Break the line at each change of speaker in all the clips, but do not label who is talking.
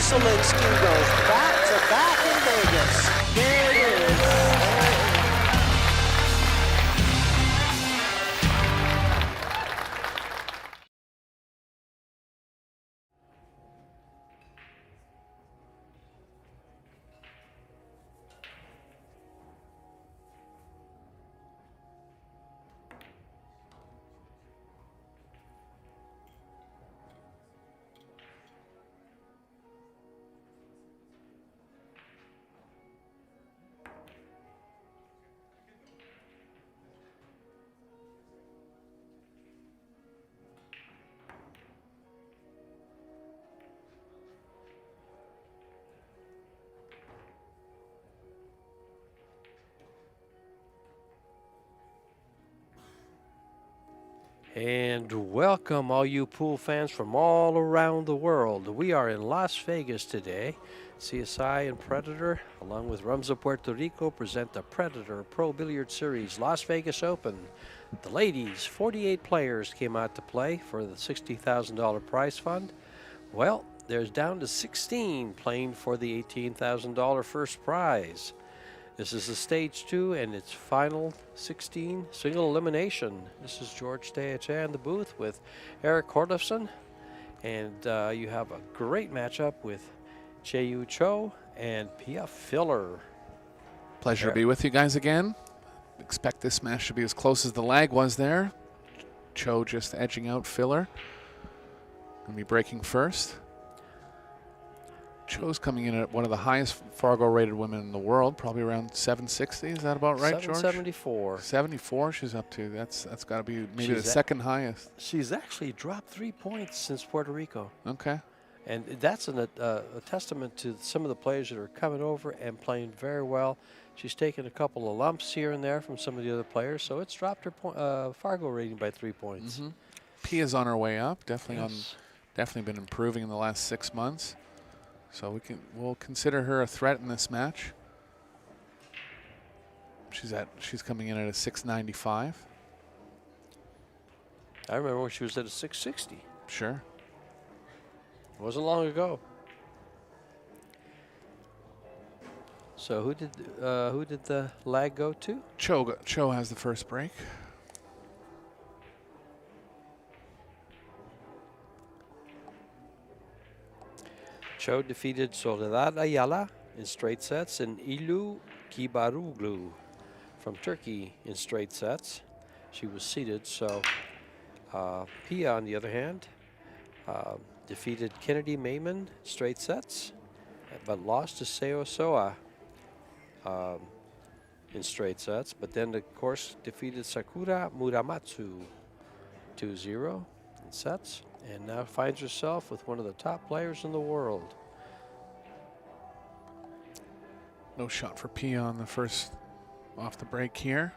excellent ski goes back to back in Vegas. There it is. And welcome all you pool fans from all around the world. We are in Las Vegas today. CSI and Predator, along with Rums of Puerto Rico, present the Predator Pro Billiard Series Las Vegas Open. The ladies, 48 players came out to play for the $60,000 prize fund. Well, there's down to 16 playing for the $18,000 first prize. This is the stage 2 and its final 16 single elimination. This is George Teacha in the booth with Eric Cordofson. And you have a great matchup with Chieh-Yu Chou and Pia Filler.
Pleasure to be with you guys again. Expect this match to be as close as the lag was there. Chou just edging out Filler. Gonna be breaking first. Chou's coming in at one of the highest Fargo rated women in the world, probably around 760. Is that about right, George?
774.
74 she's up to. That's got to be maybe the second highest.
She's actually dropped 3 points since Puerto Rico.
Okay.
And that's a testament to some of the players that are coming over and playing very well. She's taken a couple of lumps here and there from some of the other players, so it's dropped her Fargo rating by 3 points.
Mm-hmm. Pia's on her way up. Definitely
Yes.
definitely been improving in the last 6 months. So we'll consider her a threat in this match. She's coming in at a 695.
I remember when she was at a 660.
Sure.
It wasn't long ago. So who did the lag go to?
Chou has the first break.
Chou defeated Soledad Ayala in straight sets and Ilu Kibaruglu from Turkey in straight sets. She was seeded, so Pia, on the other hand, defeated Kennedy Mayman straight sets, but lost to Seo Soa in straight sets. But then, of course, defeated Sakura Muramatsu 2-0 in sets, and now finds herself with one of the top players in the world.
No shot for Pia on the first off the break here.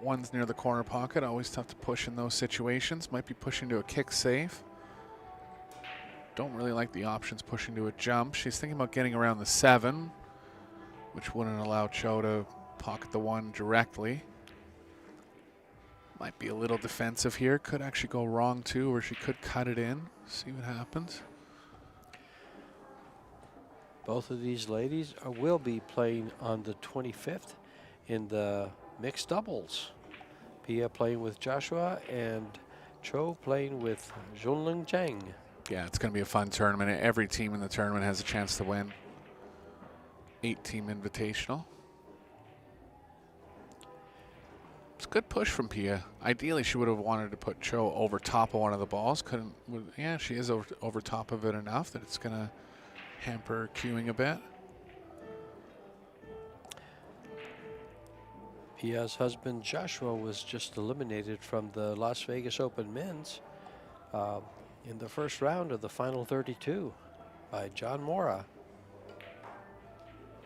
One's near the corner pocket. Always tough to push in those situations. Might be pushing to a kick save. Don't really like the options pushing to a jump. She's thinking about getting around the 7, which wouldn't allow Chou to pocket the 1 directly. Might be a little defensive here. Could actually go wrong too, or she could cut it in. See what happens.
Both of these ladies will be playing on the 25th in the mixed doubles. Pia playing with Joshua and Chou playing with Junling Cheng.
Yeah, it's going to be a fun tournament. Every team in the tournament has a chance to win. 8-team invitational. It's a good push from Pia. Ideally, she would have wanted to put Chou over top of one of the balls. Yeah, she is over top of it enough that it's going to hamper her queuing a bit.
Pia's husband Joshua was just eliminated from the Las Vegas Open Men's in the first round of the final 32 by John Mora.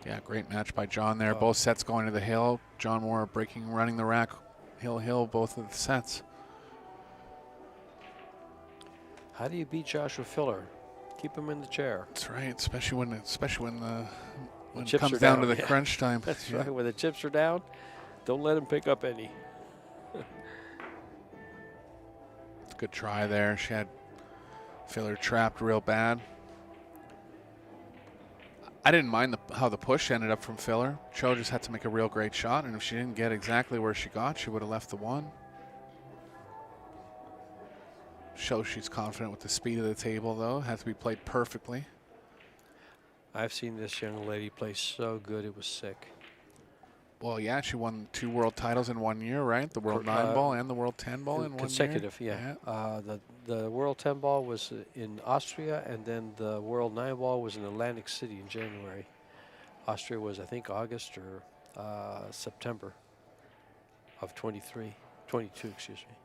Yeah, great match by John there. Both sets going to the hill. John Mora running the rack, hill, both of the sets.
How do you beat Joshua Filler? Keep him in the chair.
That's right, especially when it
chips
comes
are
down
down,
to the
yeah.
crunch time.
That's right. When the chips are down, don't let him pick up any.
Good try there. She had Filler trapped real bad. I didn't mind how the push ended up from filler. Chou just had to make a real great shot, and if she didn't get exactly where she got, she would have left the one. Shows she's confident with the speed of the table, though. Has to be played perfectly.
I've seen this young lady play so good, it was sick.
Well, yeah, she won 2 world titles in 1 year, right? The World 9 ball and the World 10 ball in 1 year.
Consecutive, yeah. The World 10 ball was in Austria, and then the World 9 ball was in Atlantic City in January. Austria was, I think, August or September of 22, excuse me.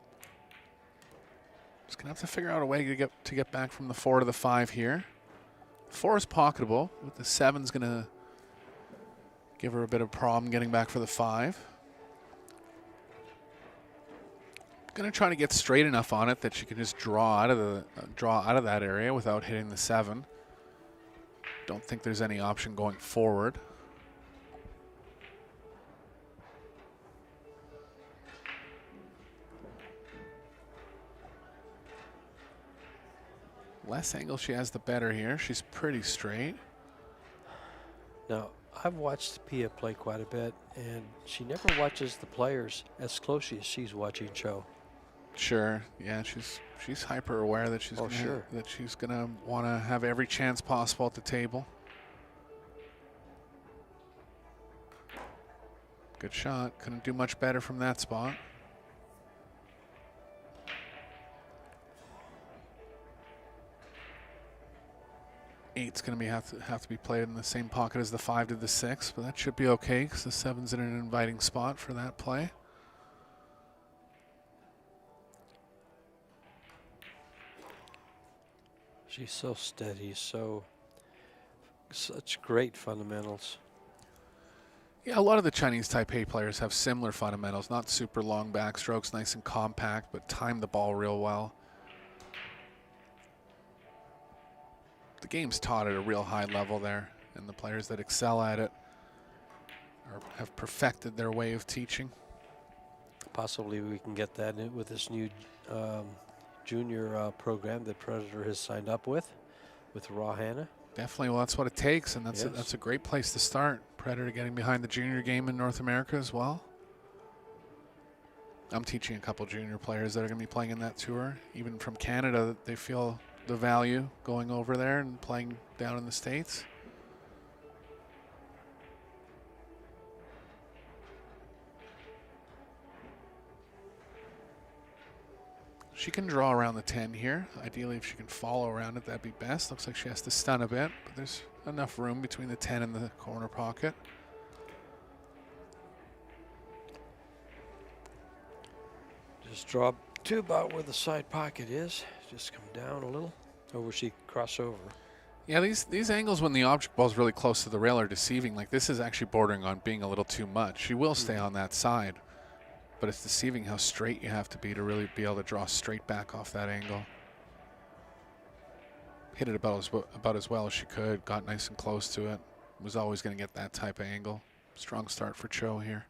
Just gonna have to figure out a way to get back from the 4 to the 5 here. 4 is pocketable, but the 7's gonna give her a bit of a problem getting back for the 5. Gonna try to get straight enough on it that she can just draw out of that area without hitting the 7. Don't think there's any option going forward. Less angle she has, the better here. She's pretty straight.
Now, I've watched Pia play quite a bit, and she never watches the players as closely as she's watching Chou.
Sure, yeah, she's hyper aware that she's gonna want to have every chance possible at the table. Good shot. Couldn't do much better from that spot. Eight's going to have to be played in the same pocket as the 5 did the 6, but that should be okay because the 7's in an inviting spot for that play.
She's so steady, such great fundamentals.
Yeah, a lot of the Chinese Taipei players have similar fundamentals, not super long backstrokes, nice and compact, but time the ball real well. The game's taught at a real high level there, and the players that excel at it have perfected their way of teaching.
Possibly we can get that in with this new junior program that Predator has signed up with Raw Hannah.
Definitely, well, that's what it takes, and that's a great place to start. Predator getting behind the junior game in North America as well. I'm teaching a couple junior players that are going to be playing in that tour, even from Canada, that they feel the value going over there and playing down in the States. She can draw around the 10 here. Ideally, if she can follow around it, that'd be best. Looks like she has to stun a bit, but there's enough room between the 10 and the corner pocket.
Just draw to about where the side pocket is. Just come down a little, or will she cross over?
Yeah, these angles when the object ball is really close to the rail are deceiving. Like, this is actually bordering on being a little too much. She will stay on that side, but it's deceiving how straight you have to be really be able to draw straight back off that angle. Hit it about as well as she could. Got nice and close to it. Was always going to get that type of angle. Strong start for Chou here.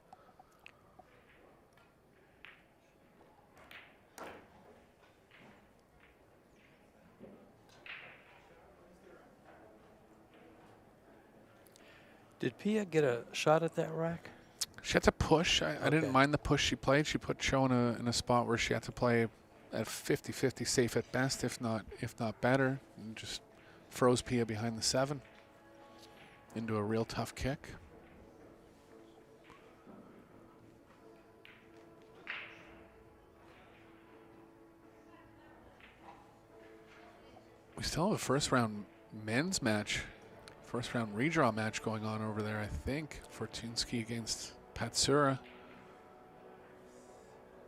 Did Pia get a shot at that rack?
She had to push. I didn't mind the push she played. She put Chou in a spot where she had to play at 50-50 safe at best, if not better, and just froze Pia behind the 7 into a real tough kick. We still have a first round men's match, first round redraw match going on over there, I think, Fortunski against Patsura.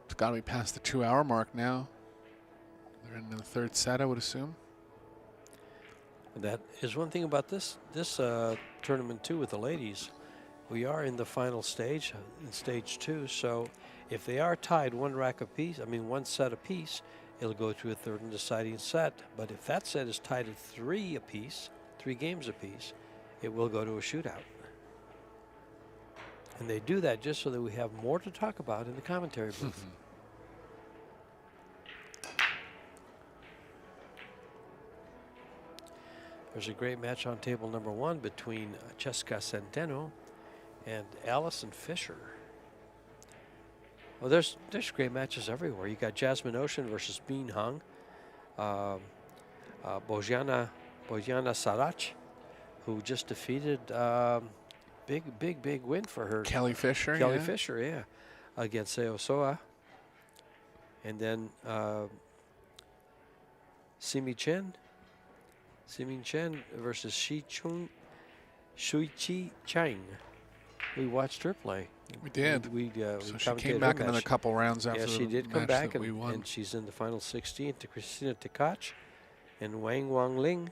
It's got to be past the 2-hour mark now. They're in the 3rd set, I would assume.
That is one thing about this tournament too with the ladies. We are in the final stage, in stage 2. So if they are tied one set apiece, it'll go to a 3rd and deciding set. But if that set is tied at 3 games apiece, it will go to a shootout. And they do that just so that we have more to talk about in the commentary booth. There's a great match on table number 1 between Cheska Centeno and Allison Fisher. Well, there's great matches everywhere. You got Jasmine Ocean versus Bean Hung. Bojana Sarach, who just defeated big win for her.
Kelly Fisher.
Kelly Fisher, yeah, against Seosoa. And then Simi Chen versus Shui-Chi Chang. We watched her play.
We did.
We
so she came back another couple rounds after
yeah, she
the
did come
match
back,
that we won.
and she's in the final 16 to Christina Tekach and Wang Wangling.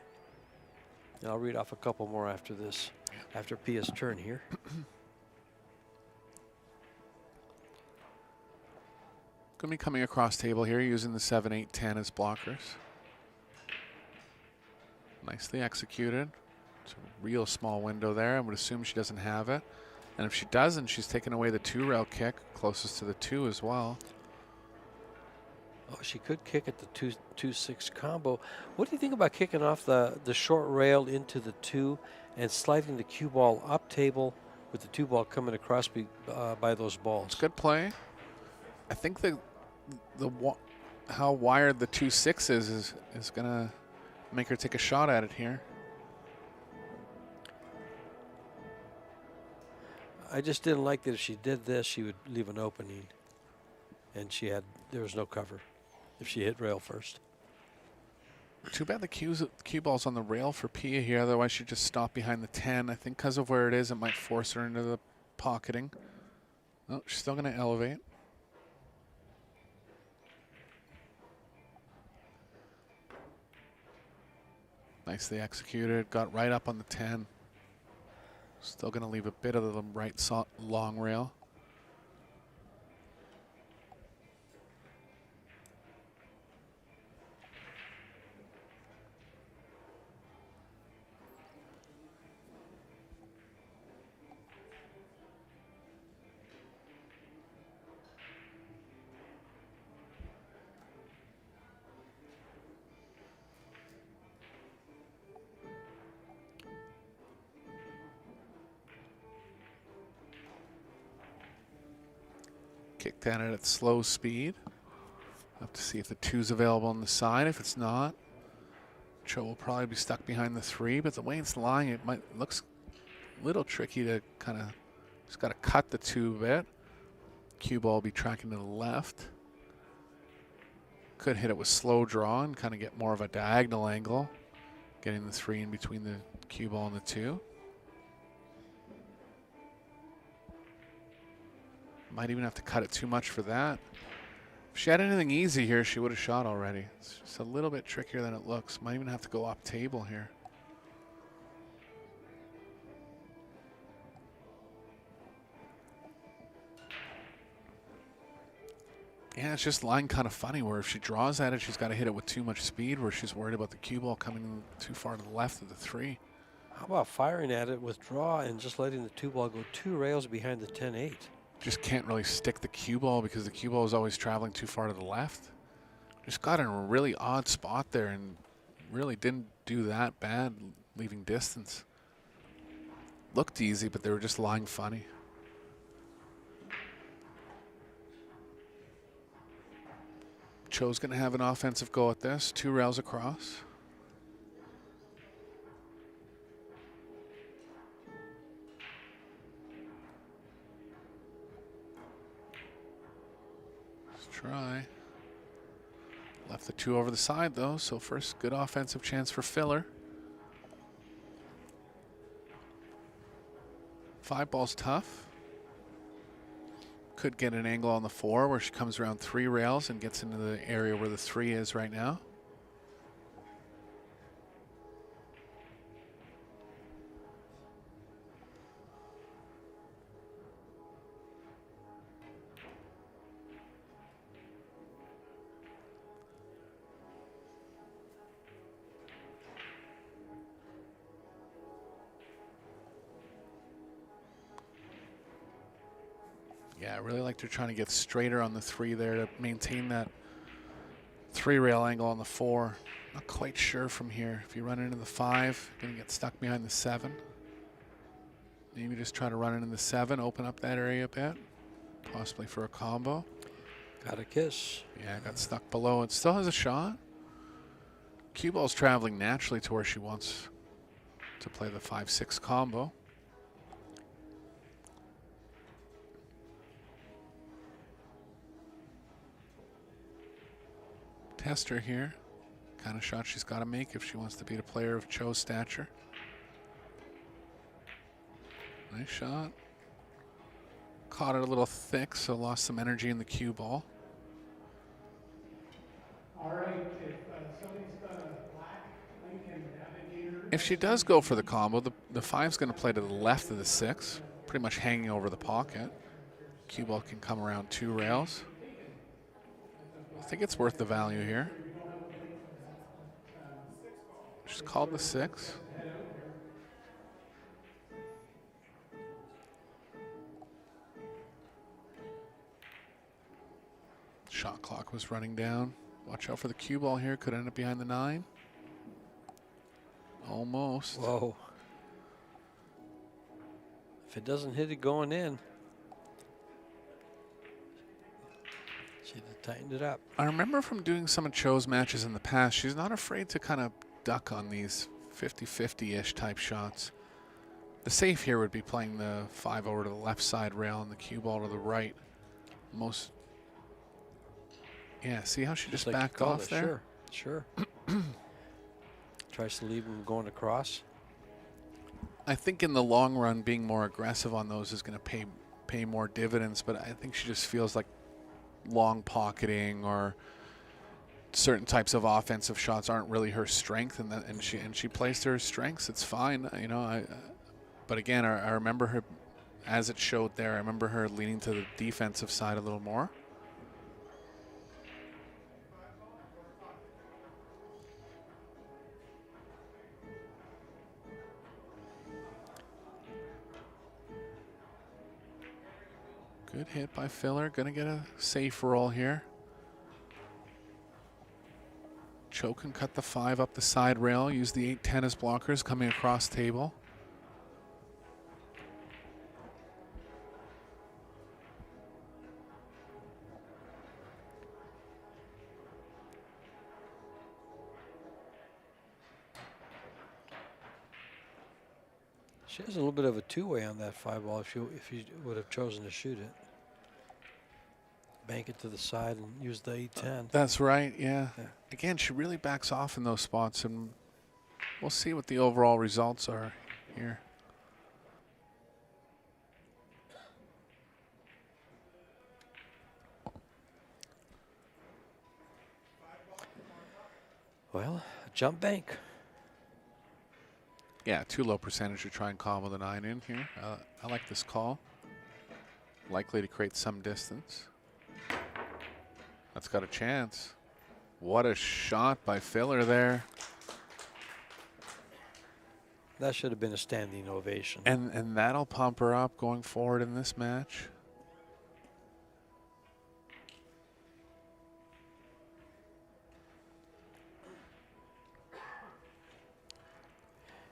And I'll read off a couple more after this, after Pia's turn here.
Going to be coming across table here using the 7, 8, 10 as blockers. Nicely executed. It's a real small window there. I would assume she doesn't have it. And if she doesn't, she's taking away the 2-rail kick, closest to the 2 as well.
Oh, she could kick at the 2-6 combo. What do you think about kicking off the short rail into the 2 and sliding the cue ball up table with the 2 ball coming across by those balls?
It's good play. I think how wired the 2-6 is going to make her take a shot at it here.
I just didn't like that if she did this, she would leave an opening, and there was no cover if she hit rail first.
Too bad the cue ball's on the rail for Pia here. Otherwise, she'd just stop behind the 10. I think because of where it is, it might force her into the pocketing. Oh, she's still going to elevate. Nicely executed. Got right up on the 10. Still going to leave a bit of the right long rail. Kick down at its slow speed. Have to see if the 2's available on the side. If it's not, Chou will probably be stuck behind the 3, but the way it's lying, it looks a little tricky to kind of, just got to cut the 2 a bit. Cue ball will be tracking to the left. Could hit it with slow draw and kind of get more of a diagonal angle, getting the 3 in between the cue ball and the 2. Might even have to cut it too much for that. If she had anything easy here, she would have shot already. It's just a little bit trickier than it looks. Might even have to go up table here. Yeah, it's just lying kind of funny where if she draws at it, she's got to hit it with too much speed where she's worried about the cue ball coming too far to the left of the 3.
How about firing at it with draw and just letting the 2 ball go 2 rails behind the 10-8?
Just can't really stick the cue ball because the cue ball is always traveling too far to the left. Just got in a really odd spot there and really didn't do that bad, leaving distance. Looked easy, but they were just lying funny. Chou's going to have an offensive go at this. 2 rails across. Try. Left the 2 over the side though, so first good offensive chance for filler. 5 ball's tough. Could get an angle on the 4 where she comes around 3 rails and gets into the area where the 3 is right now. Yeah, I really liked her trying to get straighter on the 3 there to maintain that 3-rail angle on the 4. Not quite sure from here. If you run into the 5, you're going to get stuck behind the 7. Maybe just try to run it in the 7, open up that area a bit, possibly for a combo.
Got a kiss.
Yeah, got stuck below. It still has a shot. Cue ball's traveling naturally to where she wants to play the 5-6 combo. Test her here. Kind of shot she's got to make if she wants to beat a player of Chou's stature. Nice shot. Caught it a little thick, so lost some energy in the cue ball.
All right, if somebody's got a black Lincoln Navigator.
If she does go for the combo, the 5's going to play to the left of the 6, pretty much hanging over the pocket. Cue ball can come around 2 rails. I think it's worth the value here. She's called the 6. Shot clock was running down. Watch out for the cue ball here. Could end up behind the 9. Almost.
Whoa. If it doesn't hit it going in, she'd have tightened it up.
I remember from doing some of Chou's matches in the past, she's not afraid to kind of duck on these 50-50-ish type shots. The safe here would be playing the 5 over to the left side rail and the cue ball to the right. Most. Yeah, see how she just
Like you
backed
called
off
it.
there?
Sure. Tries to leave him going across.
I think in the long run, being more aggressive on those is going to pay more dividends, but I think she just feels like long pocketing or certain types of offensive shots aren't really her strength, and she plays to her strengths. It's fine, you know. But again, I remember her, as it showed there, I remember her leaning to the defensive side a little more. Good hit by Filler. Gonna get a safe roll here. Chou can cut the 5 up the side rail. Use the 8-10 as blockers coming across table.
She has a little bit of a two-way on that 5 ball if you would have chosen to shoot it. Bank it to the side and use the 8-10.
That's right, yeah.
Yeah.
Again, she really backs off in those spots, and we'll see what the overall results are here.
Well, a jump bank.
Yeah, too low percentage to try and combo the 9 in here. I like this call. Likely to create some distance. That's got a chance. What a shot by Filler there.
That should have been a standing ovation.
And that'll pump her up going forward in this match.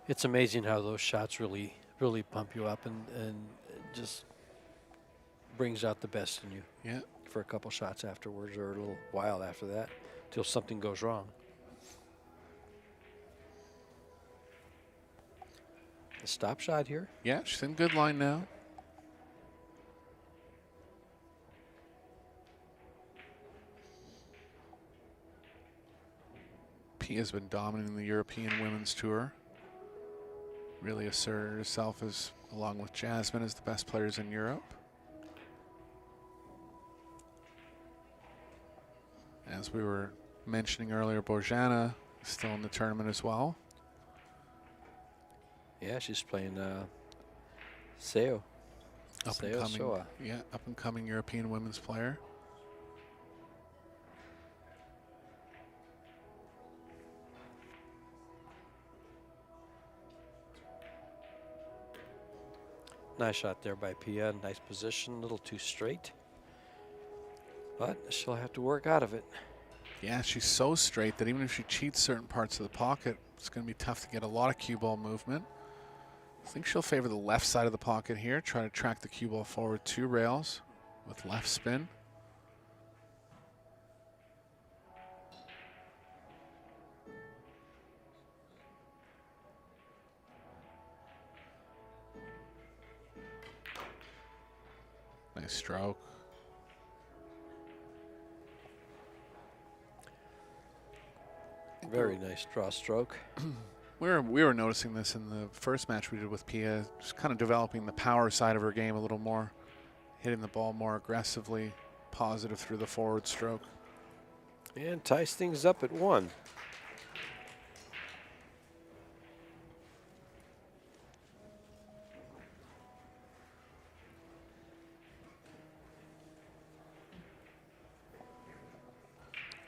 It's amazing how those shots really pump you up and it just brings out the best in you.
Yeah.
For a couple shots afterwards or a little while after that till something goes wrong. The stop shot here.
Yeah, she's in good line now. P has been dominating the European Women's Tour. Really asserted herself as, along with Jasmine, as the best players in Europe. As we were mentioning earlier, Borjana is still in the tournament as well.
Yeah, she's playing Chou.
Up and coming, yeah, up and coming European women's player.
Nice shot there by Pia. Nice position, a little too straight. But she'll have to work out of it.
Yeah, she's so straight that even if she cheats certain parts of the pocket, it's going to be tough to get a lot of cue ball movement. I think she'll favor the left side of the pocket here, try to track the cue ball forward 2 rails with left spin. Nice stroke.
Very nice draw stroke.
We were noticing this in the first match we did with Pia, just kind of developing the power side of her game a little more, hitting the ball more aggressively, positive through the forward stroke.
And ties things up at 1.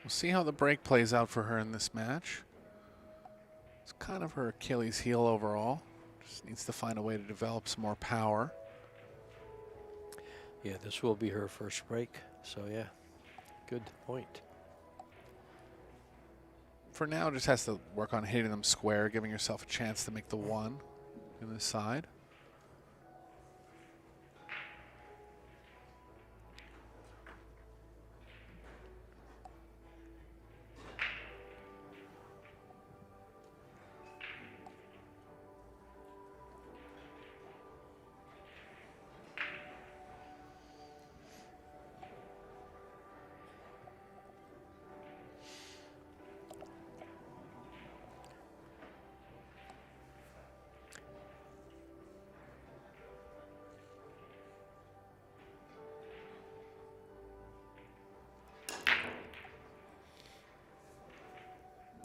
We'll see how the break plays out for her in this match. It's kind of her Achilles heel overall. Just needs to find a way to develop some more power.
Yeah, this will be her first break. So yeah, good point.
For now, just has to work on hitting them square, giving herself a chance to make the 1 in the side.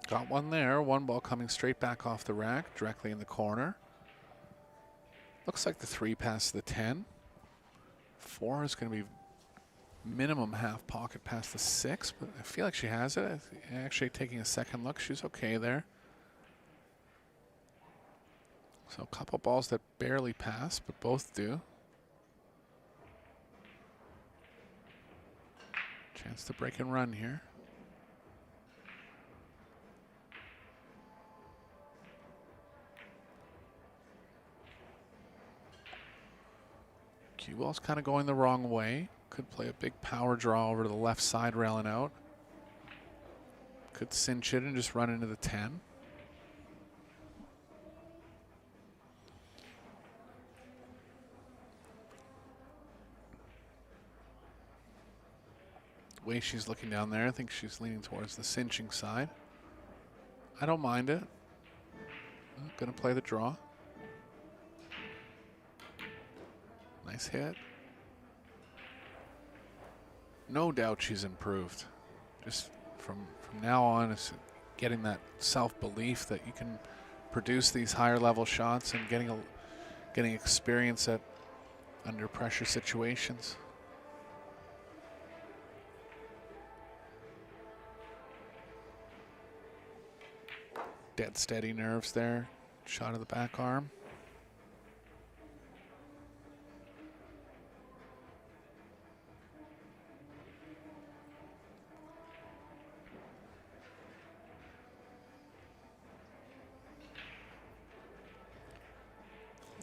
Got one there. 1 ball coming straight back off the rack, directly in the corner. Looks like the 3 past the 10. 4 is going to be minimum half pocket past the 6, but I feel like she has it. Actually taking a second look, she's okay there. So a couple balls that barely pass, but both do. Chance to break and run here. Cue ball's kind of going the wrong way. Could play a big power draw over to the left side rail and out. Could cinch it and just run into the 10. The way she's looking down there, I think she's leaning towards the cinching side. I don't mind it. I'm gonna play the draw. Nice hit. No doubt she's improved. Just from now on, it's getting that self-belief that you can produce these higher level shots and getting experience at under pressure situations. Dead steady nerves there. Shot of the back arm.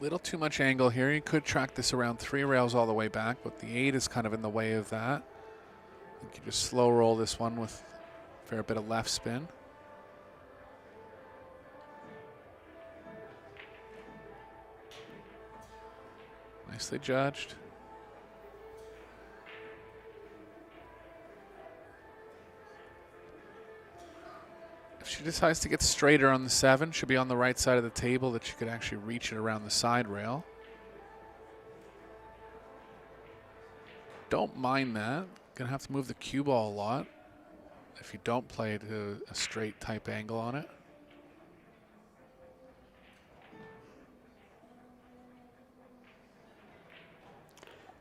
Little too much angle here. You could track this around 3 rails all the way back, but the 8 is kind of in the way of that. I think you just slow roll this one with a fair bit of left spin. Nicely judged. If she decides to get straighter on the 7, should be on the right side of the table that she could actually reach it around the side rail. Don't mind that. Gonna have to move the cue ball a lot if you don't play to a straight type angle on it.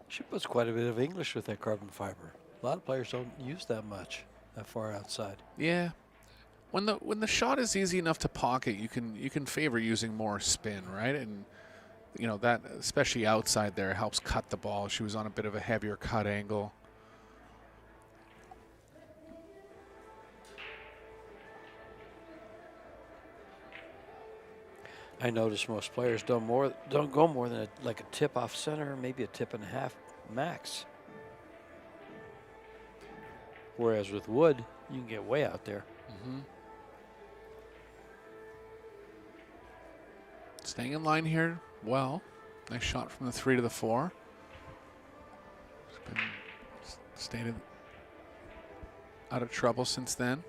She puts quite a bit of English with that carbon fiber. A lot of players don't use that much, that far outside.
Yeah. When the shot is easy enough to pocket, you can favor using more spin, right? And you know that especially outside there helps cut the ball. She was on a bit of a heavier cut angle.
I notice most players don't go more than like a tip off center, maybe a tip and a half max. Whereas with wood, you can get way out there.
Staying in line here. Well, nice shot from the 3 to the 4. It's been stayed out of trouble since then.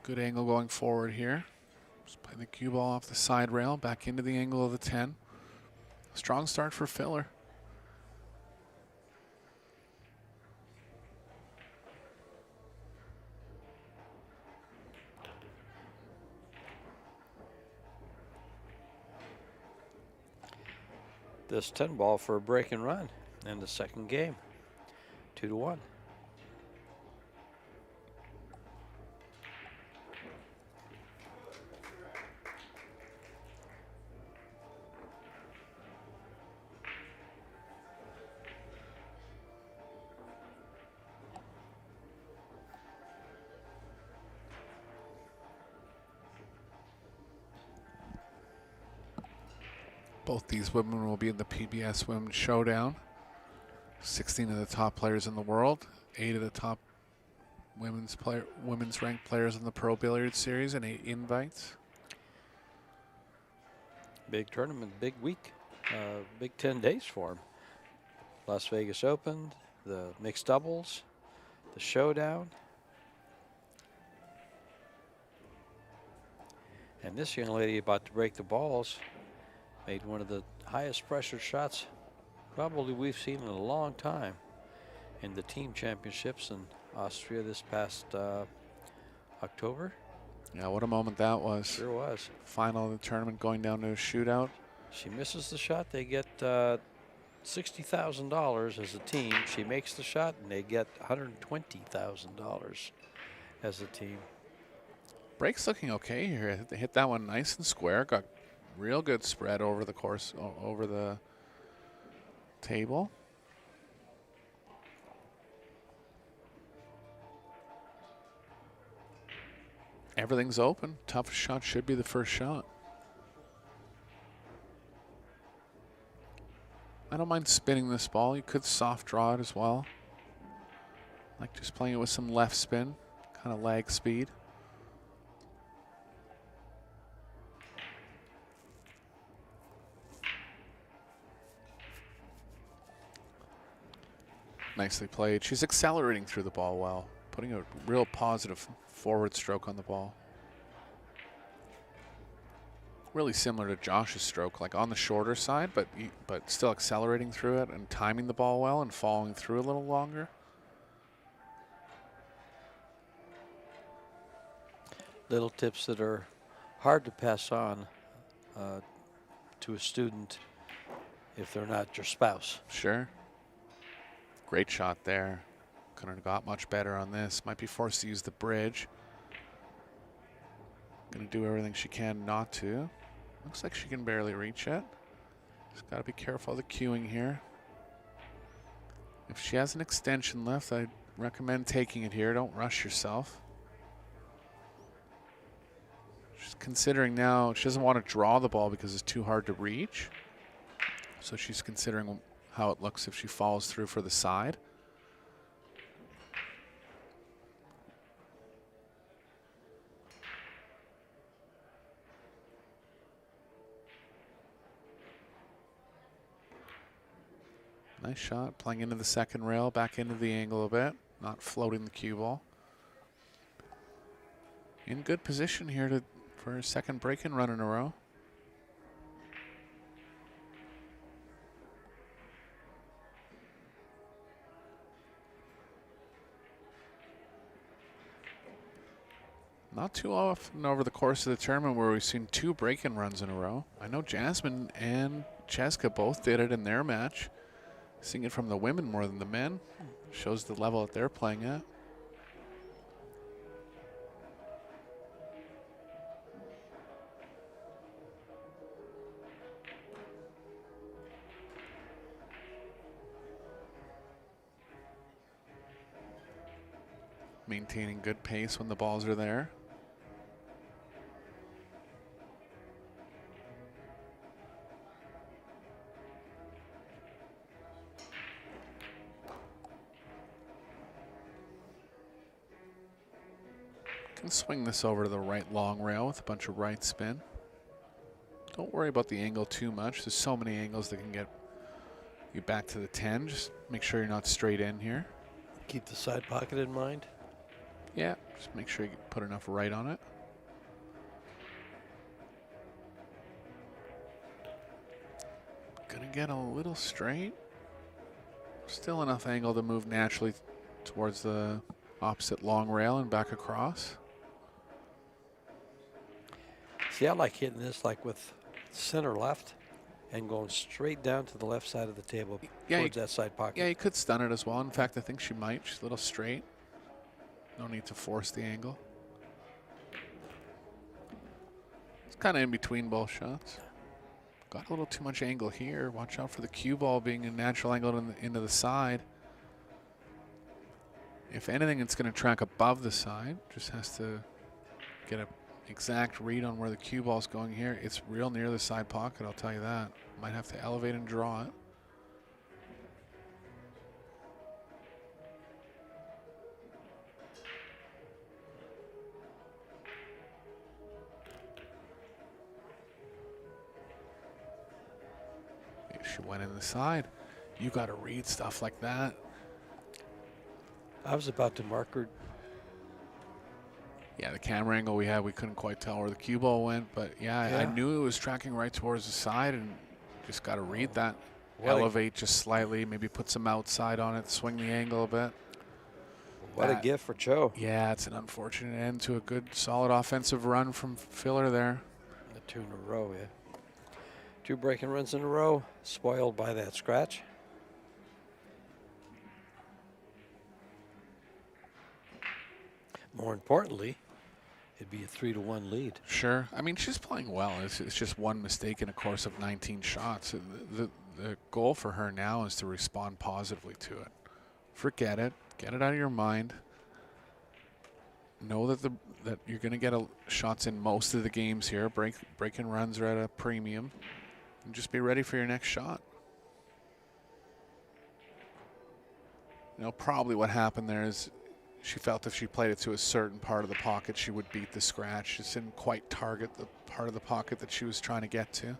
Good angle going forward here. Just play the cue ball off the side rail, back into the angle of the 10. Strong start for Filler.
This 10 ball for a break and run in the second game. 2-1.
Both these women will be in the PBS Women's Showdown. 16 of the top players in the world, 8 of the top women's ranked players in the Pro Billiard Series, and 8 invites.
Big tournament, big week, big 10 days for them. Las Vegas Open, the mixed doubles, the showdown. And this young lady about to break the balls made one of the highest pressure shots probably we've seen in a long time in the team championships in Austria this past October.
Yeah, what a moment that was.
Sure was.
Final of the tournament going down to a shootout.
She misses the shot, they get $60,000 as a team. She makes the shot and they get $120,000 as a team.
Break's looking okay here. They hit that one nice and square. Got real good spread over the course, over the table. Everything's open. Toughest shot should be the first shot. I don't mind spinning this ball. You could soft draw it as well. Like just playing it with some left spin, kind of lag speed. Nicely played. She's accelerating through the ball well, putting a real positive forward stroke on the ball. Really similar to Josh's stroke, like on the shorter side, but still accelerating through it and timing the ball well and following through a little longer.
Little tips that are hard to pass on to a student if they're not your spouse.
Sure. Great shot there. Couldn't have got much better on this. Might be forced to use the bridge. Gonna do everything she can not to. Looks like she can barely reach it. Just gotta be careful of the cueing here. If she has an extension left, I'd recommend taking it here. Don't rush yourself. She's considering now, she doesn't want to draw the ball because it's too hard to reach. So she's considering how it looks if she follows through for the side. Nice shot, playing into the second rail, back into the angle a bit, not floating the cue ball. In good position here for her second break-in run in a row. Not too often over the course of the tournament where we've seen 2 break-in runs in a row. I know Jasmine and Cheska both did it in their match. Seeing it from the women more than the men shows the level that they're playing at. maintaining good pace when the balls are there. Can swing this over to the right long rail with a bunch of right spin. Don't worry about the angle too much. There's so many angles that can get you back to the 10. Just make sure you're not straight in here.
Keep the side pocket in mind.
Yeah, just make sure you put enough right on it. Gonna get a little straight. Still enough angle to move naturally towards the opposite long rail and back across.
See, I like hitting this like with center left and going straight down to the left side of the table towards that side pocket.
Yeah, you could stun it as well. In fact, I think she might. She's a little straight. No need to force the angle. It's kind of in between both shots. Got a little too much angle here. Watch out for the cue ball being a natural angle into the side. If anything, it's going to track above the side. Just has to get an exact read on where the cue ball's going here. It's real near the side pocket, I'll tell you that. Might have to elevate and draw it. She went in the side. You got to read stuff like that.
I was about to mark her.
Yeah, the camera angle we had, we couldn't quite tell where the cue ball went, but yeah, I knew it was tracking right towards the side, and just got to read that. Elevate just slightly, maybe put some outside on it, swing the angle a bit.
What a gift for Chou.
Yeah, it's an unfortunate end to a good, solid offensive run from Filler there.
The 2 in a row, yeah. 2 breaking runs in a row, spoiled by that scratch. More importantly, it'd be a 3-1 lead.
Sure. I mean, she's playing well. It's just one mistake in a course of 19 shots. The goal for her now is to respond positively to it. Forget it. Get it out of your mind. Know that that you're going to get shots in most of the games here. Breaking runs are at a premium. And just be ready for your next shot. You know, probably what happened there is she felt if she played it to a certain part of the pocket, she would beat the scratch. Just didn't quite target the part of the pocket that she was trying to get to.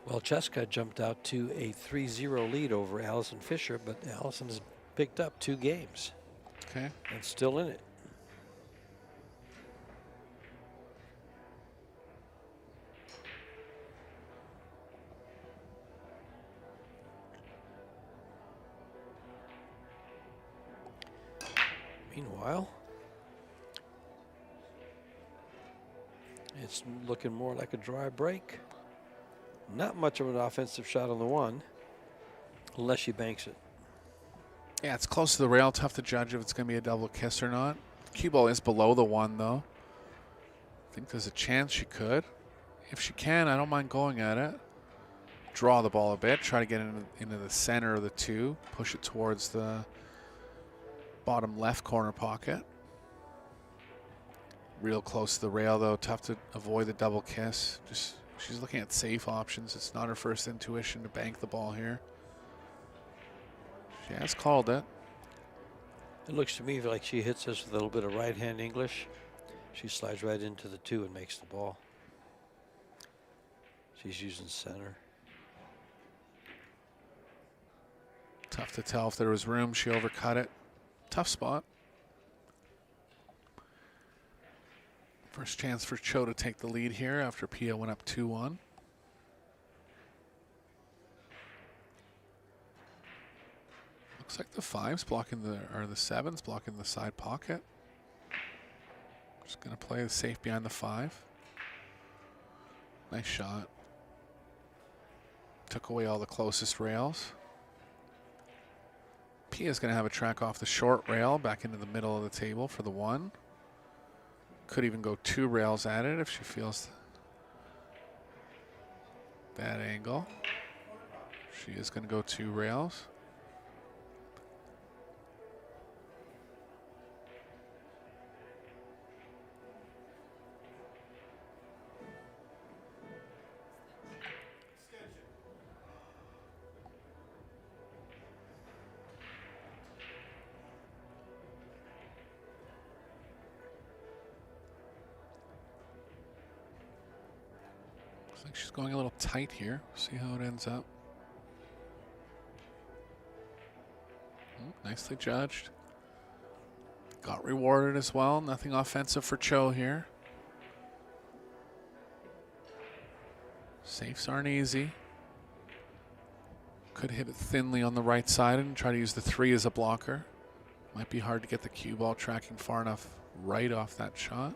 Well, Cheska jumped out to a 3-0 lead over Allison Fisher, but Allison has picked up 2 games.
Okay.
And still in it. Meanwhile, it's looking more like a dry break. Not much of an offensive shot on the 1, unless she banks it.
Yeah, it's close to the rail. Tough to judge if it's going to be a double kiss or not. Cue ball is below the 1, though. I think there's a chance she could. If she can, I don't mind going at it. Draw the ball a bit. Try to get into the center of the 2. Push it towards the bottom left corner pocket. Real close to the rail, though. Tough to avoid the double kiss. She's looking at safe options. It's not her first intuition to bank the ball here. She has called it.
It looks to me like she hits us with a little bit of right-hand English. She slides right into the 2 and makes the ball. She's using center.
Tough to tell if there was room. She overcut it. Tough spot. First chance for Chou to take the lead here after Pia went up 2-1. Looks like the 5's blocking or the 7's blocking the side pocket. Just gonna play the safe behind the 5. Nice shot. Took away all the closest rails. Pia's gonna have a track off the short rail back into the middle of the table for the 1. Could even go 2 rails at it if she feels that angle. She is going to go 2 rails. like she's going a little tight here. See how it ends up. Nicely judged. Got rewarded as well. Nothing offensive for Chou here. Safes aren't easy. Could hit it thinly on the right side and try to use the 3 as a blocker. Might be hard to get the cue ball tracking far enough right off that shot.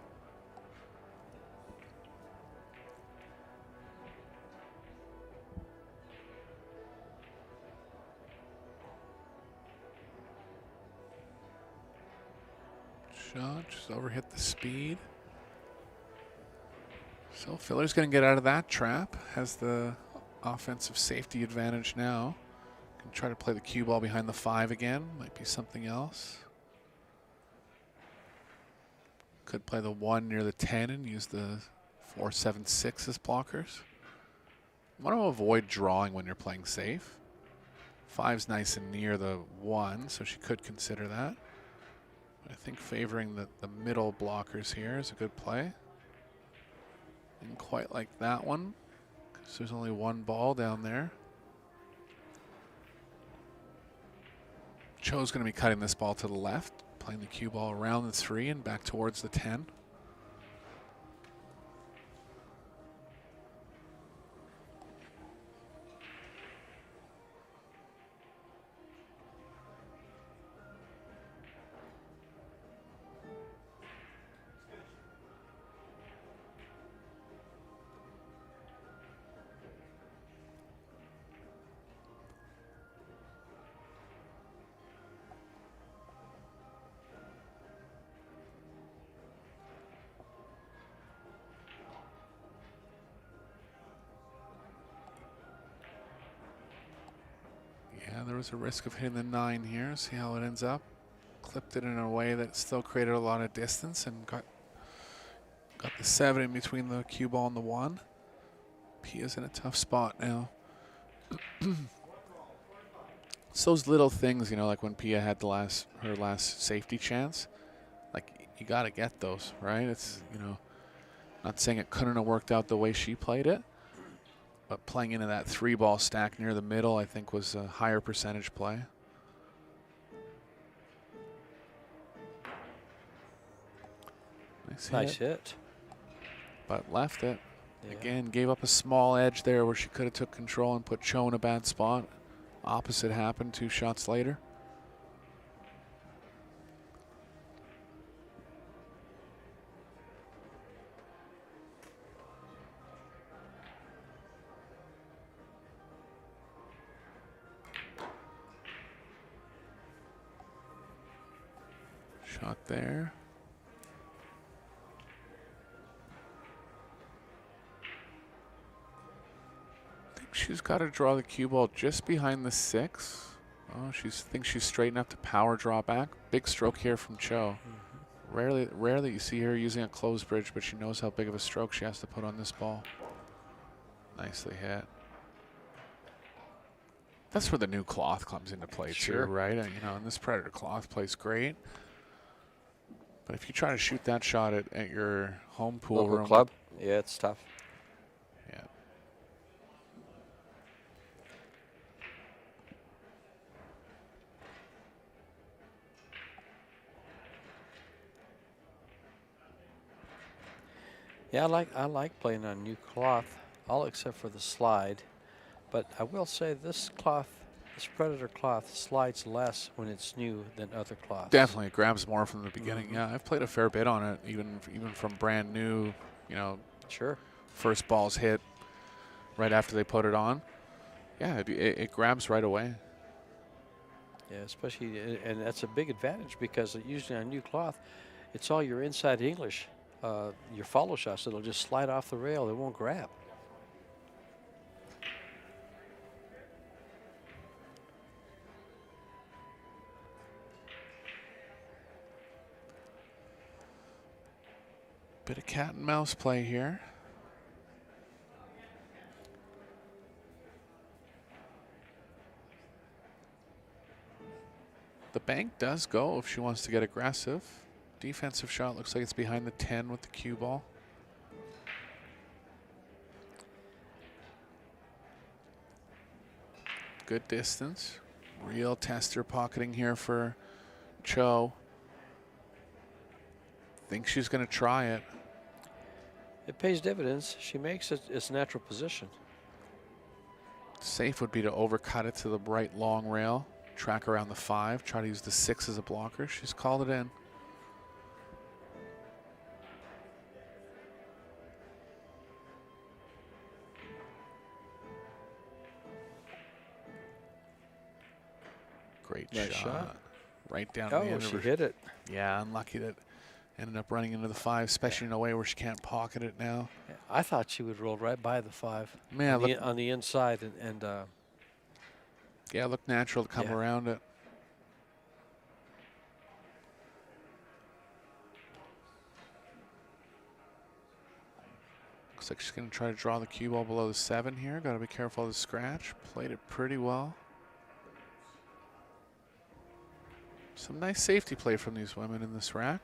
Shot, just overhit the speed. So Filler's going to get out of that trap. Has the offensive safety advantage now. Can try to play the cue ball behind the 5 again. Might be something else. Could play the 1 near the 10 and use the 4, 7, 6 as blockers. Want to avoid drawing when you're playing safe. 5's nice and near the 1, so she could consider that. I think favoring the middle blockers here is a good play. Didn't quite like that one, because there's only 1 ball down there. Chou's going to be cutting this ball to the left, playing the cue ball around the 3 and back towards the 10. Yeah, there was a risk of hitting the 9 here. See how it ends up. Clipped it in a way that still created a lot of distance and got the 7 in between the cue ball and the 1. Pia's in a tough spot now. It's those little things, you know, like when Pia had her last safety chance. Like, you got to get those, right? It's, you know, not saying it couldn't have worked out the way she played it, but playing into that 3-ball stack near the middle, I think, was a higher percentage play.
Nice hit.
But left it.
Yeah.
Again, gave up a small edge there where she could have took control and put Chou in a bad spot. Opposite happened 2 shots later. Shot there. I think she's got to draw the cue ball just behind the 6. Oh, thinks she's straight enough to power draw back. Big stroke here from Chou. Rarely you see her using a closed bridge, but she knows how big of a stroke she has to put on this ball. Nicely hit. That's where the new cloth comes into play
Sure.
too, right? And, you know, and this Predator cloth plays great. But if you try to shoot that shot at your home pool
Local
room,
club, yeah, it's tough.
yeah.
Yeah, I like playing on new cloth, all except for the slide. But I will say this Predator cloth slides less when it's new than other cloths.
Definitely, it grabs more from the beginning. Yeah, I've played a fair bit on it, even from brand new. You know,
Sure.
first balls hit right after they put it on. Yeah, it grabs right away.
Yeah, especially, and that's a big advantage because usually on new cloth, it's all your inside English, your follow shots. It'll just slide off the rail. It won't grab.
Bit of cat and mouse play here. The bank does go if she wants to get aggressive. Defensive shot looks like it's behind the 10 with the cue ball. Good distance. Real tester pocketing here for Chou. Think she's going to try it.
It pays dividends. She makes it its natural position.
Safe would be to overcut it to the right long rail, track around the 5, try to use the 6 as a blocker. She's called it in. Great
Nice
shot.
shot.
Right down the
Oh,
end of
she
her.
hit it.
Yeah, unlucky that ended up running into the 5, especially in a way where she can't pocket it now.
I thought she would roll right by the 5
Man,
on the inside and
yeah, looked natural to come
Yeah.
around it. Looks like she's going to try to draw the cue ball below the 7 here. Got to be careful of the scratch. Played it pretty well. Some nice safety play from these women in this rack.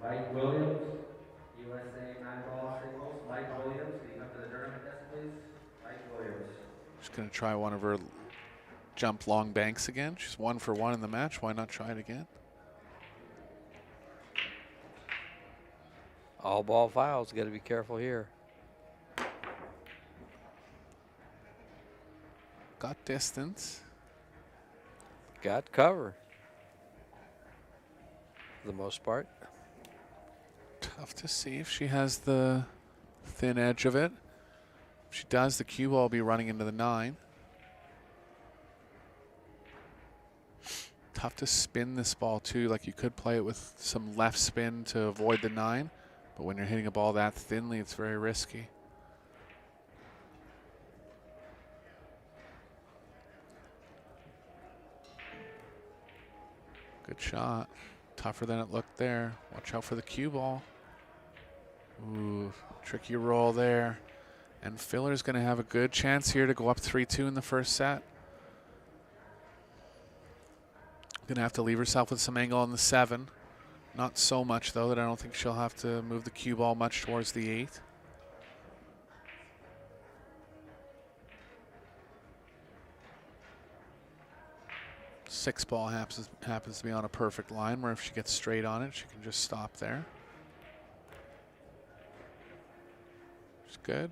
Mike Williams, USA 9-ball singles. Mike Williams, can you come to the tournament desk, please? Mike Williams.
She's going to try one of her jump long banks again. She's 1 for 1 in the match. Why not try it again?
all ball fouls. Got to be careful here.
Got distance.
Got cover. For the most part.
Tough to see if she has the thin edge of it. If she does, the cue ball will be running into the 9. Tough to spin this ball too. Like you could play it with some left spin to avoid the 9, but when you're hitting a ball that thinly, it's very risky. Good shot. Tougher than it looked there. Watch out for the cue ball. Ooh, tricky roll there. And Filler's going to have a good chance here to go up 3-2 in the first set. Going to have to leave herself with some angle on the 7. Not so much, though, that I don't think she'll have to move the cue ball much towards the 8. Six ball happens to be on a perfect line where if she gets straight on it, she can just stop there. It's good.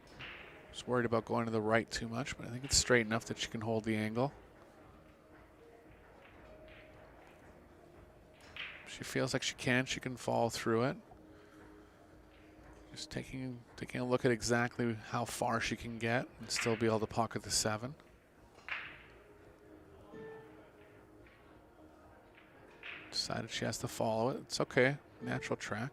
Just worried about going to the right too much, but I think it's straight enough that she can hold the angle. She feels like she can fall through it. Just taking a look at exactly how far she can get and still be able to pocket the 7. Decided she has to follow it. It's okay. Natural track.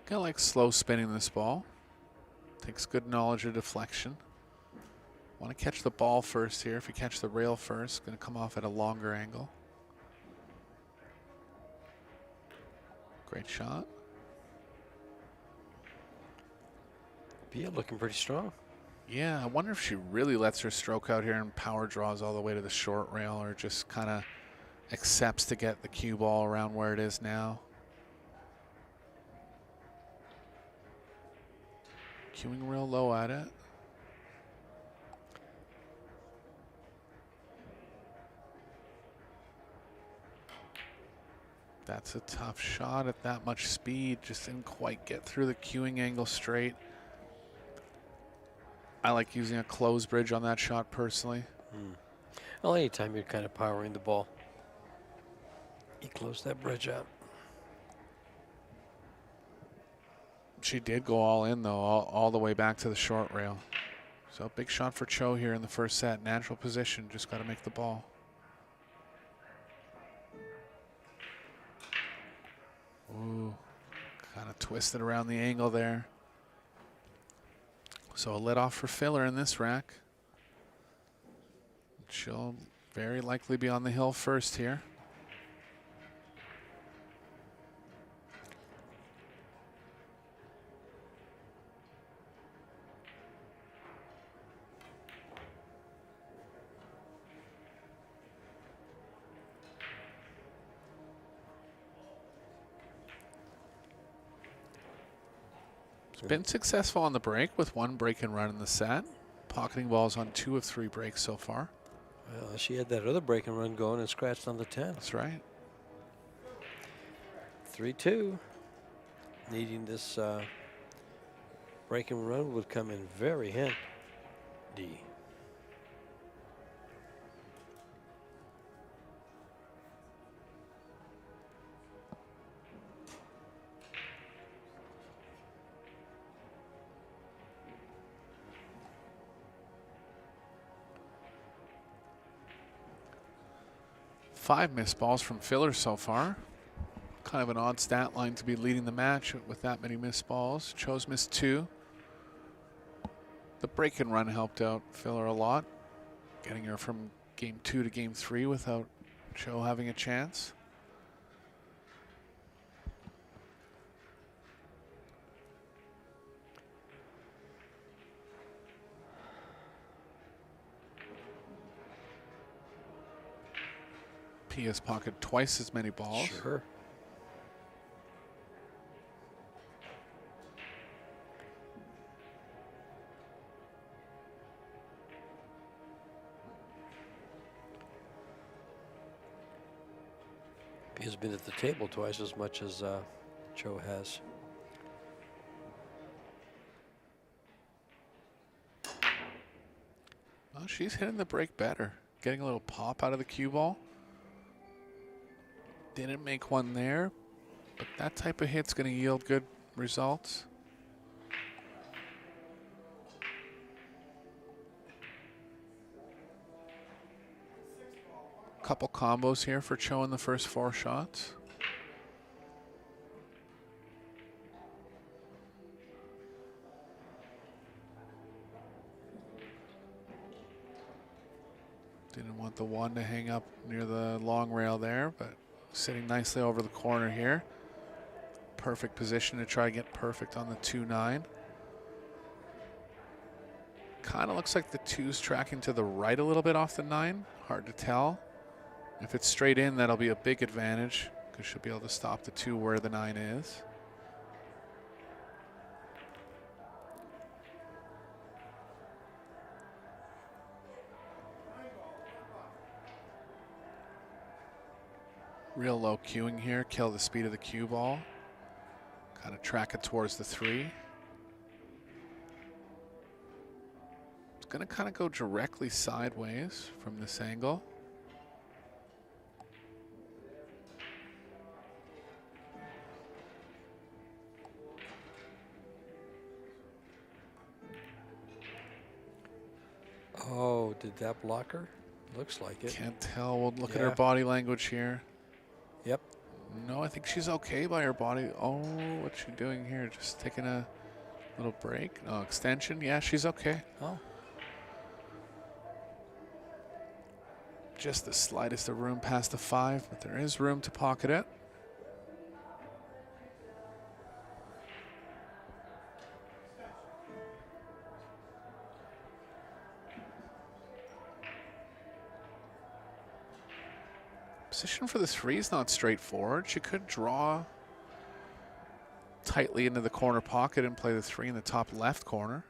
Kind of like slow spinning this ball. Takes good knowledge of deflection. Want to catch the ball first here. If you catch the rail first, going to come off at a longer angle. Great shot.
Pia looking pretty strong.
Yeah, I wonder if she really lets her stroke out here and power draws all the way to the short rail, or just kind of accepts to get the cue ball around where it is now. Cueing real low at it. That's a tough shot at that much speed. Just didn't quite get through the cueing angle straight. I like using a close bridge on that shot personally.
Well, anytime you're kind of powering the ball, you close that bridge out.
She did go all in, though, all the way back to the short rail. So big shot for Chou here in the first set. Natural position, just got to make the ball. Ooh, kind of twisted around the angle there. So a let off for Filler in this rack. She'll very likely be on the hill first here. It's been successful on the break with 1 break and run in the set. Pocketing balls on 2 of 3 breaks so far.
Well, she had that other break and run going and scratched on the 10.
That's right.
3-2. Needing this break and run would come in very handy.
Five missed balls from fillers so far. Kind of an odd stat line to be leading the match with that many missed balls. Chou's missed 2. The break and run helped out filler a lot, getting her from game 2 to game 3 without Chou having a chance. P has pocketed twice as many balls.
Sure. He has been at the table twice as much as Chou has.
Well, she's hitting the break better. Getting a little pop out of the cue ball. Didn't make one there, but that type of hit's going to yield good results. Couple combos here for Chou in the first 4 shots. Didn't want the 1 to hang up near the long rail there, but sitting nicely over the corner here. Perfect position to try to get perfect on the 2-9. Kind of looks like the 2's tracking to the right a little bit off the 9. Hard to tell. If it's straight in, that'll be a big advantage because she'll be able to stop the 2 where the 9 is. Real low cueing here, kill the speed of the cue ball. Kind of track it towards the 3. It's going to kind of go directly sideways from this angle.
Oh, did that block her? Looks like it.
Can't tell. We'll look at her body language here.
Yep.
No, I think she's okay by her body. Oh, what's she doing here? Just taking a little break. Oh, extension. Yeah, she's okay.
Oh.
Just the slightest of room past the 5, but there is room to pocket it. Position for the 3 is not straightforward. She could draw tightly into the corner pocket and play the 3 in the top left corner.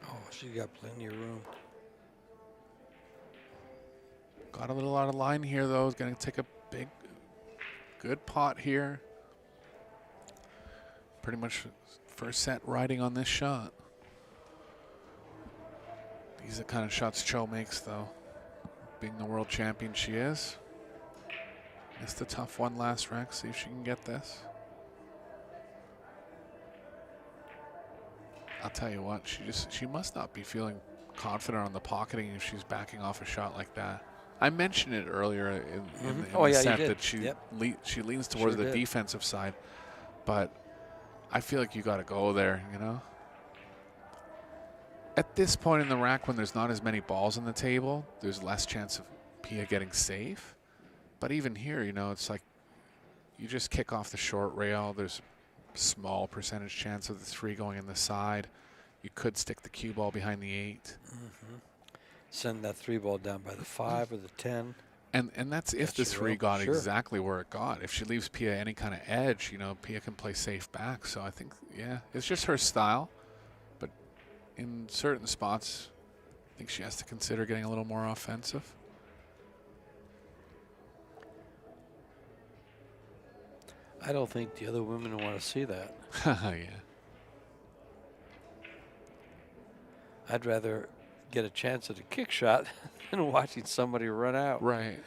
Oh, she got plenty of room.
Got a little out of line here, though. Is going to take a big, good pot here. Pretty much first set riding on this shot. These are the kind of shots Chou makes, though. Being the world champion she is. Missed a tough one last rack. See if she can get this. I'll tell you what, she must not be feeling confident on the pocketing if she's backing off a shot like that. I mentioned it earlier in the set that she leans towards the defensive side, but I feel like you got to go there, you know. At this point in the rack, when there's not as many balls on the table, there's less chance of Pia getting safe. But even here, you know, it's like you just kick off the short rail. There's a small percentage chance of the 3 going in the side. You could stick the cue ball behind the 8.
Send that 3 ball down by the 5 or the 10.
And that's if
Yes,
the
she
3
will.
got
Sure.
exactly where it got. If she leaves Pia any kind of edge, you know, Pia can play safe back. So I think, yeah, it's just her style. But in certain spots, I think she has to consider getting a little more offensive.
I don't think the other women want to see that.
Yeah.
I'd rather get a chance at a kick shot than watching somebody run out.
Right.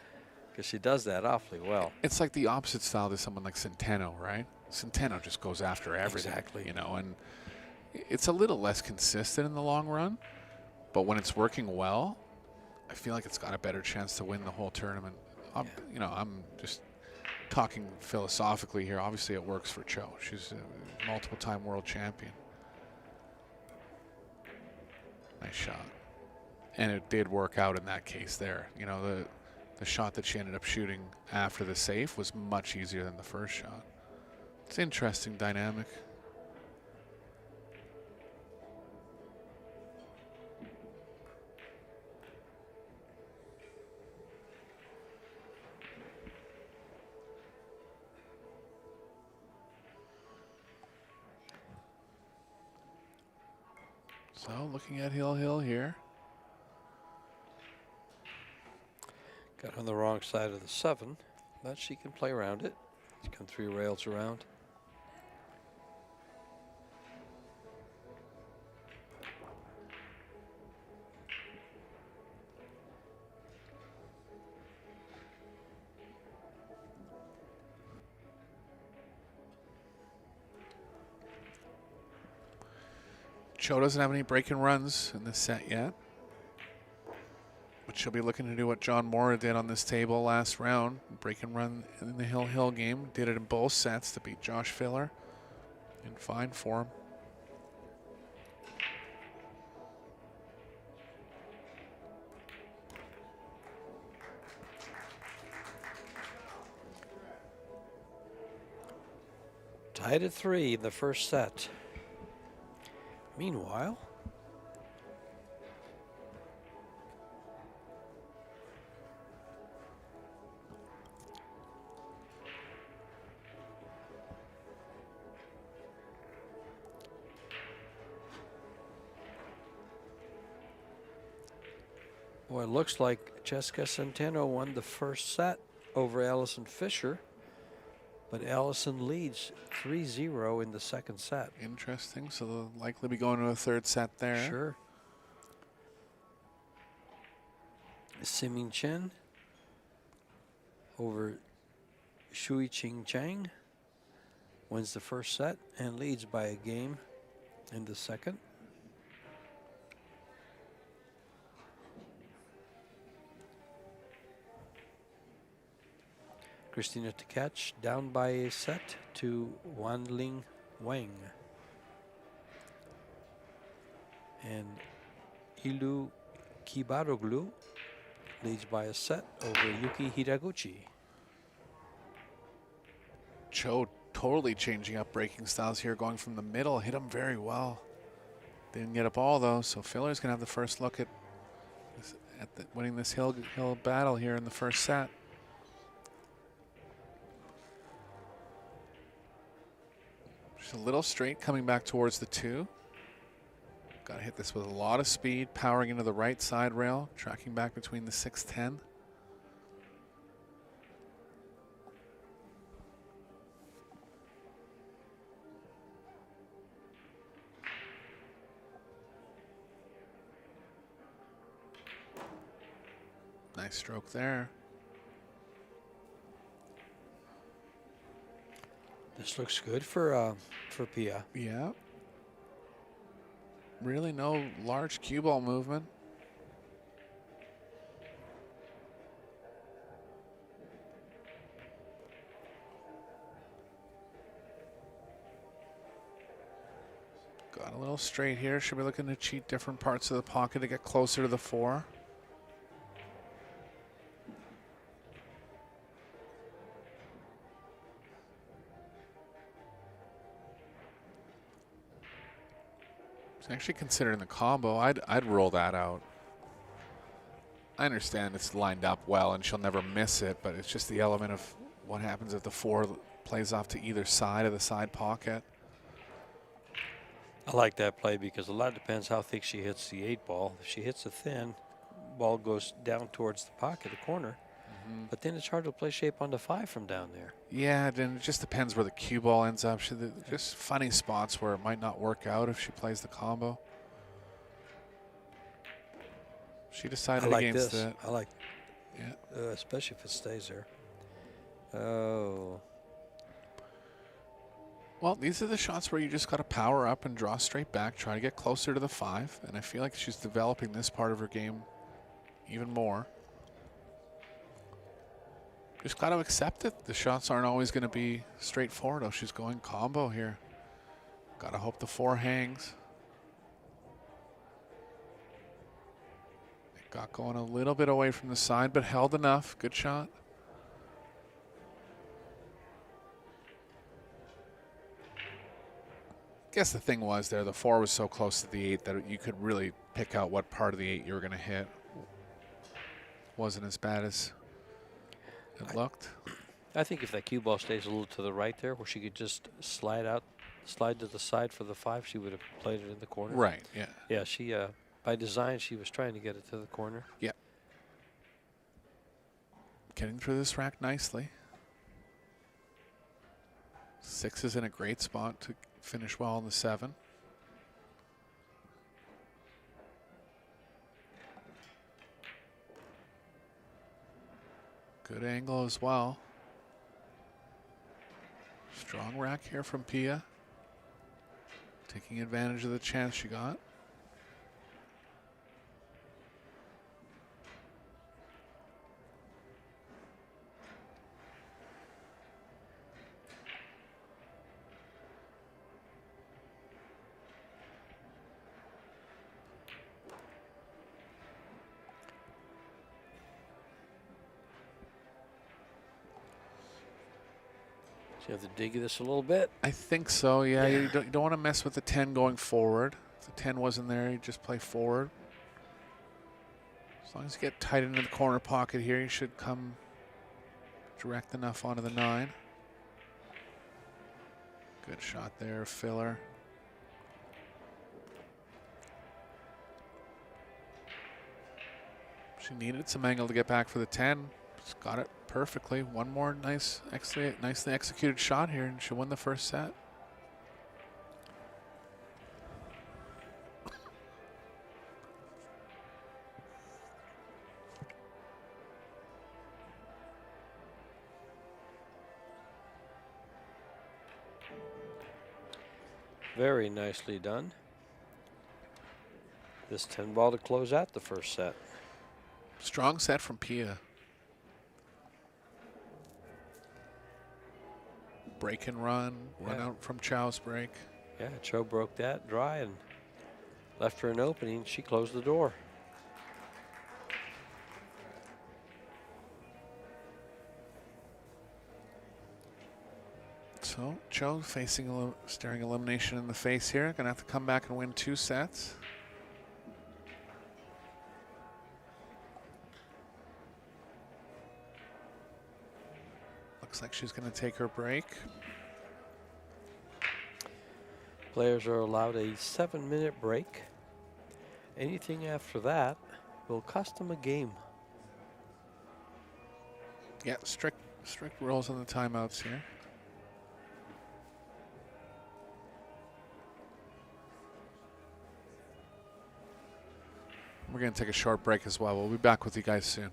Because she does that awfully well.
It's like the opposite style to someone like Centeno, right? Centeno just goes after everything.
Exactly.
You know, and it's a little less consistent in the long run, but when it's working well, I feel like it's got a better chance to win the whole tournament. You know, I'm just talking philosophically here. Obviously, it works for Chou. She's a multiple-time world champion. Nice shot. And it did work out in that case there. You know, the shot that she ended up shooting after the safe was much easier than the first shot. It's an interesting dynamic. So looking at Hill here.
Got on the wrong side of the 7, but she can play around it. She come 3 rails around.
Chou doesn't have any break and runs in this set yet. But she'll be looking to do what John Mora did on this table last round. Break and run in the Hill game. Did it in both sets to beat Josh Filler in fine form.
Tied at 3 in the first set. Meanwhile, well, it looks like Jessica Centeno won the first set over Allison Fisher, but Allison leads 3-0 in the second set.
Interesting. So they'll likely be going to a third set there.
Sure. Simin Chen over Shui Ching Chang wins the first set and leads by a game in the second. Christina Tkach down by a set to Wanling Wang. And Ilu Kibaroglu leads by a set over Yuki Hiraguchi.
Chou totally changing up breaking styles here, going from the middle, hit him very well. Didn't get a ball though, so Filler's gonna have the first look at winning this hill battle here in the first set. Just a little straight coming back towards the 2. Got to hit this with a lot of speed, powering into the right side rail, tracking back between the 6-10. Nice stroke there.
This looks good for Pia.
Yeah. Really no large cue ball movement. Got a little straight here. Should be looking to cheat different parts of the pocket to get closer to the 4. It's actually considering the combo. I'd roll that out. I understand it's lined up well and she'll never miss it, but it's just the element of what happens if the 4 plays off to either side of the side pocket.
I like that play because a lot depends how thick she hits the 8 ball. If she hits it thin, ball goes down towards the pocket, the corner. But then it's hard to play shape on the 5 from down there.
Yeah, then it just depends where the cue ball ends up. Just funny spots where it might not work out if she plays the combo. She decided
I like
against
this.
it.
I like,
Yeah.
especially if it stays there. Oh,
Well, these are the shots where you just got to power up and draw straight back, try to get closer to the 5. And I feel like she's developing this part of her game even more. Just got to accept it. The shots aren't always going to be straightforward. Oh, she's going combo here. Got to hope the 4 hangs. It got going a little bit away from the side, but held enough. Good shot. Guess the thing was there, the 4 was so close to the 8 that you could really pick out what part of the 8 you were going to hit. Wasn't as bad as it looked.
I think if that cue ball stays a little to the right there, where she could just slide to the side for the 5, she would have played it in the corner.
Right, yeah.
Yeah, she, by design, she was trying to get it to the corner.
Yeah. Getting through this rack nicely. 6 is in a great spot to finish well on the 7. Good angle as well. Strong rack here from Pia. Taking advantage of the chance she got.
So you have to dig this a little bit.
I think so, yeah. You don't want to mess with the 10 going forward. If the 10 wasn't there, you just play forward. As long as you get tight into the corner pocket here, you should come direct enough onto the 9. Good shot there, filler. She needed some angle to get back for the 10. Just got it perfectly. One more nicely executed shot here, and she'll win the first set.
Very nicely done. This 10 ball to close out the first set.
Strong set from Pia. Break and run out from Chou's break.
Yeah, Chou broke that dry and left her an opening. She closed the door.
So Chou facing staring elimination in the face here. Gonna have to come back and win 2 sets. Looks like she's gonna take her break.
Players are allowed a 7-minute break. Anything after that will cost them a game.
Yeah, strict rules on the timeouts here. We're going to take a short break as well. We'll be back with you guys soon.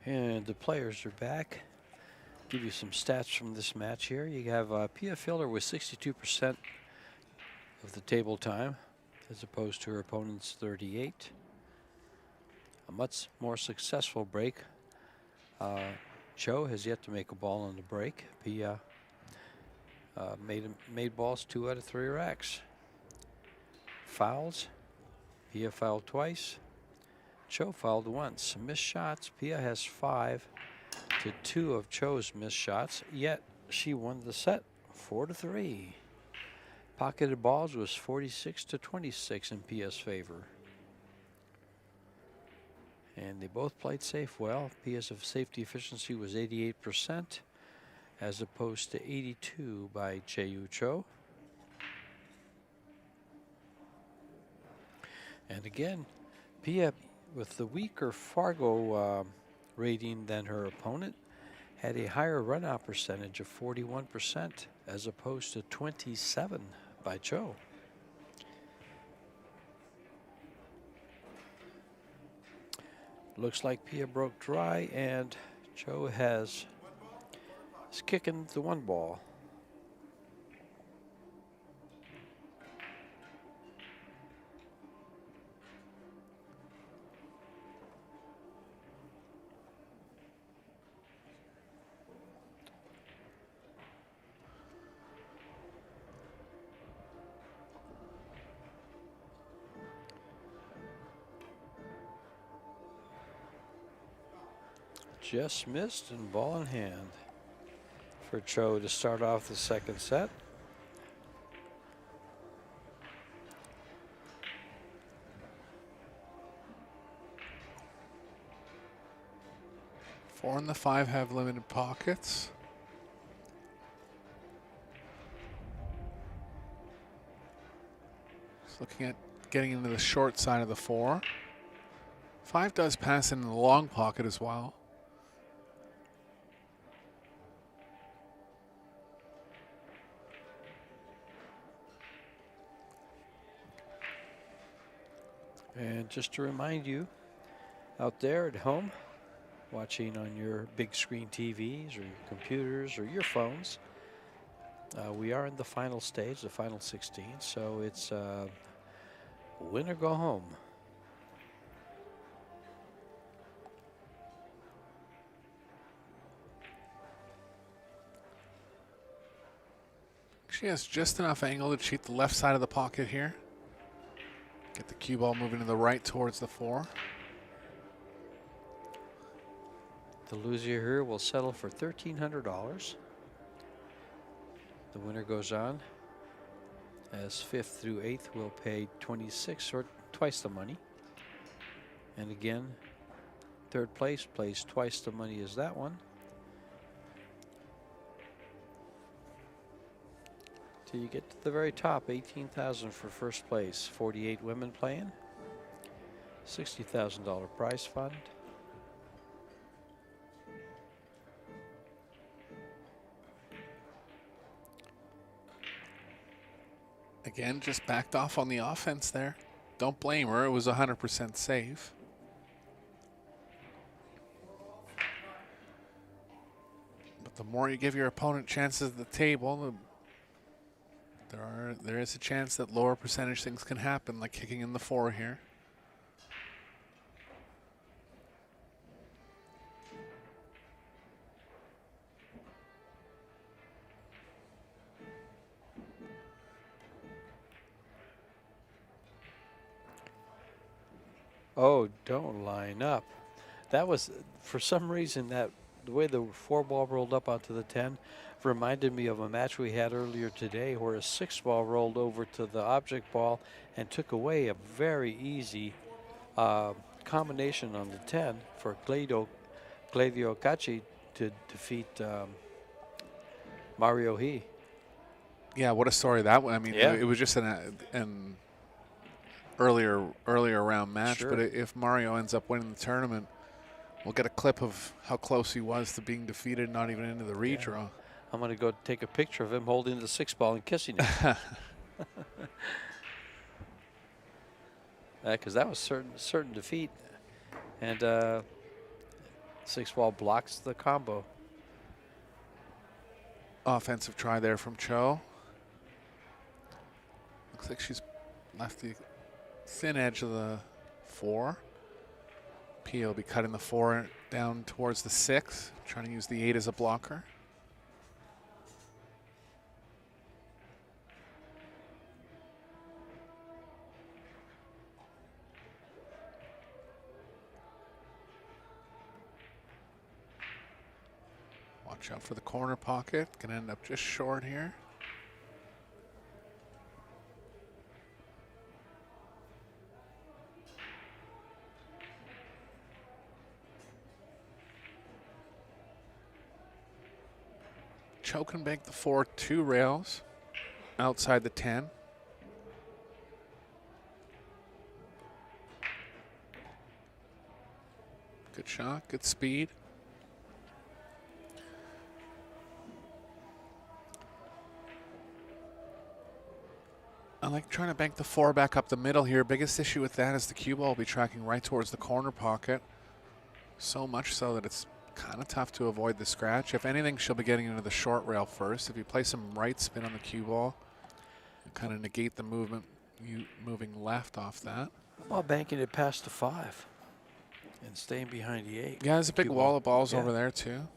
And the players are back. Give you some stats from this match here. You have Pia Filler with 62% of the table time, as opposed to her opponent's 38. A much more successful break. Chou has yet to make a ball on the break. Pia made balls 2 out of 3 racks. Fouls. Pia fouled twice. Chou fouled once. Missed shots. Pia has 5 to 2 of Chou's missed shots, yet she won the set 4-3. Pocketed balls was 46 to 26 in Pia's favor. And they both played safe well. Pia's safety efficiency was 88% as opposed to 82 by Chieh-Yu Chou. And again, Pia, with the weaker Fargo rating than her opponent, had a higher run-out percentage of 41% as opposed to 27 by Chou. Looks like Pia broke dry, and Chou is kicking the 1 ball. Just missed, and ball in hand for Chou to start off the second set.
Four and the 5 have limited pockets. Just looking at getting into the short side of the 4. 5 does pass in the long pocket as well.
And just to remind you, out there at home, watching on your big screen TVs or your computers or your phones, we are in the final stage, the final 16, so it's win or go home.
She has just enough angle to cheat the left side of the pocket here. Get the cue ball moving to the right towards the 4.
The loser here will settle for $1,300. The winner goes on, as 5th through 8th will pay 26, or twice the money. And again, 3rd place plays twice the money as that one. Till you get to the very top, $18,000 for first place. 48 women playing, $60,000 prize fund.
Again, just backed off on the offense there. Don't blame her. It was 100% safe. But the more you give your opponent chances at the table, there is a chance that lower percentage things can happen, like kicking in the 4 here.
Oh, don't line up. That was, for some reason, that the way the 4 ball rolled up onto the 10 reminded me of a match we had earlier today where a 6 ball rolled over to the object ball and took away a very easy combination on the 10 for Gladio Cachi to defeat Mario He.
Yeah, what a story that was. I mean,
Yeah.
it was just an earlier round match,
Sure.
but if Mario ends up winning the tournament, we'll get a clip of how close he was to being defeated, not even into the redraw.
I'm going to go take a picture of him holding the 6 ball and kissing it. Because that was certain defeat. And 6 ball blocks the combo.
Offensive try there from Chou. Looks like she's left the thin edge of the 4. P will be cutting the 4 down towards the 6, trying to use the 8 as a blocker. Watch out for the corner pocket. Gonna end up just short here. Chou can bank the 4 2 rails outside the 10. Good shot, good speed. I like trying to bank the 4 back up the middle here. Biggest issue with that is the cue ball will be tracking right towards the corner pocket. So much so that it's kind of tough to avoid the scratch. If anything, she'll be getting into the short rail first. If you play some right spin on the cue ball, you kind of negate the movement, you moving left off that.
How about banking it past the 5 and staying behind the 8?
Yeah, there's a big
Cue
wall
ball.
of balls
Yeah.
over there too.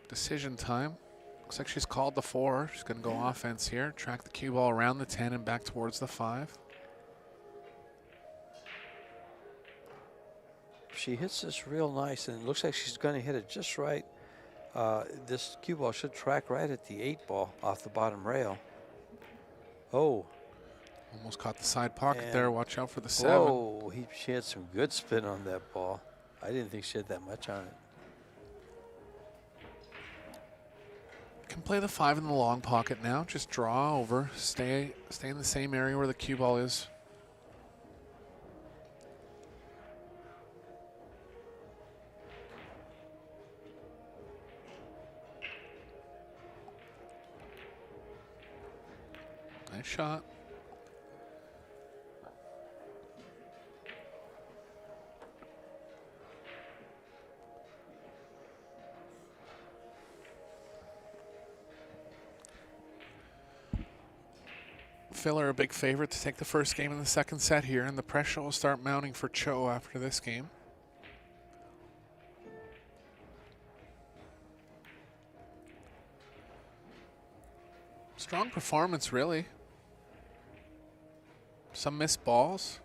Decision time. Looks like she's called the 4. She's going to go offense here. Track the cue ball around the 10 and back towards the 5.
She hits this real nice, and it looks like she's going to hit it just right. This cue ball should track right at the 8 ball off the bottom rail. Oh.
Almost caught the side pocket
And
there. Watch out for the 7.
Whoa, she had some good spin on that ball. I didn't think she had that much on it.
Can play the 5 in the long pocket now. Just draw over. Stay in the same area where the cue ball is. Nice shot. Filler a big favorite to take the first game in the second set here, and the pressure will start mounting for Chou after this game. Strong performance, really. Some missed balls,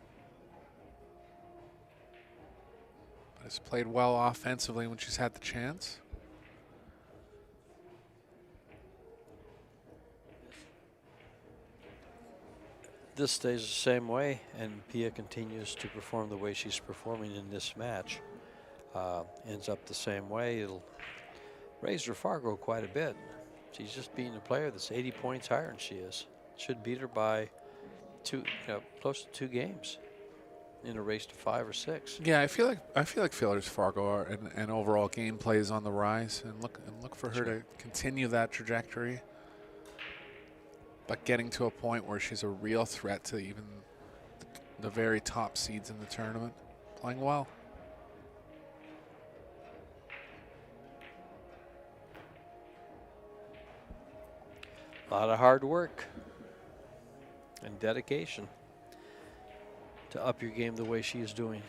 but has played well offensively when she's had the chance.
This stays the same way, and Pia continues to perform the way she's performing in this match. Ends up the same way. It'll raise her Fargo quite a bit. She's just beating a player that's 80 points higher than she is. Should beat her by close to 2 games in a race to 5 or 6.
Yeah, I feel like Filler's Fargo and overall gameplay is on the rise, and look for her to continue that trajectory. But getting to a point where she's a real threat to even the very top seeds in the tournament. Playing well.
A lot of hard work and dedication to up your game the way she is doing.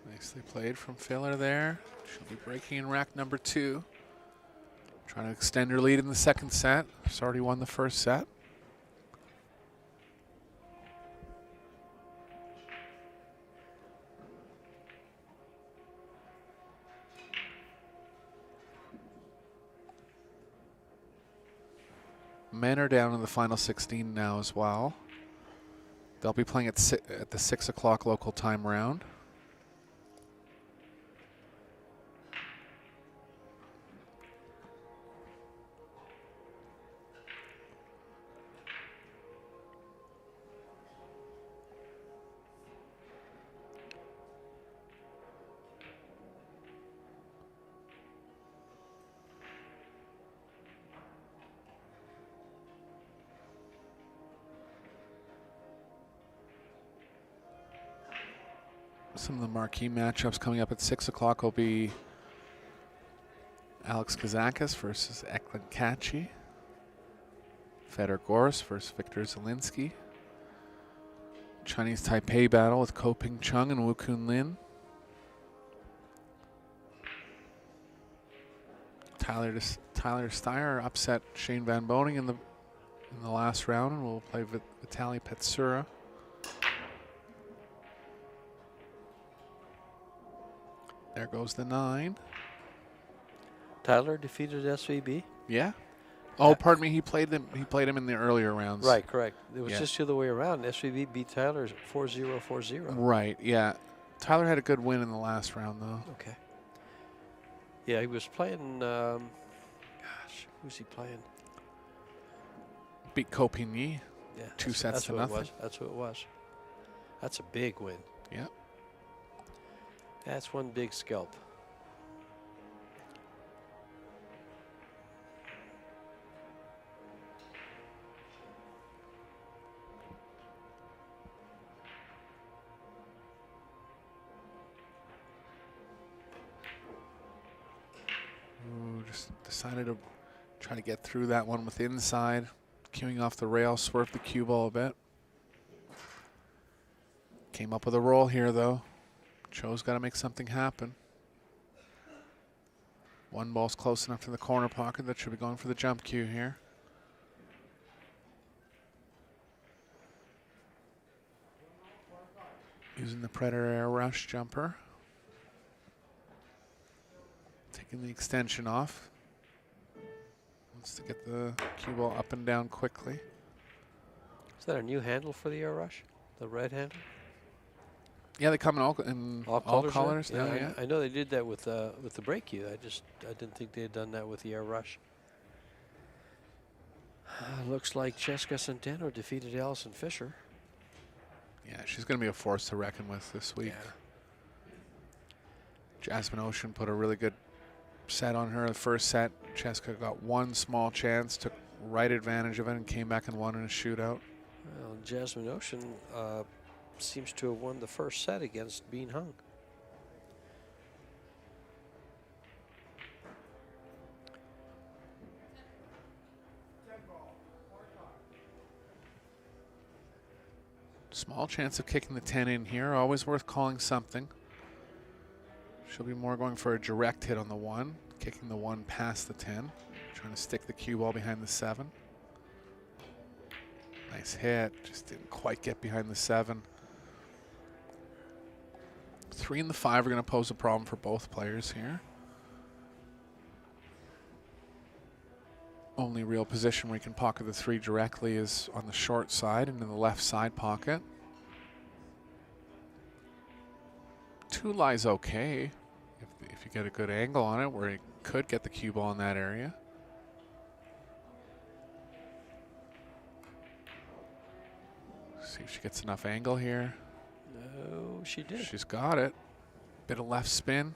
Nicely played from Filler there. She'll be breaking in rack number 2. Trying to extend her lead in the second set. She's already won the first set. men are down in the final 16 now as well. They'll be playing at the 6 o'clock local time round. Some of the marquee matchups coming up at 6 o'clock will be Alex Kazakis versus Eklund Kachi. Fedor Goris versus Victor Zelinsky. Chinese Taipei battle with Ko Ping Chung and Wu Kun Lin. Tyler Steyer upset Shane Van Boning in the last round and will play Vitaly Petsura. There goes the 9.
Tyler defeated SVB.
Yeah. Oh, pardon me. He played him in the earlier rounds.
Right, correct. It was
Yeah.
just the other way around. SVB beat Tyler 4-0, 4-0.
Right. Yeah. Tyler had a good win in the last round, though.
Okay. Yeah, he was playing. Gosh, who's he playing?
Beat Ko Ping Yi.
Yeah,
2 sets
that's
to
who
nothing.
It was. That's who it was. That's a big win.
Yeah.
That's one big scalp.
Ooh, just decided to try to get through that one with inside. Queuing off the rail, swerved the cue ball a bit. Came up with a roll here, though. Chou's got to make something happen. One ball's close enough to the corner pocket that should be going for the jump cue here. Using the Predator Air Rush jumper. Taking the extension off. Wants to get the cue ball up and down quickly.
Is that a new handle for the Air Rush? The red handle?
Yeah, they come in all colors now.
Yeah,
Yeah.
I know they did that with the break cue. I didn't think they had done that with the Air Rush. Looks like Cheska Centeno defeated Allison Fisher.
Yeah, she's going to be a force to reckon with this week.
Yeah.
Jasmine Ocean put a really good set on her the first set. Cheska got one small chance, took right advantage of it, and came back and won in a shootout.
Well, Jasmine Ocean seems to have won the first set against Bean Hung.
Small chance of kicking the 10 in here. Always worth calling something. She'll be more going for a direct hit on the 1, kicking the 1 past the 10, trying to stick the cue ball behind the 7. Nice hit, just didn't quite get behind the 7. 3 and the 5 are going to pose a problem for both players here. Only real position where you can pocket the 3 directly is on the short side and in the left side pocket. 2 lies okay if you get a good angle on it where you could get the cue ball in that area. See if she gets enough angle here.
No, she did.
She's got it. Bit of left spin.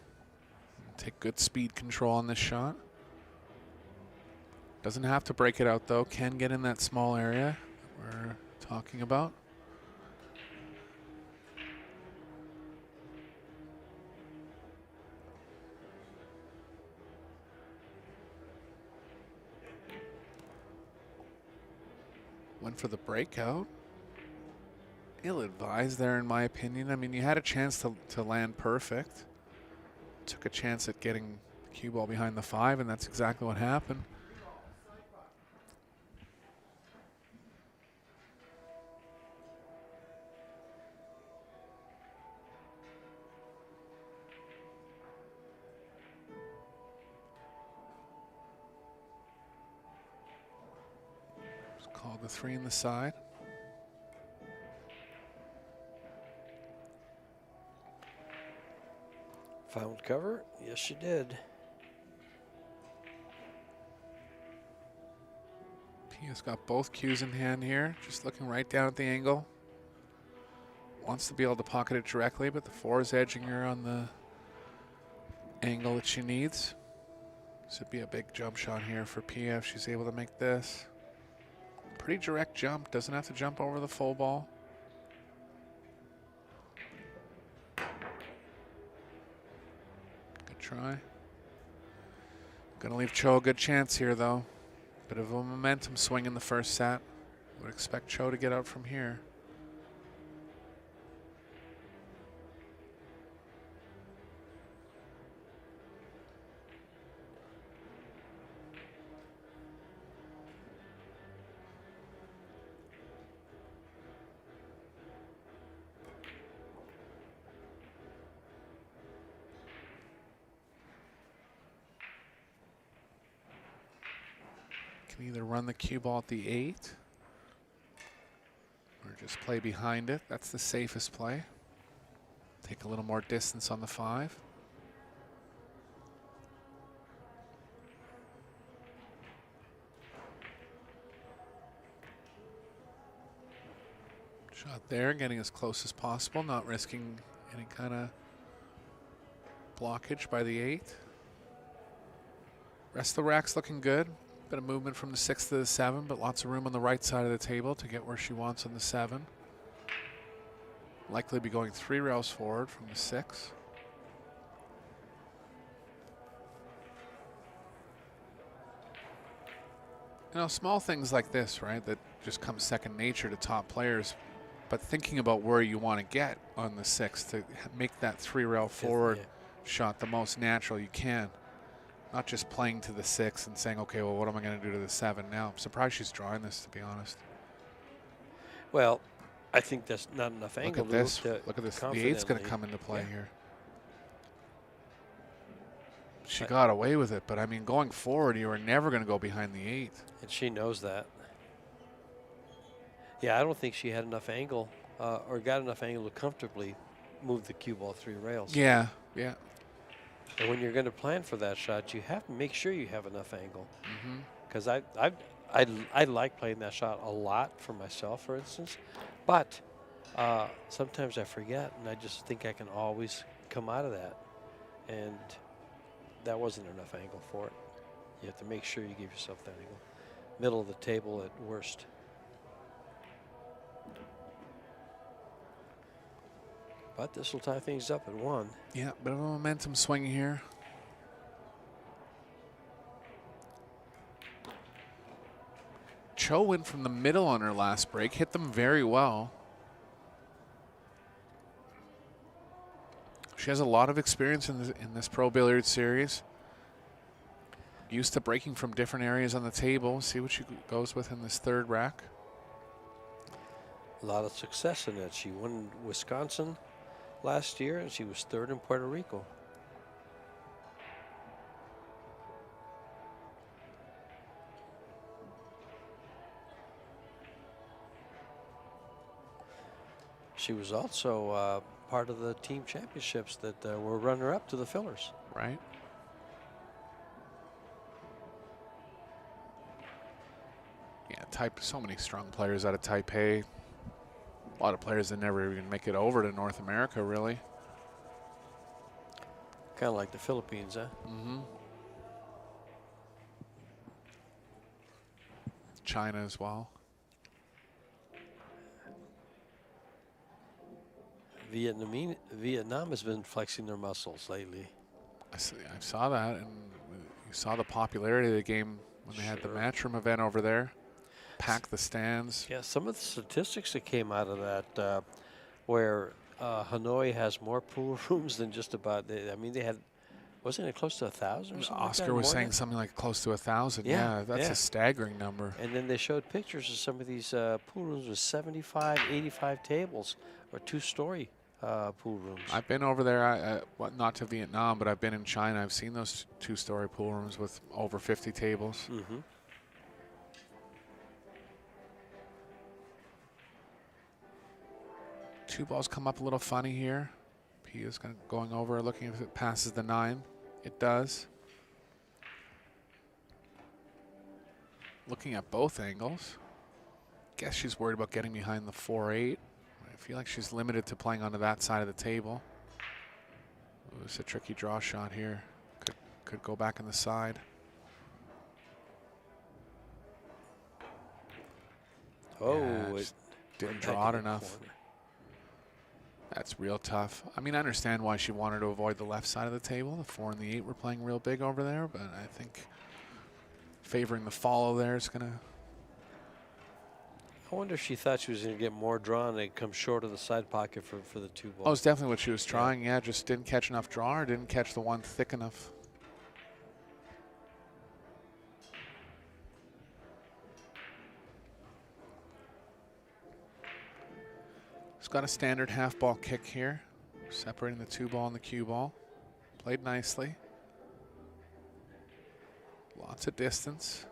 Take good speed control on this shot. Doesn't have to break it out though. Can get in that small area we're talking about. Went for the breakout. Ill-advised there in my opinion. I mean, you had a chance to land perfect. Took a chance at getting the cue ball behind the 5, and that's exactly what happened. the 3 in the side.
Found cover? Yes, she did.
Pia's got both cues in hand here, just looking right down at the angle. Wants to be able to pocket it directly, but the 4 is edging her on the angle that she needs. This would be a big jump shot here for Pia if she's able to make this. Pretty direct jump, doesn't have to jump over the full ball. Good try. Gonna leave Chou a good chance here though. Bit of a momentum swing in the first set. Would expect Chou to get out from here. Can either run the cue ball at the 8 or just play behind it. That's the safest play. Take a little more distance on the 5. Shot there, getting as close as possible, not risking any kind of blockage by the 8. Rest of the rack's looking good. Bit of movement from the 6 to the 7, but lots of room on the right side of the table to get where she wants on the 7. Likely be going 3 rails forward from the 6. You know, small things like this, right, that just come second nature to top players. But thinking about where you want to get on the 6 to make that 3 rail forward shot the most natural you can. Not just playing to the 6 and saying, okay, well, what am I going to do to the 7 now? I'm surprised she's drawing this, to be honest.
Well, I think that's not enough angle.
Look at this. Look at this. The 8's going to come into play here. She got away with it, but I mean, going forward, you were never going to go behind the 8.
And she knows that. Yeah, I don't think she had enough angle or got enough angle to comfortably move the cue ball 3 rails.
Yeah, yeah.
And when you're going to plan for that shot, you have to make sure you have enough angle. Because I like playing that shot a lot for myself, for instance. But sometimes I forget, and I just think I can always come out of that. And that wasn't enough angle for it. You have to make sure you give yourself that angle. Middle of the table at worst. But this will tie things up at 1.
Yeah, bit of a momentum swing here. Chou went from the middle on her last break, hit them very well. She has a lot of experience in this Pro Billiard series. Used to breaking from different areas on the table. See what she goes with in this 3rd rack.
A lot of success in it. She won Wisconsin last year, and she was 3rd in Puerto Rico. She was also part of the team championships that were runner-up to the fillers.
Right. Yeah, so many strong players out of Taipei. A lot of players that never even make it over to North America, really.
Kind of like the Philippines, huh?
China as well.
Vietnam has been flexing their muscles lately.
I saw that, and you saw the popularity of the game when they had the Matchroom event over there. Pack the stands.
Yeah, some of the statistics that came out of that, where Hanoi has more pool rooms than just about. I mean, they had, wasn't it close to 1,000 or something?
Oscar was saying something like close to 1,000. Yeah, that's a staggering number.
And then they showed pictures of some of these pool rooms with 75, 85 tables, or 2-story pool rooms.
I've been over there, not to Vietnam, but I've been in China. I've seen those 2-story pool rooms with over 50 tables. Two balls come up a little funny here. Pia's going over, looking if it passes the 9. It does. Looking at both angles. Guess she's worried about getting behind the 4-8. I feel like she's limited to playing onto that side of the table. Ooh, it's a tricky draw shot here. Could go back on the side.
Oh,
Yeah,
it
just didn't
went back
draw it
in the
enough.
corner.
That's real tough. I mean, I understand why she wanted to avoid the left side of the table. The 4 and the 8 were playing real big over there, but I think favoring the follow there is going to...
I wonder if she thought she was going to get more drawn and come short of the side pocket for the 2 ball.
Oh, it's definitely what she was trying. Yeah, just didn't catch enough draw or didn't catch the one thick enough. It's got a standard half ball kick here, separating the 2 ball and the cue ball. Played nicely. Lots of distance.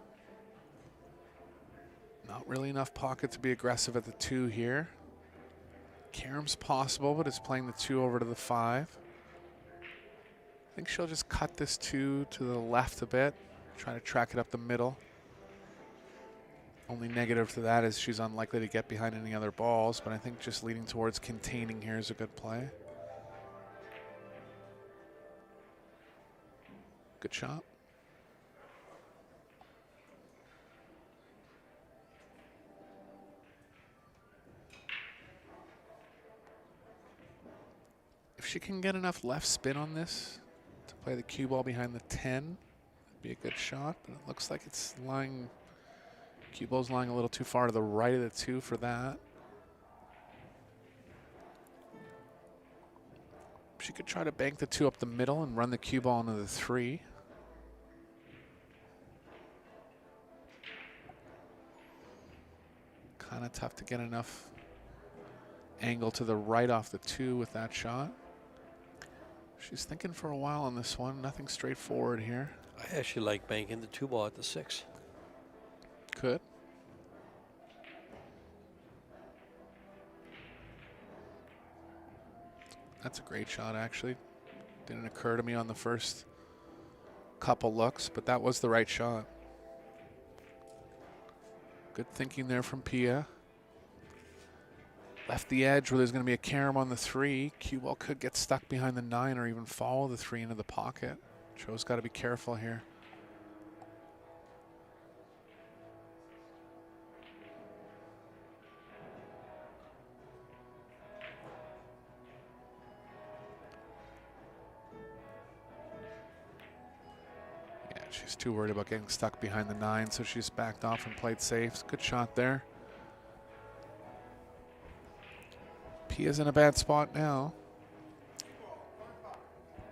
Not really enough pocket to be aggressive at the 2 here. Carom's possible, but it's playing the 2 over to the 5. I think she'll just cut this 2 to the left a bit, try to track it up the middle. Only negative to that is she's unlikely to get behind any other balls, but I think just leading towards containing here is a good play. Good shot. If she can get enough left spin on this to play the cue ball behind the 10, that'd be a good shot, but it looks like it's lying... Cue ball's lying a little too far to the right of the 2 for that. She could try to bank the 2 up the middle and run the cue ball into the 3. Kind of tough to get enough angle to the right off the 2 with that shot. She's thinking for a while on this one. Nothing straightforward here.
I actually like banking the 2 ball at the 6.
Could. That's a great shot, actually. Didn't occur to me on the first couple looks, but that was the right shot. Good thinking there from Pia. Left the edge where there's going to be a carom on the 3. Cue ball could get stuck behind the 9 or even follow the 3 into the pocket. Chou's got to be careful here. She's too worried about getting stuck behind the 9, so she's backed off and played safe. Good shot there. Pia's in a bad spot now.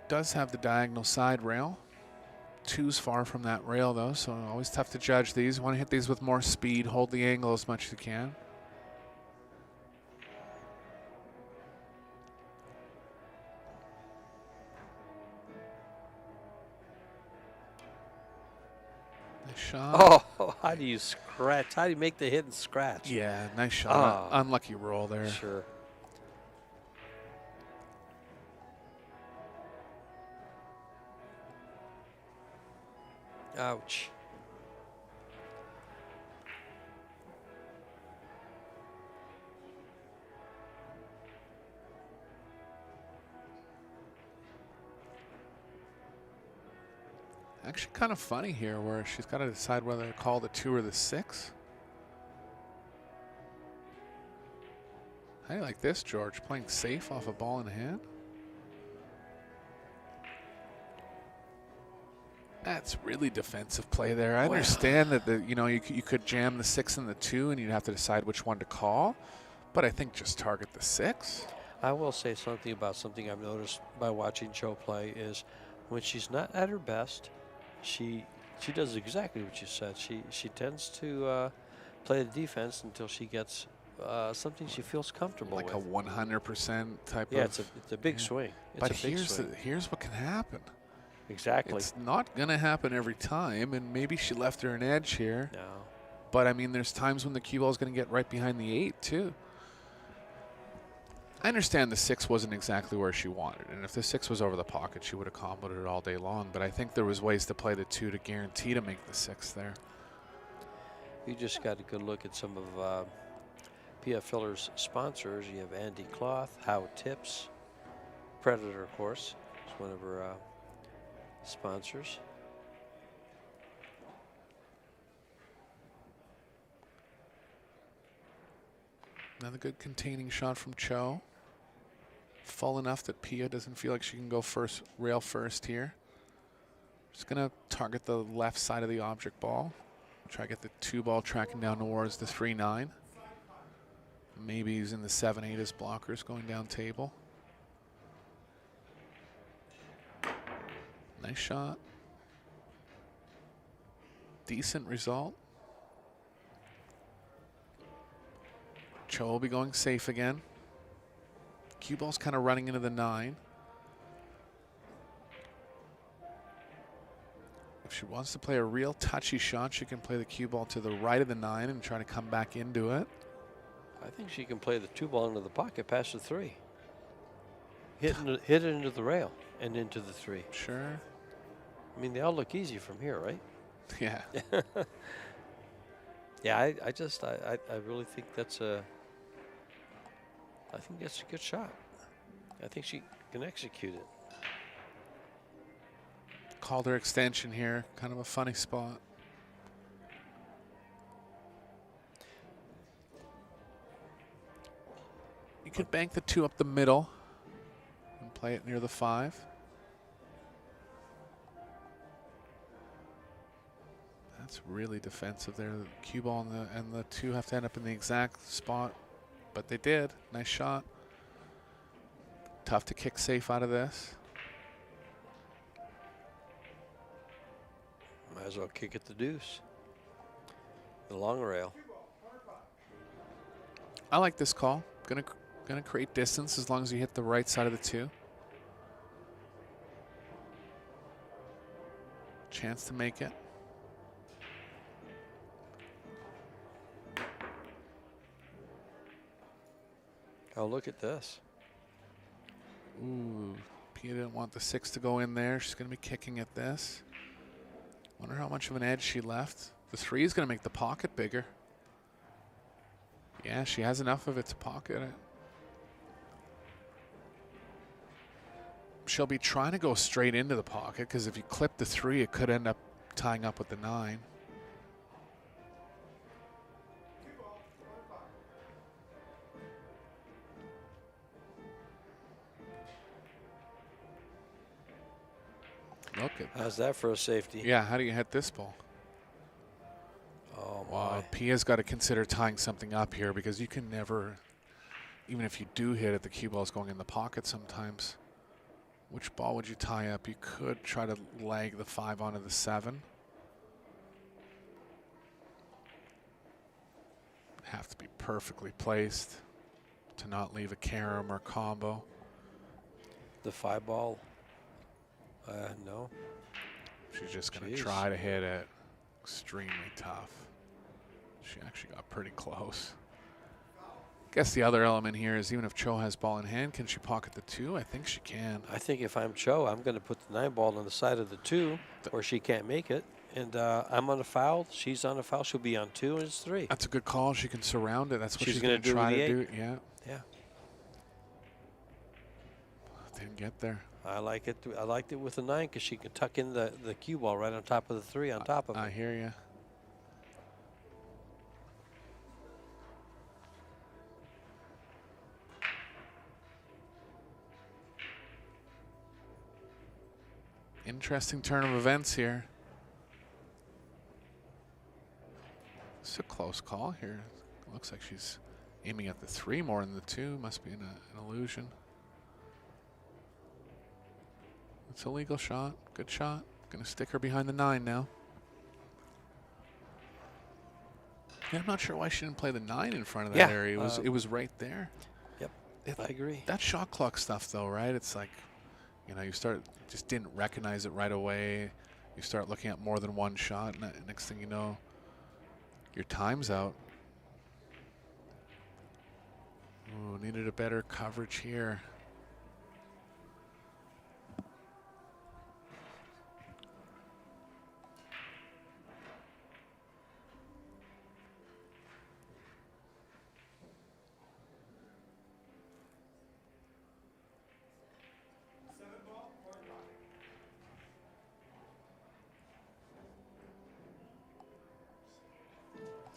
Does have the diagonal side rail. 2's far from that rail, though, so always tough to judge these. Want to hit these with more speed, hold the angle as much as you can. Shot.
Oh, how do you scratch? How do you make the hit and scratch?
Yeah, nice shot. Unlucky roll there.
Sure. Ouch.
Actually kind of funny here where she's got to decide whether to call the 2 or the 6. How do you like this, George? Playing safe off a ball in hand? That's really defensive play there. I understand that you could jam the 6 and the 2 and you'd have to decide which one to call, but I think just target the 6.
I will say something about something I've noticed by watching Chou play is when she's not at her best, she does exactly what you said. She tends to play the defense until she gets something she feels comfortable
like
with.
Like a 100% type of...
Yeah, it's a big swing.
But here's what can happen.
Exactly.
It's not going to happen every time, and maybe she left her an edge here.
No.
But, I mean, there's times when the cue ball is going to get right behind the 8, too. I understand the 6 wasn't exactly where she wanted, and if the 6 was over the pocket, she would have comboed it all day long. But I think there was ways to play the 2 to guarantee to make the 6 there.
You just got a good look at some of PF Filler's sponsors. You have Andy Cloth, How Tips, Predator, of course, is one of her sponsors.
Another good containing shot from Chou. Full enough that Pia doesn't feel like she can go first, rail first here. Just gonna target the left side of the object ball. Try to get the 2 ball tracking down towards the 3-9. Maybe using the 7-8 as blockers going down table. Nice shot. Decent result. Chou will be going safe again. Cue ball's kind of running into the 9. If she wants to play a real touchy shot, she can play the cue ball to the right of the 9 and try to come back into it.
I think she can play the 2 ball into the pocket past the 3. Hit it into the rail and into the 3.
Sure.
I mean, they all look easy from here, right?
Yeah.
Yeah, I really think that's a good shot. I think she can execute it.
Called her extension here. Kind of a funny spot. You could bank the 2 up the middle and play it near the 5. That's really defensive there. The cue ball and the 2 have to end up in the exact spot, but they did. Nice shot. Tough to kick safe out of this.
Might as well kick it the deuce. The long rail.
I like this call. Gonna create distance as long as you hit the right side of the 2. Chance to make it.
Oh, look at this.
Ooh, Pia didn't want the 6 to go in there. She's gonna be kicking at this. Wonder how much of an edge she left. The 3 is gonna make the pocket bigger. Yeah, she has enough of it to pocket it. She'll be trying to go straight into the pocket because if you clip the 3, it could end up tying up with the 9. Look at
How's that for a safety?
Yeah, how do you hit this ball?
Oh,
Wow,
my.
Pia's got to consider tying something up here because you can never, even if you do hit it, the cue ball's going in the pocket sometimes. Which ball would you tie up? You could try to lag the 5 onto the 7. Have to be perfectly placed to not leave a carom or combo.
The 5 ball. No.
She's just going to
Jeez.
try to hit it. Extremely tough. She actually got pretty close. Guess the other element here is even if Chou has ball in hand, can she pocket the 2? I think she can.
I think if I'm Chou, I'm going to put the 9 ball on the side of the 2 where she can't make it. And I'm on a foul. She's on a foul. She'll be on 2 and it's 3.
That's a good call. She can surround it. That's what
She's
she's
gonna
going to
do
try
the
to
8.
do. Yeah.
Yeah.
Didn't get there.
I like it. I liked it with the 9 because she can tuck in the cue ball right on top of the 3 on top of
I
it.
hear you. Interesting turn of events here. It's a close call here. Looks like she's aiming at the 3 more than the 2. Must be an illusion. It's a legal shot. Good shot. Gonna stick her behind the 9 now. Yeah, I'm not sure why she didn't play the 9 in front of that area. It was right there.
Yep, I agree.
That shot clock stuff, though, right? It's like, you know, you just didn't recognize it right away. You start looking at more than one shot, and next thing you know, your time's out. Ooh, needed a better coverage here.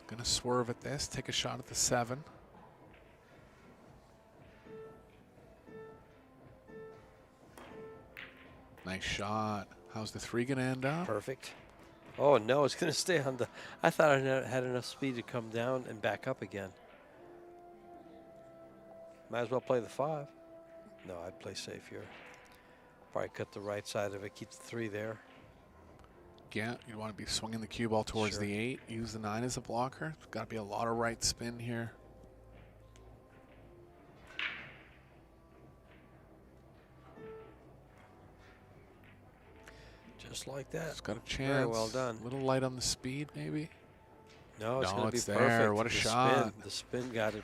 Gonna swerve at this, take a shot at the 7. Nice shot. How's the 3 gonna end up?
Perfect. Oh, no, it's going to stay on the... I thought I had enough speed to come down and back up again. Might as well play the 5. No, I'd play safe here. Probably cut the right side of it, keep the 3 there.
Yeah, you want to be swinging the cue ball towards
Sure.
the 8. Use the 9 as a blocker. Got to be a lot of right spin here.
Just like that.
It's got a chance.
Very well done.
A little light on the speed, maybe.
No, it's
No,
going to be
it's there.
perfect.
What a
The
shot.
Spin, the spin got it.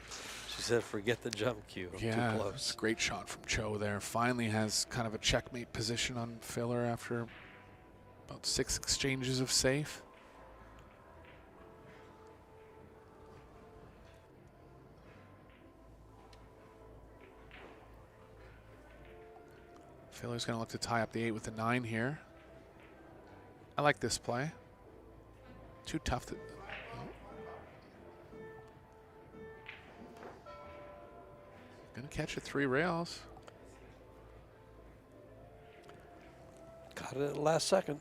She said, forget the jump cue. I'm
Yeah,
too
it's
close.
a great shot from Chou there. Finally has kind of a checkmate position on filler after about 6 exchanges of safe. Filler's going to look to tie up the 8 with the 9 here. I like this play. Too tough to... Going to catch at 3 rails.
Got it at the last second.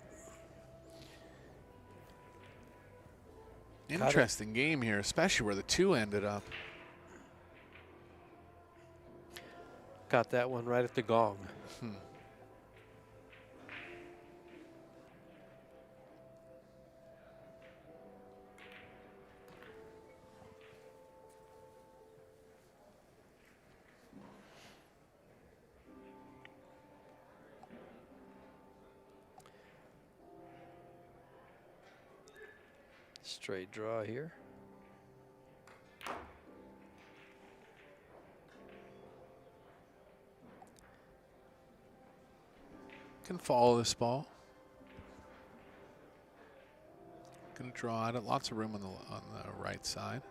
Got it.
Interesting game here, especially where the 2 ended up.
Got that one right at the gong. Straight draw here.
Can follow this ball. Gonna draw out it. Lots of room on the right side.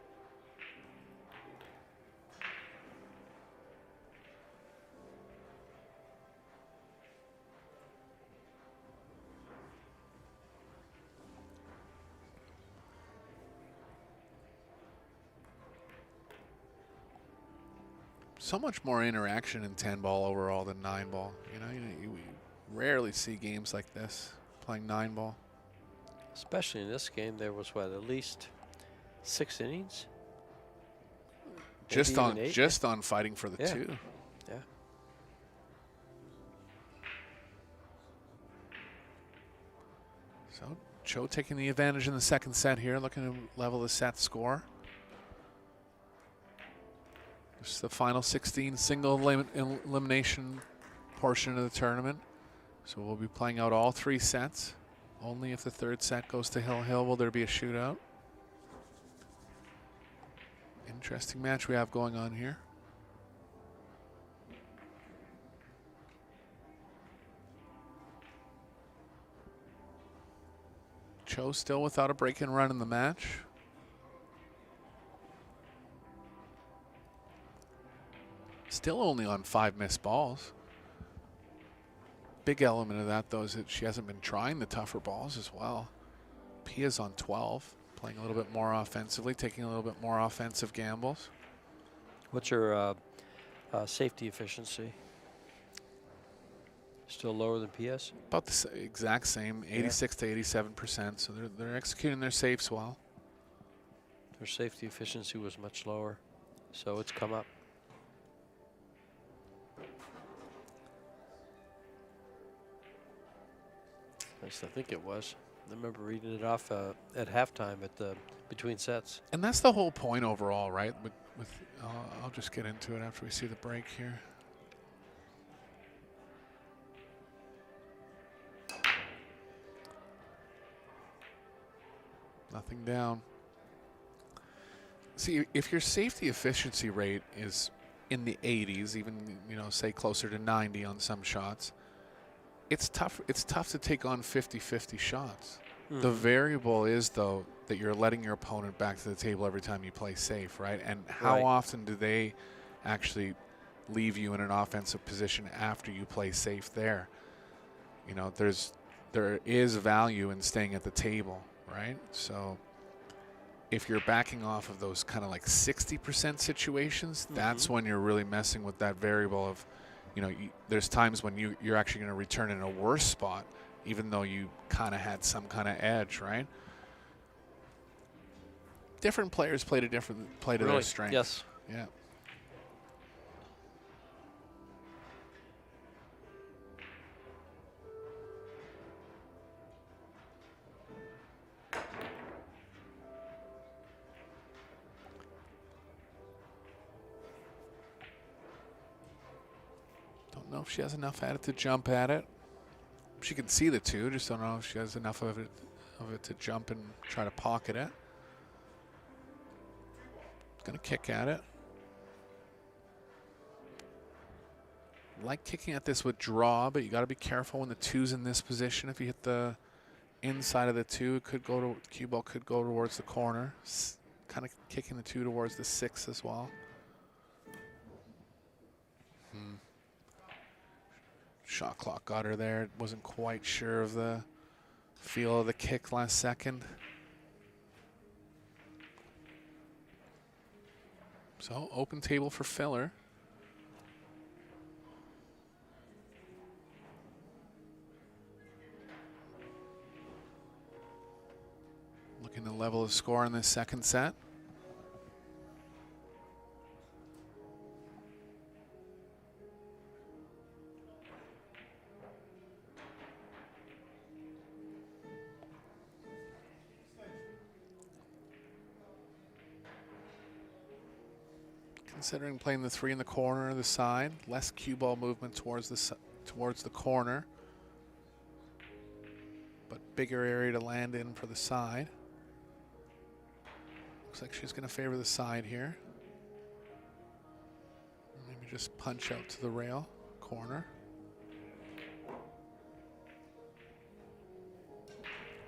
So much more interaction in 10 ball overall than 9 ball. You know, you rarely see games like this playing 9 ball.
Especially in this game, there was what, at least 6 innings?
Just
Maybe
on
even 8?
just on fighting for the
Yeah.
2.
Yeah.
So Chou taking the advantage in the second set here, looking to level the set score. This is the final 16 single elimination portion of the tournament. So we'll be playing out all 3 sets. Only if the 3rd set goes to Hill will there be a shootout. Interesting match we have going on here. Chou still without a break-in run in the match. Still only on 5 missed balls. Big element of that, though, is that she hasn't been trying the tougher balls as well. Pia's on 12, playing a little bit more offensively, taking a little bit more offensive gambles.
What's your safety efficiency? Still lower than PS?
About the exact same, 86 to 87%. So they're executing their safes well.
Their safety efficiency was much lower, so it's come up. At least I think it was. I remember reading it off at halftime at the between sets.
And that's the whole point overall, right? I'll just get into it after we see the break here. Nothing down. See, if your safety efficiency rate is in the 80s, even, you know, say closer to 90 on some shots. It's tough to take on 50-50 shots. The variable is, though, that you're letting your opponent back to the table every time you play safe, right? And how often do they actually leave you in an offensive position after you play safe there? You know, there is value in staying at the table, right? So if you're backing off of those kind of like 60% situations, that's when you're really messing with that variable of, you know, there's times when you're actually going to return in a worse spot, even though you kind of had some kind of edge, right? Different players play to their strength.
Yes.
Yeah. Don't know if she has enough at it to jump at it. She can see the two, just don't know if she has enough of it to jump and try to pocket it. Gonna kick at it. Like kicking at this with draw, but you got to be careful when the two's in this position. If you hit the inside of the two, it could go to cue ball could go towards the corner. Kind of kicking the two towards the 6 as well. Shot clock got her there. Wasn't quite sure of the feel of the kick last second. So open table for filler. Looking to level the score in this second set. Considering playing the 3 in the corner, the side, less cue ball movement towards the corner, but bigger area to land in for the side. Looks like she's going to favor the side here. Maybe just punch out to the rail corner.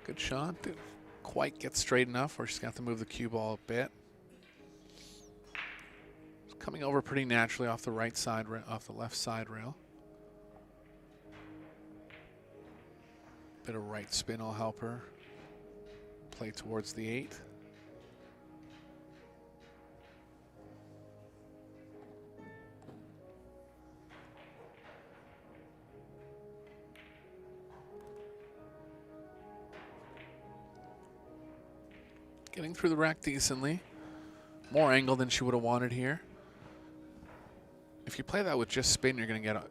Good shot. Didn't quite get straight enough, or she's going to have to move the cue ball a bit. Coming over pretty naturally off the right side, off the left side rail. Bit of right spin will help her play towards the 8. Getting through the rack decently. More angle than she would have wanted here. If you play that with just spin, you're going to get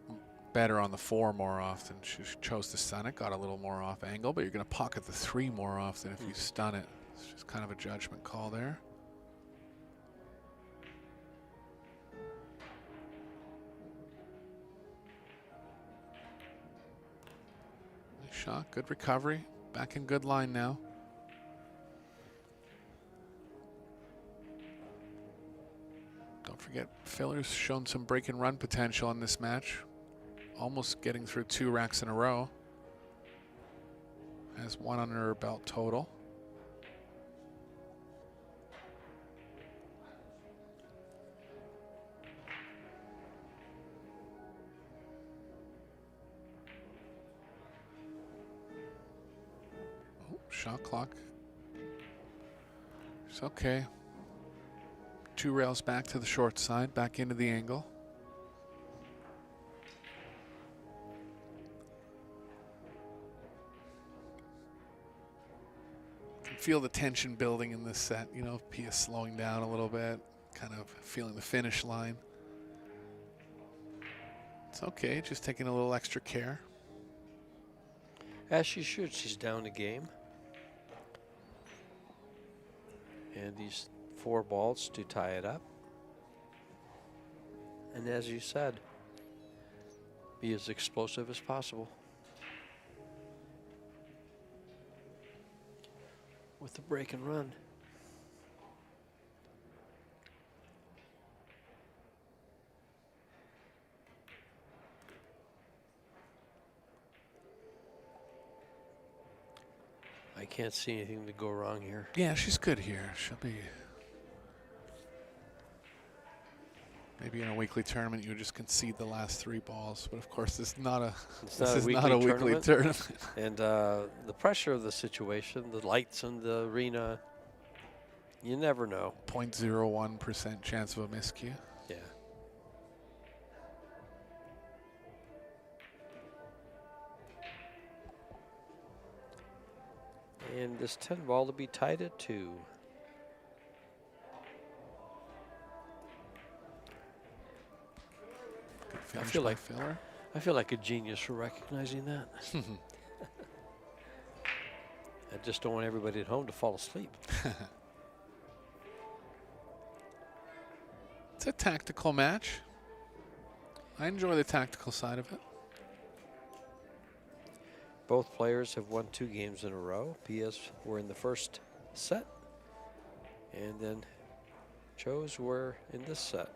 better on the 4 more often. She chose to stun it, got a little more off angle, but you're going to pocket the 3 more often if you stun it. It's just kind of a judgment call there. Nice shot, good recovery. Back in good line now. Don't forget, Filler's shown some break and run potential in this match. Almost getting through 2 racks in a row. Has 1 under her belt total. Oh, shot clock. It's okay. 2 rails back to the short side, back into the angle. Can feel the tension building in this set. You know, Pia slowing down a little bit, kind of feeling the finish line. It's okay, just taking a little extra care.
As she should, she's down the game. And these 4 balls to tie it up. And as you said, be as explosive as possible. With the break and run. can't see anything to go wrong here.
Yeah, she's good here. She'll be. Maybe in a weekly tournament, you would just concede the last 3 balls. But of course, this is not a.
It's
This
not a
is
weekly
not a weekly
tournament.
tournament.
And the pressure of the situation, the lights in the arena, you never know.
0.01% chance of a miscue.
Yeah. And this 10 ball to be tied at 2.
Good finish
feel
by
like-
Filler.
I feel like a genius for recognizing that. I just don't want everybody at home to fall asleep.
It's a tactical match. I enjoy the tactical side of it.
Both players have won 2 games in a row. PS were in the first set, and then Chou's were in this set.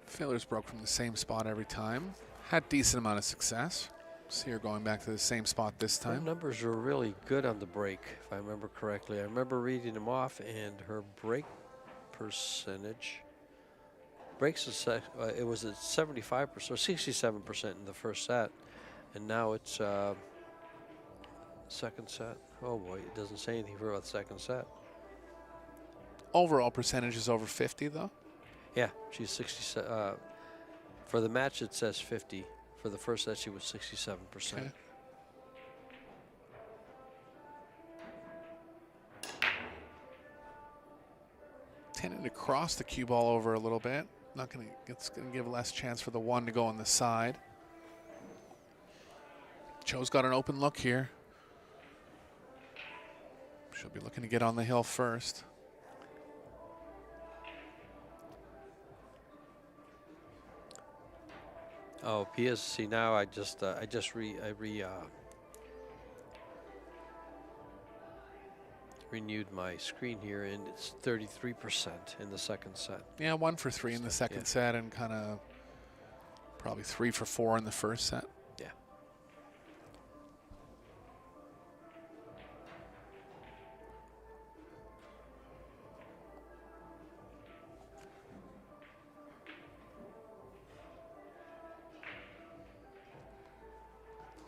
Fillers broke from the same spot every time. Had decent amount of success. See her going back to the same spot this
Her
time.
numbers were really good on the break, if I remember correctly. I remember reading them off, and her break percentage breaks it was at 75% or 67% in the first set, and now it's second set. Oh boy, it doesn't say anything about the second set.
Overall percentage is over 50 though.
Yeah, she's 60. For the match, it says 50. For the first set, she was 67%.
Okay. Tending to cross the cue ball over a little bit. Not gonna. It's gonna give less chance for the 1 to go on the side. Chou's got an open look here. She'll be looking to get on the hill first.
Oh, PSC now. I renewed my screen here, and it's 33% in the second set.
Yeah, 1 for 3 in the second
Yeah.
set, and kind of probably 3 for 4 in the first set.
Yeah.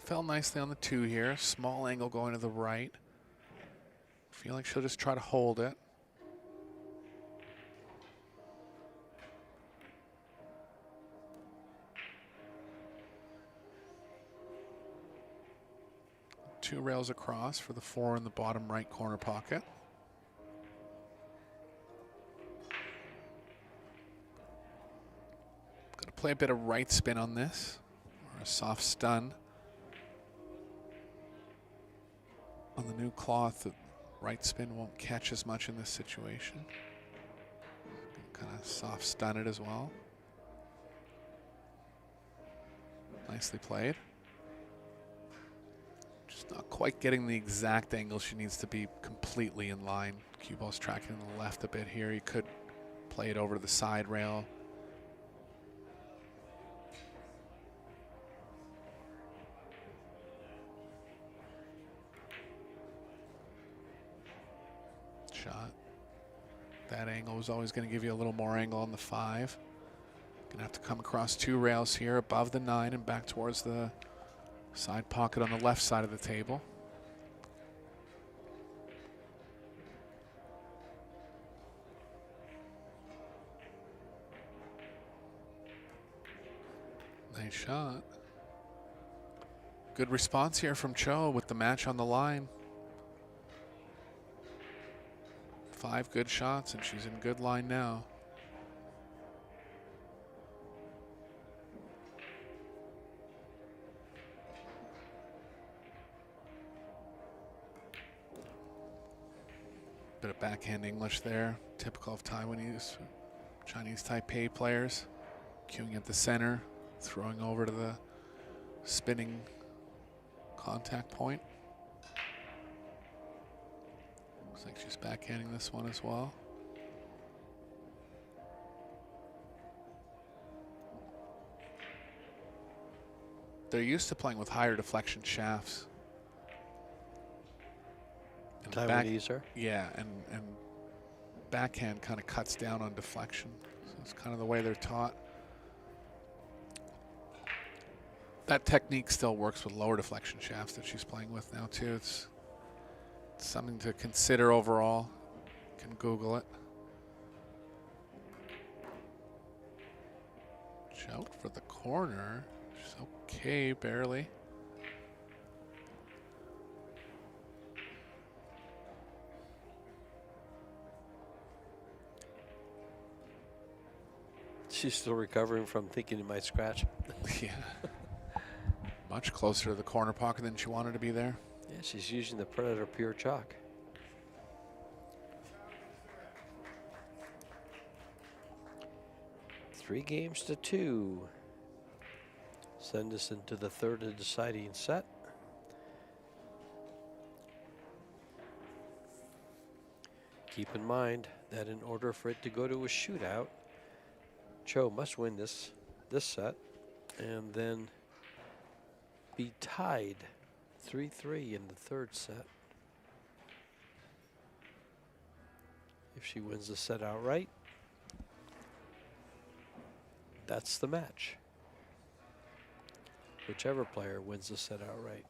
Fell nicely on the 2 here. Small angle going to the right. Feel like she'll just try to hold it. Two rails across for the 4 in the bottom right corner pocket. Gonna play a bit of right spin on this, or a soft stun. On the new cloth, the right spin won't catch as much in this situation. Kind of soft stun it as well. Nicely played. Just not quite getting the exact angle she needs to be completely in line. Cue ball's tracking to the left a bit here. You could play it over to the side rail. Shot. That angle was always going to give you a little more angle on the 5. Gonna have to come across 2 rails here above the 9 and back towards the side pocket on the left side of the table. Nice shot. Good response here from Chou with the match on the line. 5 good shots, and she's in good line now. Bit of backhand English there, typical of Taiwanese, Chinese Taipei players. Cueing at the center, throwing over to the spinning contact point. Looks like she's backhanding this one as well. They're used to playing with higher deflection shafts. And the
Taiwanese are.
yeah, and backhand kind of cuts down on deflection. So it's kind of the way they're taught. That technique still works with lower deflection shafts that she's playing with now too. It's something to consider overall. You can Google it. Shout for the corner. She's okay, barely.
She's still recovering from thinking he might scratch.
Yeah. Much closer to the corner pocket than she wanted to be there.
Yeah, she's using the Predator Pure Chalk. Three games to two. Send us into the third and deciding set. Keep in mind that in order for it to go to a shootout, Chou must win this set and then be tied 3-3 in the third set. If she wins the set outright, that's the match. Whichever player wins the set outright.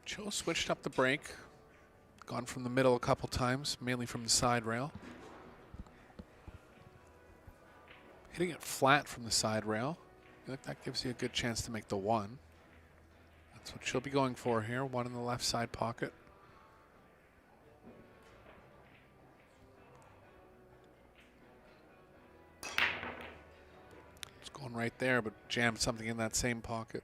Chou switched up the break. Gone from the middle a couple times, mainly from the side rail. Hitting it flat from the side rail. I think that gives you a good chance to make the one. That's what she'll be going for here. One in the left side pocket. It's going right there, but jammed something in that same pocket.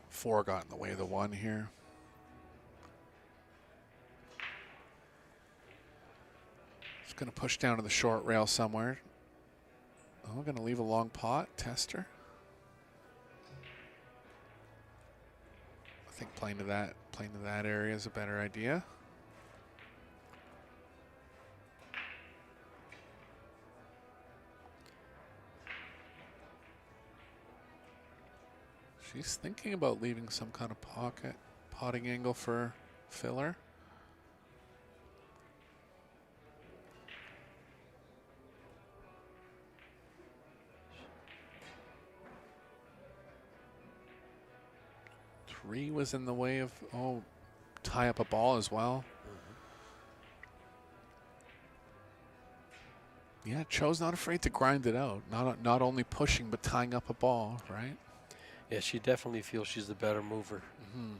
Four got in the way of the one here. It's going to push down to the short rail somewhere. Oh, going to leave a long pot. Tester. I think playing to that area is a better idea. She's thinking about leaving some kind of potting angle for filler. Three was in the way of, tie up a ball as well. Yeah, Chou's not afraid to grind it out. Not only pushing, but tying up a ball, right?
Yeah, she definitely feels she's the better mover.
Mm-hmm.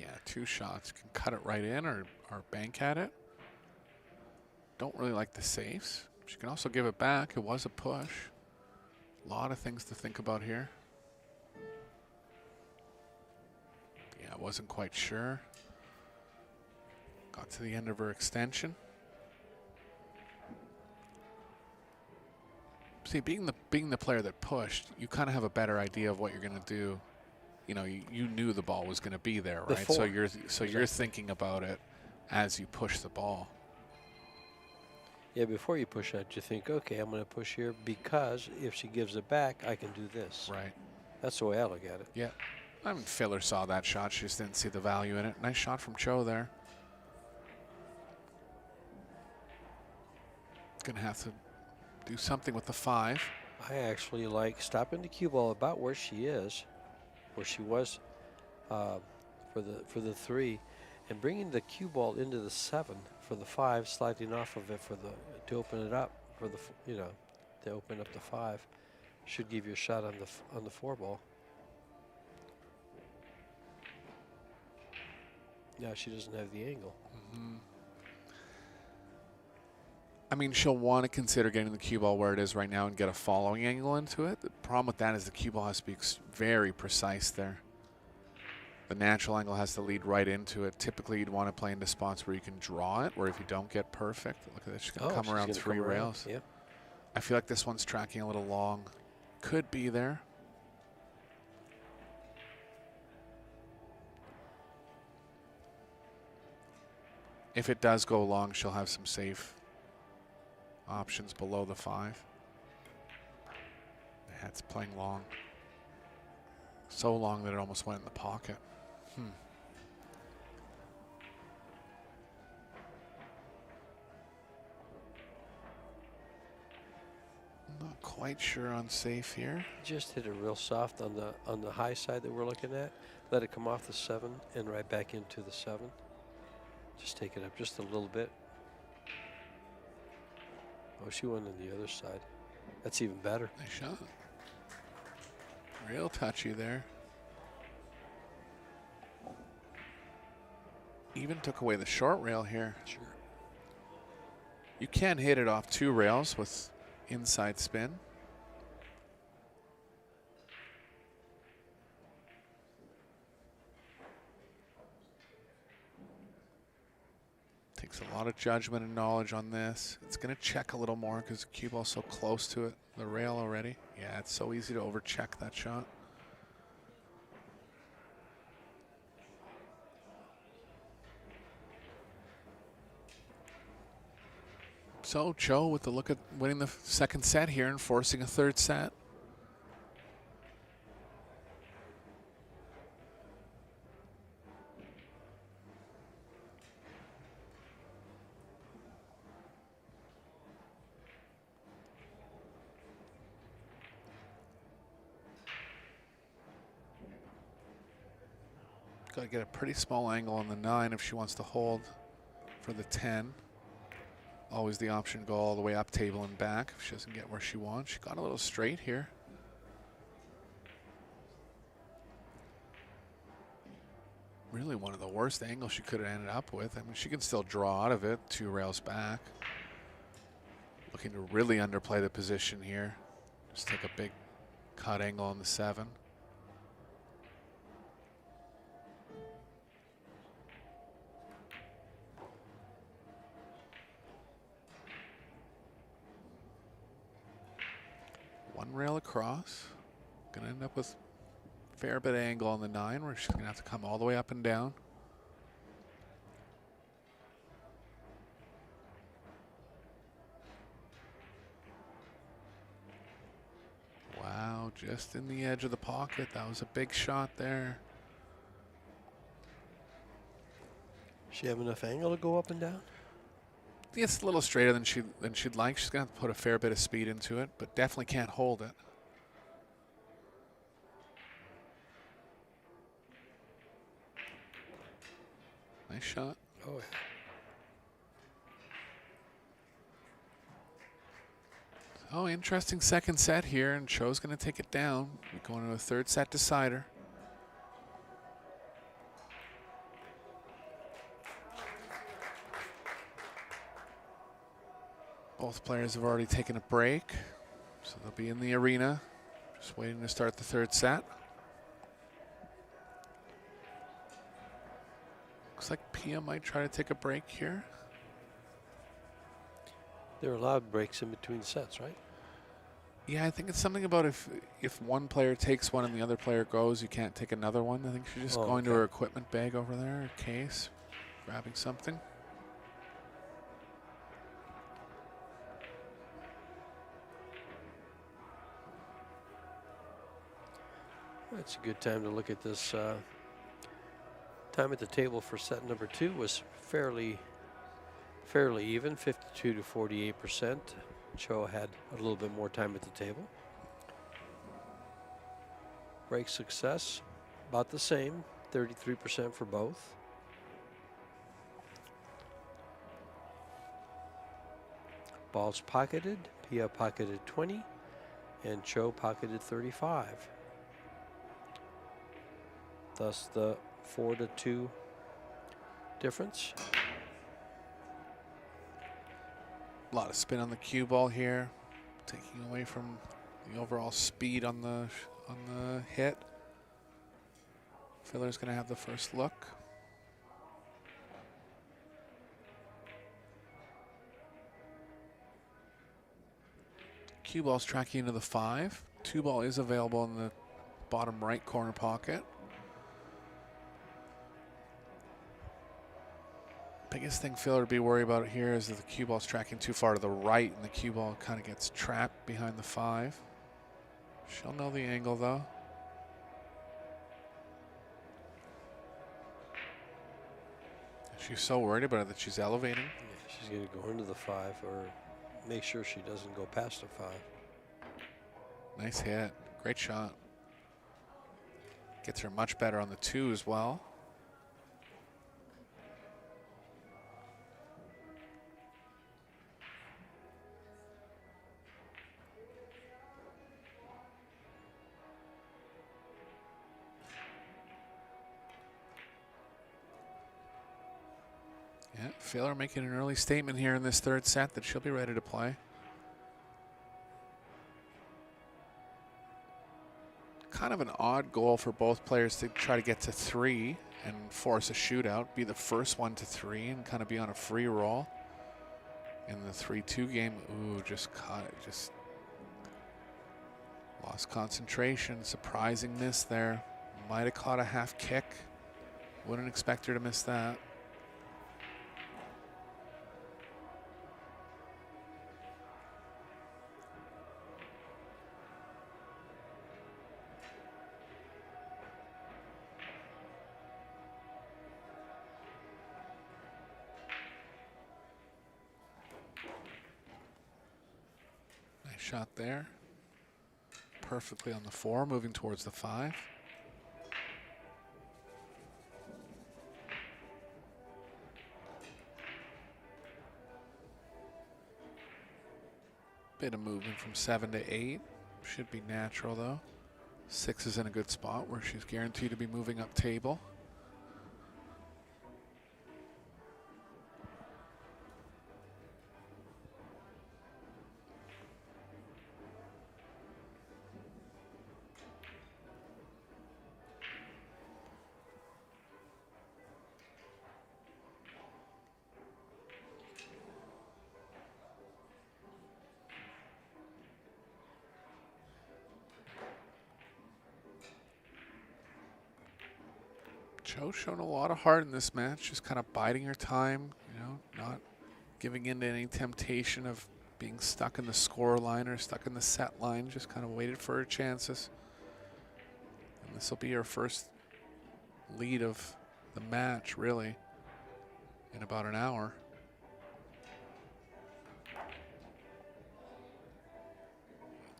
Yeah, two shots. Can cut it right in or bank at it. Don't really like the safes. She can also give it back. It was a push. A lot of things to think about here. Yeah, I wasn't quite sure. Got to the end of her extension. See, being the player that pushed, you kind of have a better idea of what you're going to do. You know, you knew the ball was going to be there, right? So you're thinking about it as you push the ball.
Yeah, before you push that, you think, okay, I'm going to push here because if she gives it back, I can do this.
Right.
That's the way I look at it.
Yeah. I mean, Filler saw that shot. She just didn't see the value in it. Nice shot from Chou there. Gonna have to do something with the 5.
I actually like stopping the cue ball about where she is, where she was for the 3, and bringing the cue ball into the 7 for the 5, sliding off of it to open it up for the to open up the 5, should give you a shot on the 4 ball. Yeah, she doesn't have the angle.
I mean, she'll want to consider getting the cue ball where it is right now and get a following angle into it. The problem with that is the cue ball has to be very precise there. The natural angle has to lead right into it. Typically, you'd want to play into spots where you can draw it, where if you don't get perfect, look at this, she's going to come around 3 rails.
Yeah.
I feel like this one's tracking a little long. Could be there. If it does go long, she'll have some safe options below the 5. Yeah, it's playing long. So long that it almost went in the pocket. Not quite sure on safe here.
Just hit it real soft on the high side that we're looking at. Let it come off the 7 and right back into the 7. Just take it up just a little bit. Oh, she went on the other side. That's even better.
Nice shot. Real touchy there. Even took away the short rail here.
Sure.
You can hit it off 2 rails with inside spin. Takes a lot of judgment and knowledge on this. It's going to check a little more because the cue ball's so close to it, the rail already. Yeah, it's so easy to overcheck that shot. So Chou with the look at winning the 2nd set here and forcing a 3rd set. Got to get a pretty small angle on the 9 if she wants to hold for the 10. Always the option to go all the way up table and back if she doesn't get where she wants. She got a little straight here. Really one of the worst angles she could have ended up with. I mean, she can still draw out of it 2 rails back. Looking to really underplay the position here. Just take a big cut angle on the 7. One rail across. Gonna end up with a fair bit of angle on the 9 where she's gonna have to come all the way up and down. Wow, just in the edge of the pocket. That was a big shot there.
She have enough angle to go up and down?
It's a little straighter than she'd like. She's gonna have to put a fair bit of speed into it, but definitely can't hold it. Nice shot.
Oh, yeah.
Oh, interesting 2nd set here, and Chou's gonna take it down. We're going to a 3rd set decider. Both players have already taken a break, so they'll be in the arena, just waiting to start the 3rd set. Looks like Pia might try to take a break here.
They're allowed breaks in between sets, right?
Yeah, I think it's something about if one player takes one and the other player goes, you can't take another one. I think she's just going to her equipment bag over there, her case, grabbing something.
It's a good time to look at this. Time at the table for set number 2 was fairly even, 52 to 48%. Chou had a little bit more time at the table. Break success, about the same, 33% for both. Balls pocketed, Pia pocketed 20, and Chou pocketed 35. Thus the 4-2 difference.
A lot of spin on the cue ball here, taking away from the overall speed on the hit. Filler's going to have the first look. Cue ball's tracking into the 5. 2 ball is available in the bottom right corner pocket. Biggest thing Filler would be worried about here is that the cue ball's tracking too far to the right and the cue ball kind of gets trapped behind the 5. She'll know the angle though. She's so worried about it that she's elevating.
Yeah, she's going to go into the 5 or make sure she doesn't go past the 5.
Nice hit. Great shot. Gets her much better on the 2 as well. Yeah, Filler making an early statement here in this third set that she'll be ready to play. Kind of an odd goal for both players to try to get to 3 and force a shootout, be the first one to 3 and kind of be on a free roll. In the 3-2 game, ooh, just caught it, just lost concentration, surprising miss there. Might have caught a half kick. Wouldn't expect her to miss that. Shot there. Perfectly on the 4, moving towards the 5. Bit of movement from 7 to 8. Should be natural though. 6 is in a good spot where she's guaranteed to be moving up table. Chou shown a lot of heart in this match, just kind of biding her time, you know, not giving in to any temptation of being stuck in the score line or stuck in the set line, just kind of waited for her chances. And this will be her first lead of the match, really, in about an hour.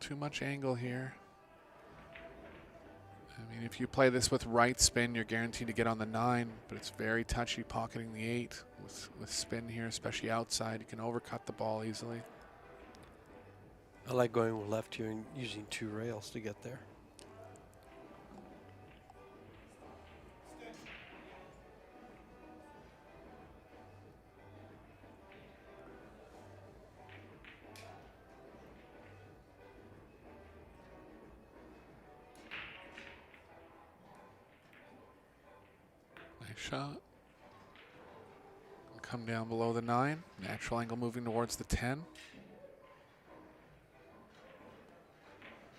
Too much angle here. I mean, if you play this with right spin, you're guaranteed to get on the 9, but it's very touchy pocketing the 8 with spin here, especially outside. You can overcut the ball easily.
I like going with left here and using 2 rails to get there.
Shot. Come down below the 9. Natural angle moving towards the 10.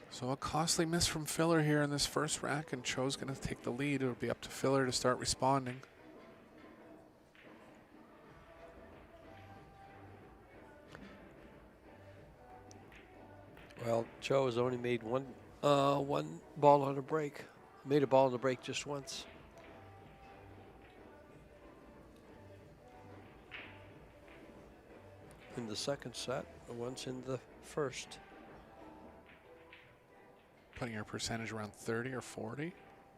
So a costly miss from Filler here in this first rack, and Chou's going to take the lead. It'll be up to Filler to start responding.
Well, Chou has only made one ball on a break. Made a ball on the break just once. In the second set, once in the first.
Putting her percentage around 30 or 40?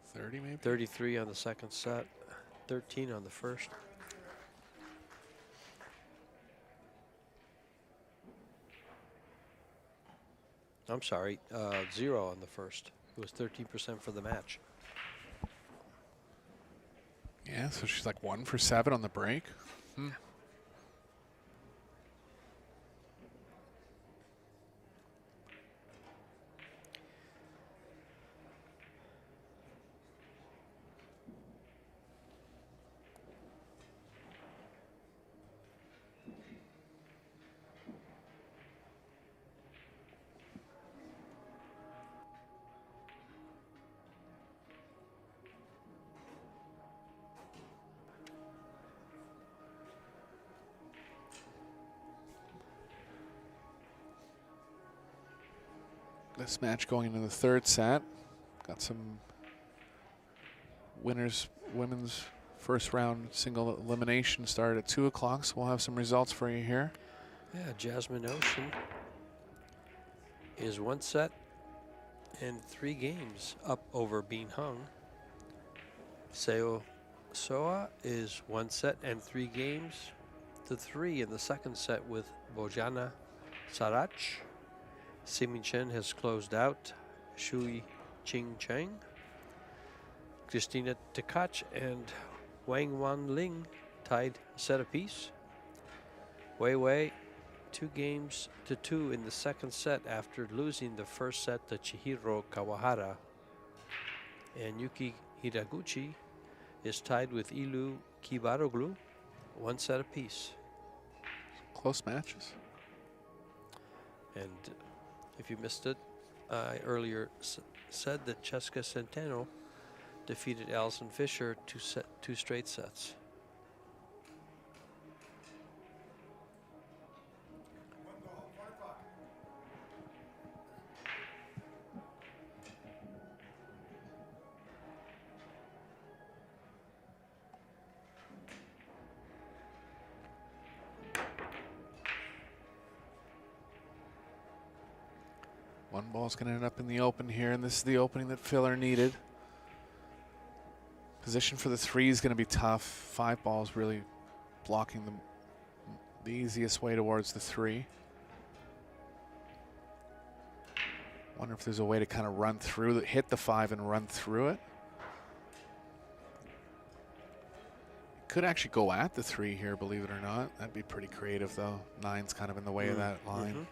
30 maybe?
33 on the second set, 13 on the first. I'm sorry, 0 on the first. It was 13% for the match.
Yeah, so she's like 1 for 7 on the break. This match going into the 3rd set. Got some women's first round single elimination started at 2 o'clock, so we'll have some results for you here.
Yeah, Jasmine Ocean is 1 set and 3 games up over Bean Hung. Seo Soa is 1 set and 3 games to 3 in the 2nd set with Bojana Sarach. Simin Chen has closed out Shui Ching Cheng. Christina Tekach and Wang Wan Ling tied a set apiece. Wei Wei 2 games to 2 in the 2nd set after losing the 1st set to Chihiro Kawahara. And Yuki Hiraguchi is tied with Ilu Kibaroglu, 1 set apiece.
Close matches.
And if you missed it, I earlier said that Cheska Centeno defeated Alison Fisher 2 straight sets.
One ball's going to end up in the open here, and this is the opening that Filler needed. Position for the 3 is going to be tough. 5 balls really blocking the easiest way towards the 3. Wonder if there's a way to kind of run through, hit the 5 and run through it. Could actually go at the 3 here, believe it or not. That'd be pretty creative, though. 9's kind of in the way of that line.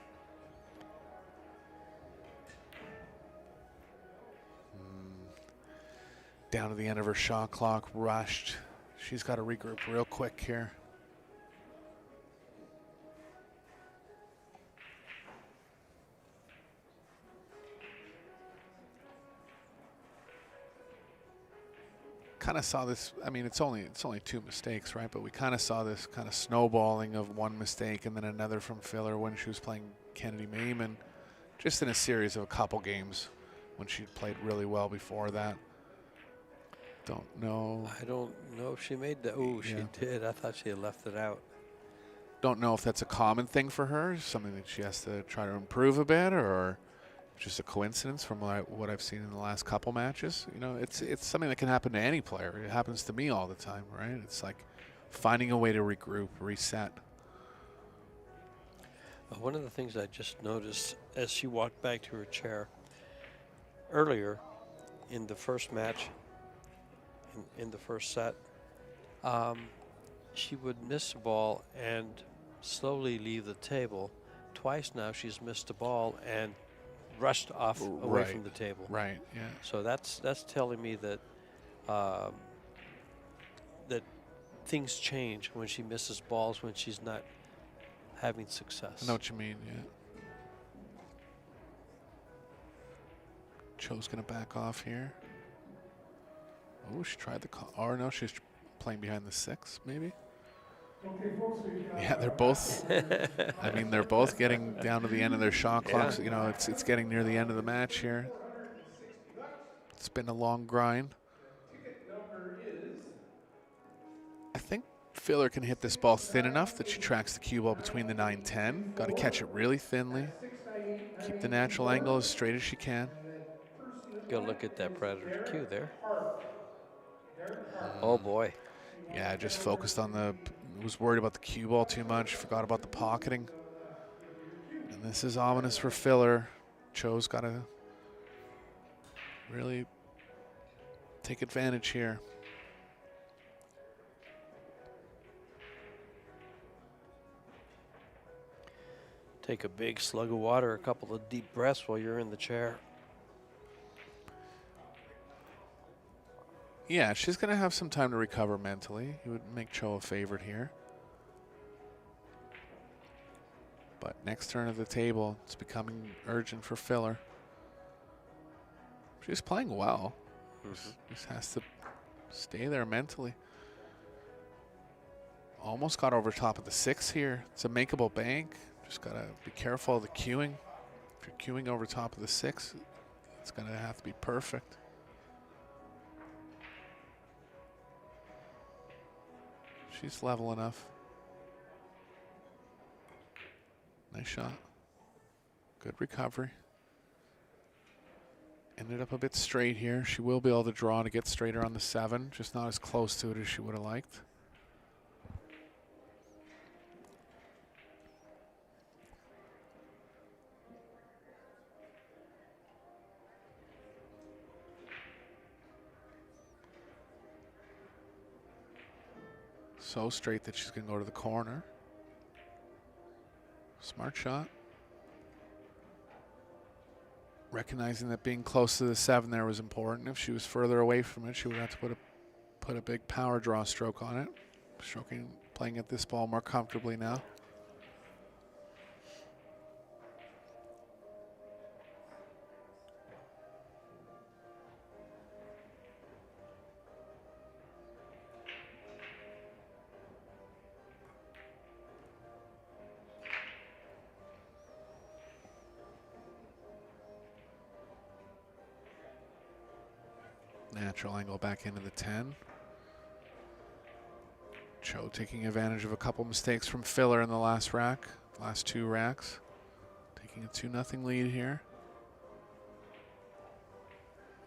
Down to the end of her shot clock, rushed. She's got to regroup real quick here. Kind of saw this, I mean, it's only 2 mistakes, right? But we kind of saw this kind of snowballing of 1 mistake and then another from Filler when she was playing Kennedy Maiman, just in a series of a couple games when she played really well before that. Don't know.
I don't know if she made that. Oh, she did. I thought she had left it out.
Don't know if that's a common thing for her, something that she has to try to improve a bit, or just a coincidence from what I've seen in the last couple matches. You know, it's something that can happen to any player. It happens to me all the time, right? It's like finding a way to regroup, reset.
One of the things I just noticed as she walked back to her chair earlier in the first match, in the first set, she would miss a ball and slowly leave the table. Twice now she's missed a ball and rushed off away from the table.
Right, yeah.
So that's telling me that that things change when she misses balls when she's not having success.
I know what you mean, yeah. Chou's going to back off here. Oh, she tried the call. Or no, she's playing behind the 6, maybe. Yeah, they're both. I mean, they're both getting down to the end of their shot clocks. You know, it's getting near the end of the match here. It's been a long grind. I think Filler can hit this ball thin enough that she tracks the cue ball between the 9-10. Got to catch it really thinly. Keep the natural angle as straight as she can.
Go look at that Predator cue there. Oh boy.
Yeah, just focused on was worried about the cue ball too much, forgot about the pocketing. And this is ominous for Filler. Chou's got to really take advantage here.
Take a big slug of water, a couple of deep breaths while you're in the chair.
Yeah, she's going to have some time to recover mentally. You would make Chou a favorite here. But next turn of the table, it's becoming urgent for filler. She's playing well. Just has to stay there mentally. Almost got over top of the 6 here. It's a makeable bank. Just got to be careful of the queuing. If you're queuing over top of the 6, it's going to have to be perfect. She's level enough. Nice shot. Good recovery. Ended up a bit straight here. She will be able to draw to get straighter on the 7, just not as close to it as she would have liked. So straight that she's going to go to the corner. Smart shot. Recognizing that being close to the 7 there was important. If she was further away from it, she would have to put a big power draw stroke on it. Playing at this ball more comfortably now. Natural angle back into the 10. Chou taking advantage of a couple mistakes from filler in the last rack, last 2 racks. Taking a 2-0 lead here.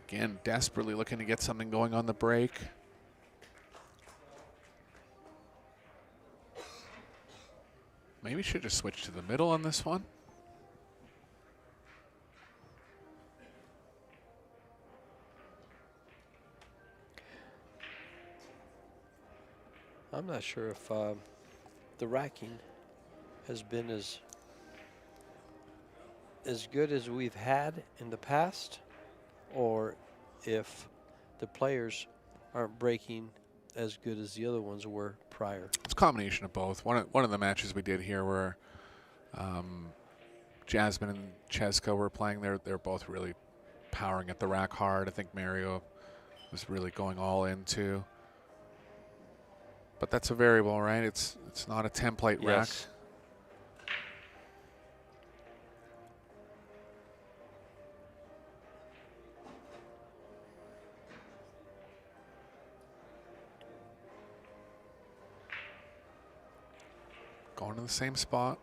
Again, desperately looking to get something going on the break. Maybe should have switched to the middle on this one.
I'm not sure if the racking has been as good as we've had in the past, or if the players aren't breaking as good as the other ones were prior.
It's a combination of both. One of the matches we did here where Jasmine and Cheska were playing, they're both really powering at the rack hard. I think Mario was really going all in too. But that's a variable, right? It's not a template rack.
Yes.
Going to the same spot.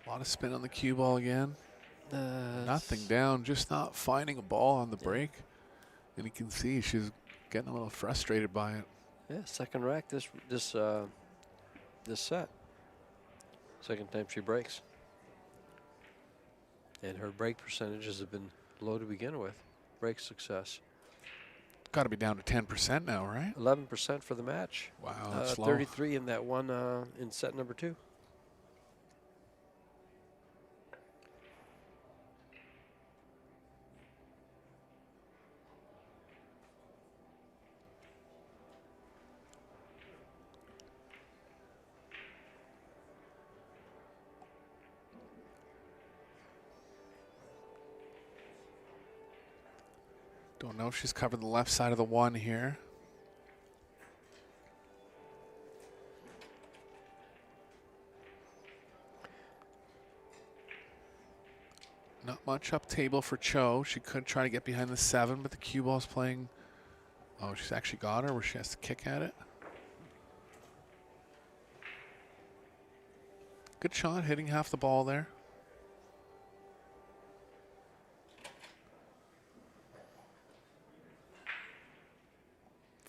A lot of spin on the cue ball again. Nothing down, just not finding a ball on the break. And you can see she's getting a little frustrated by it.
Yeah, second rack this set. Second time she breaks. And her break percentages have been low to begin with. Break success.
Got to be down to 10% now, right?
11% for the match.
Wow, that's low.
33 in that one in set number 2.
Don't know if she's covered the left side of the 1 here. Not much up table for Chou. She could try to get behind the 7, but the cue ball's playing. Oh, she's actually got her where she has to kick at it. Good shot, hitting half the ball there.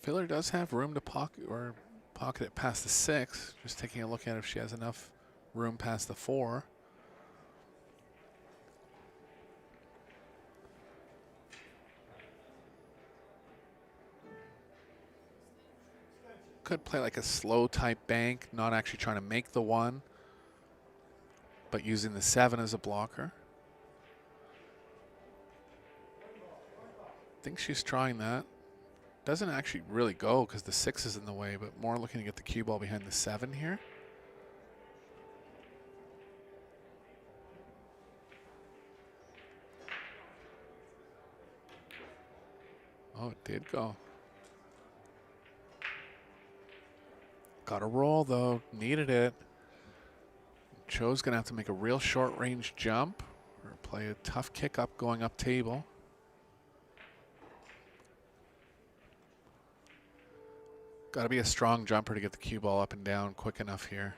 Filler does have room to pocket or Pocket it past the 6. Just taking a look at if she has enough room past the 4. Could play like a slow type bank, not actually trying to make the 1, but using the 7 as a blocker. I think she's trying that. Doesn't actually really go because the 6 is in the way, but more looking to get the cue ball behind the 7 here. Oh, it did go. Got a roll though, needed it. Chou's gonna have to make a real short range jump or play a tough kick up going up table. Gotta be a strong jumper to get the cue ball up and down quick enough here.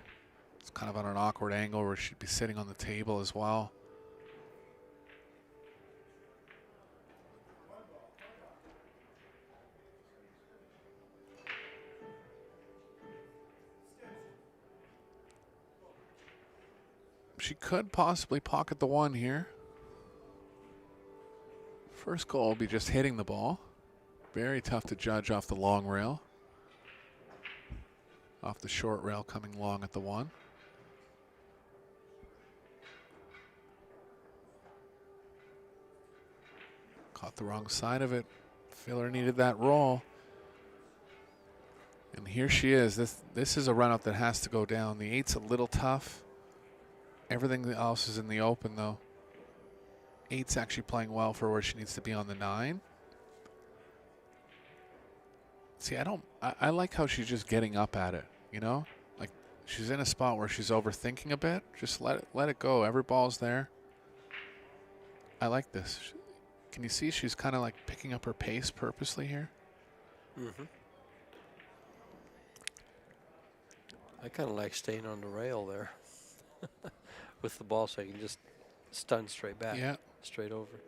It's kind of on an awkward angle where she'd be sitting on the table as well. She could possibly pocket the 1 here. First goal will be just hitting the ball. Very tough to judge off the long rail. Off the short rail coming long at the 1. Caught the wrong side of it. Filler needed that roll. And here she is. This is a run out that has to go down. The 8's a little tough. Everything else is in the open though. 8's actually playing well for where she needs to be on the 9. See, I like how she's just getting up at it, you know? Like she's in a spot where she's overthinking a bit. Just let it go. Every ball's there. I like this. Can you see she's kind of like picking up her pace purposely here?
Mm-hmm. I kind of like staying on the rail there with the ball so I can just stun straight back.
Yeah.
Straight over.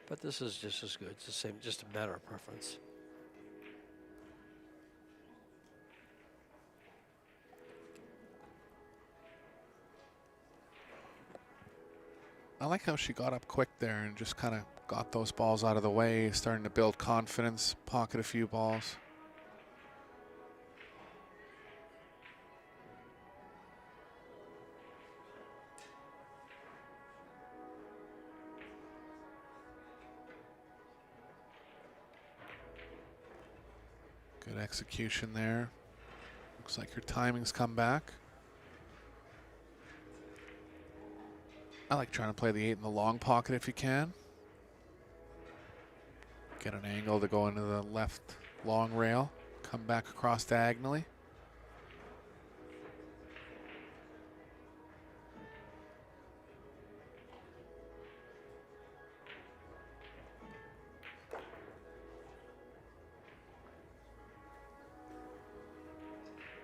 But this is just as good. It's the same, just a matter of preference.
I like how she got up quick there and just kind of got those balls out of the way, starting to build confidence, pocket a few balls. Good execution there. Looks like her timing's come back. I like trying to play the 8 in the long pocket if you can. Get an angle to go into the left long rail. Come back across diagonally.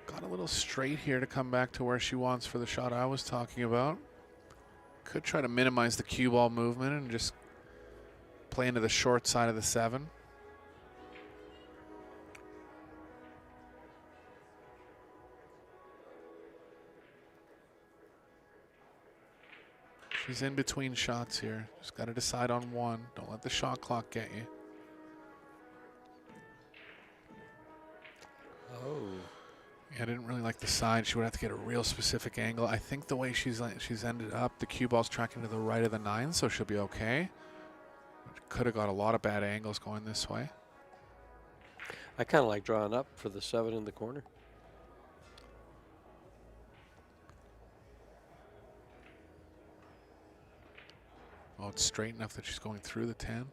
Got a little straight here to come back to where she wants for the shot I was talking about. Could try to minimize the cue ball movement and just play into the short side of the 7. She's in between shots here. Just got to decide on one. Don't let the shot clock get you.
Oh.
Yeah, I didn't really like the side. She would have to get a real specific angle. I think the way she's ended up, the cue ball's tracking to the right of the 9, so she'll be okay. Could have got a lot of bad angles going this way.
I kind of like drawing up for the 7 in the corner.
Oh, it's straight enough that she's going through the 10.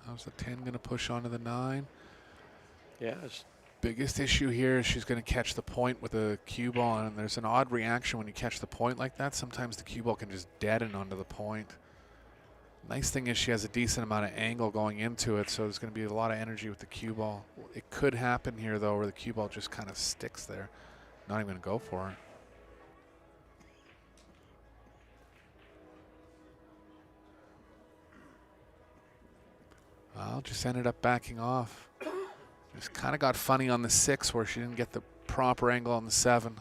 How's the 10 going to push onto the 9?
Yeah.
Biggest issue here is she's going to catch the point with a cue ball, and there's an odd reaction when you catch the point like that. Sometimes the cue ball can just deaden onto the point. Nice thing is she has a decent amount of angle going into it, so there's going to be a lot of energy with the cue ball. It could happen here, though, where the cue ball just kind of sticks there. Not even going to go for it. Well, just ended up backing off. Just kind of got funny on the 6 where she didn't get the proper angle on the 7.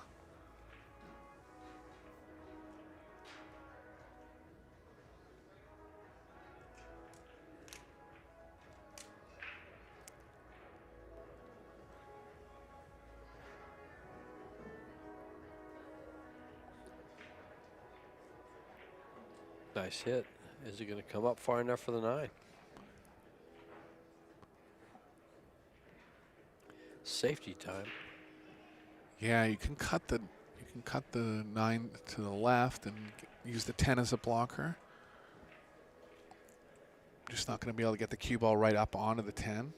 Nice hit. Is it going to come up far enough for the 9? Safety time.
Yeah, you can cut the 9 to the left and use the 10 as a blocker. Just not going to be able to get the cue ball right up onto the 10.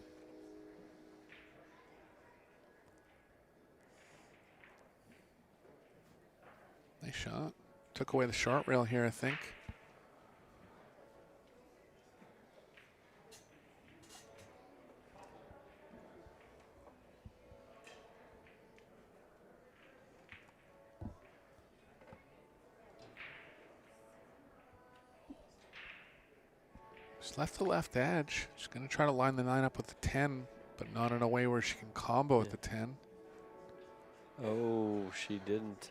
Nice shot. Took away the short rail here, I think. Just left the left edge. She's going to try to line the 9 up with the 10, but not in a way where she can combo with the 10.
Oh, she didn't.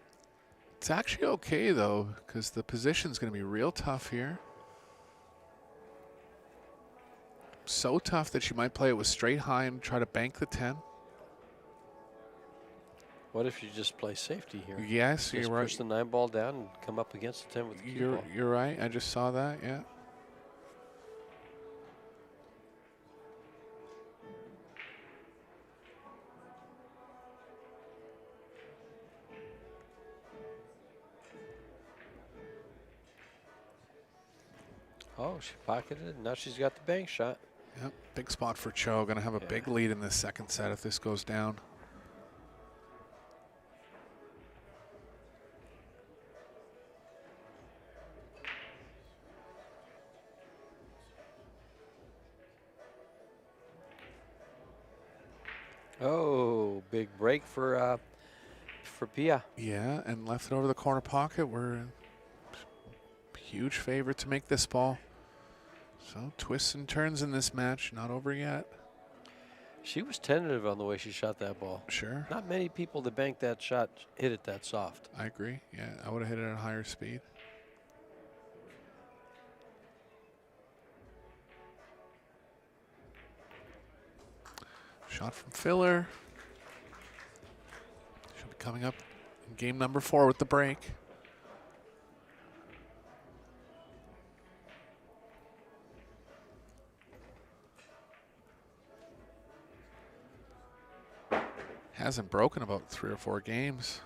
It's actually okay, though, because the position's going to be real tough here. So tough that she might play it with straight high and try to bank the 10.
What if you just play safety here?
Yes,
Just
you're right.
push the 9 ball down and come up against the 10 with the cue ball.
You're right. I just saw that, yeah.
Oh, she pocketed it. Now she's got the bank shot.
Yep, big spot for Chou. Going to have a big lead in this second set if this goes down.
Oh, big break for Pia.
Yeah, and left it over the corner pocket. We're a huge favorite to make this ball. So twists and turns in this match. Not over yet.
She was tentative on the way she shot that ball.
Sure.
Not many people that bank that shot hit it that soft.
I agree. Yeah, I would have hit it at a higher speed. Shot from filler. She'll be coming up in game number 4 with the break. Hasn't broken about 3 or 4 games.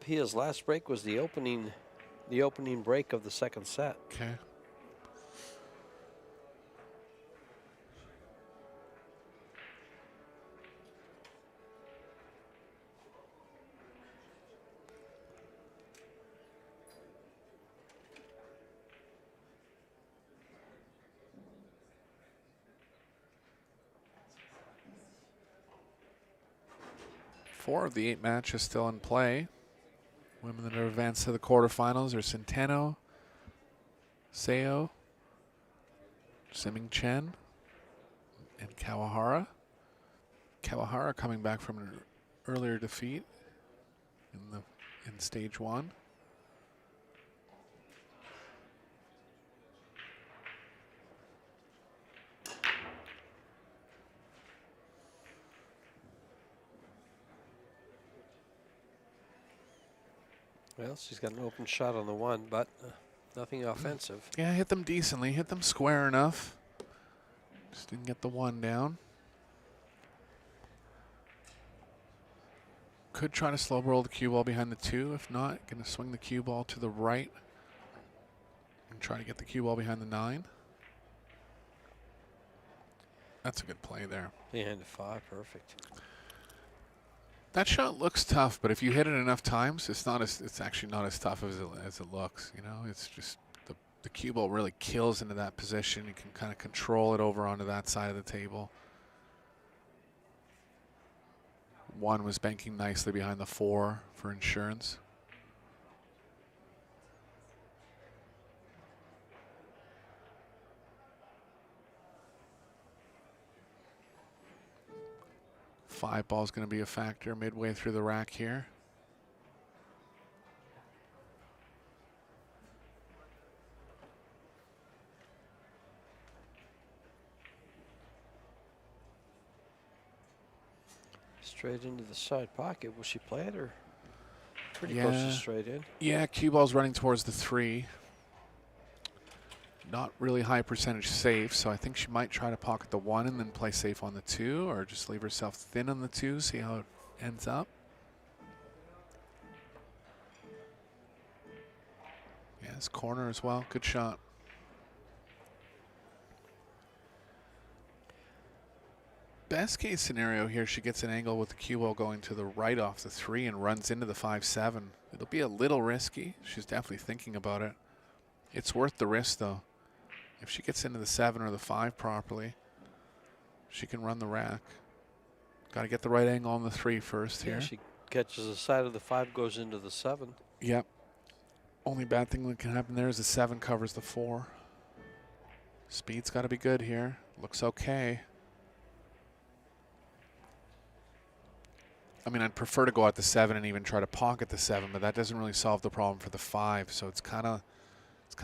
Pia's last break was the opening break of the second set.
Okay. Four of the 8 matches still in play. Women that are advanced to the quarterfinals are Centeno, Seo, Siming Chen, and Kawahara. Kawahara coming back from an earlier defeat in stage 1.
Well, she's got an open shot on the 1, but nothing offensive.
Yeah, hit them decently, hit them square enough. Just didn't get the 1 down. Could try to slow roll the cue ball behind the 2. If not, going to swing the cue ball to the right and try to get the cue ball behind the 9. That's a good play there.
Behind the 5, perfect.
That shot looks tough, but if you hit it enough times, it's actually not as tough as it looks. You know, it's just the cue ball really kills into that position. You can kind of control it over onto that side of the table. 1 was banking nicely behind the 4 for insurance. 5 ball is going to be a factor midway through the rack here.
Straight into the side pocket. Will she play it or pretty close to straight in?
Yeah, cue ball's running towards the 3. Not really high percentage safe, so I think she might try to pocket the 1 and then play safe on the 2, or just leave herself thin on the 2, see how it ends up. Yes, corner as well. Good shot. Best case scenario here, she gets an angle with the cue ball going to the right off the 3 and runs into the 5-7. It'll be a little risky. She's definitely thinking about it. It's worth the risk, though. If she gets into the 7 or the 5 properly, she can run the rack. Got to get the right angle on the 3 first here.
Yeah, she catches the side of the 5, goes into the 7.
Yep. Only bad thing that can happen there is the 7 covers the 4. Speed's got to be good here. Looks okay. I mean, I'd prefer to go out the 7 and even try to pocket the 7, but that doesn't really solve the problem for the 5. So it's kind of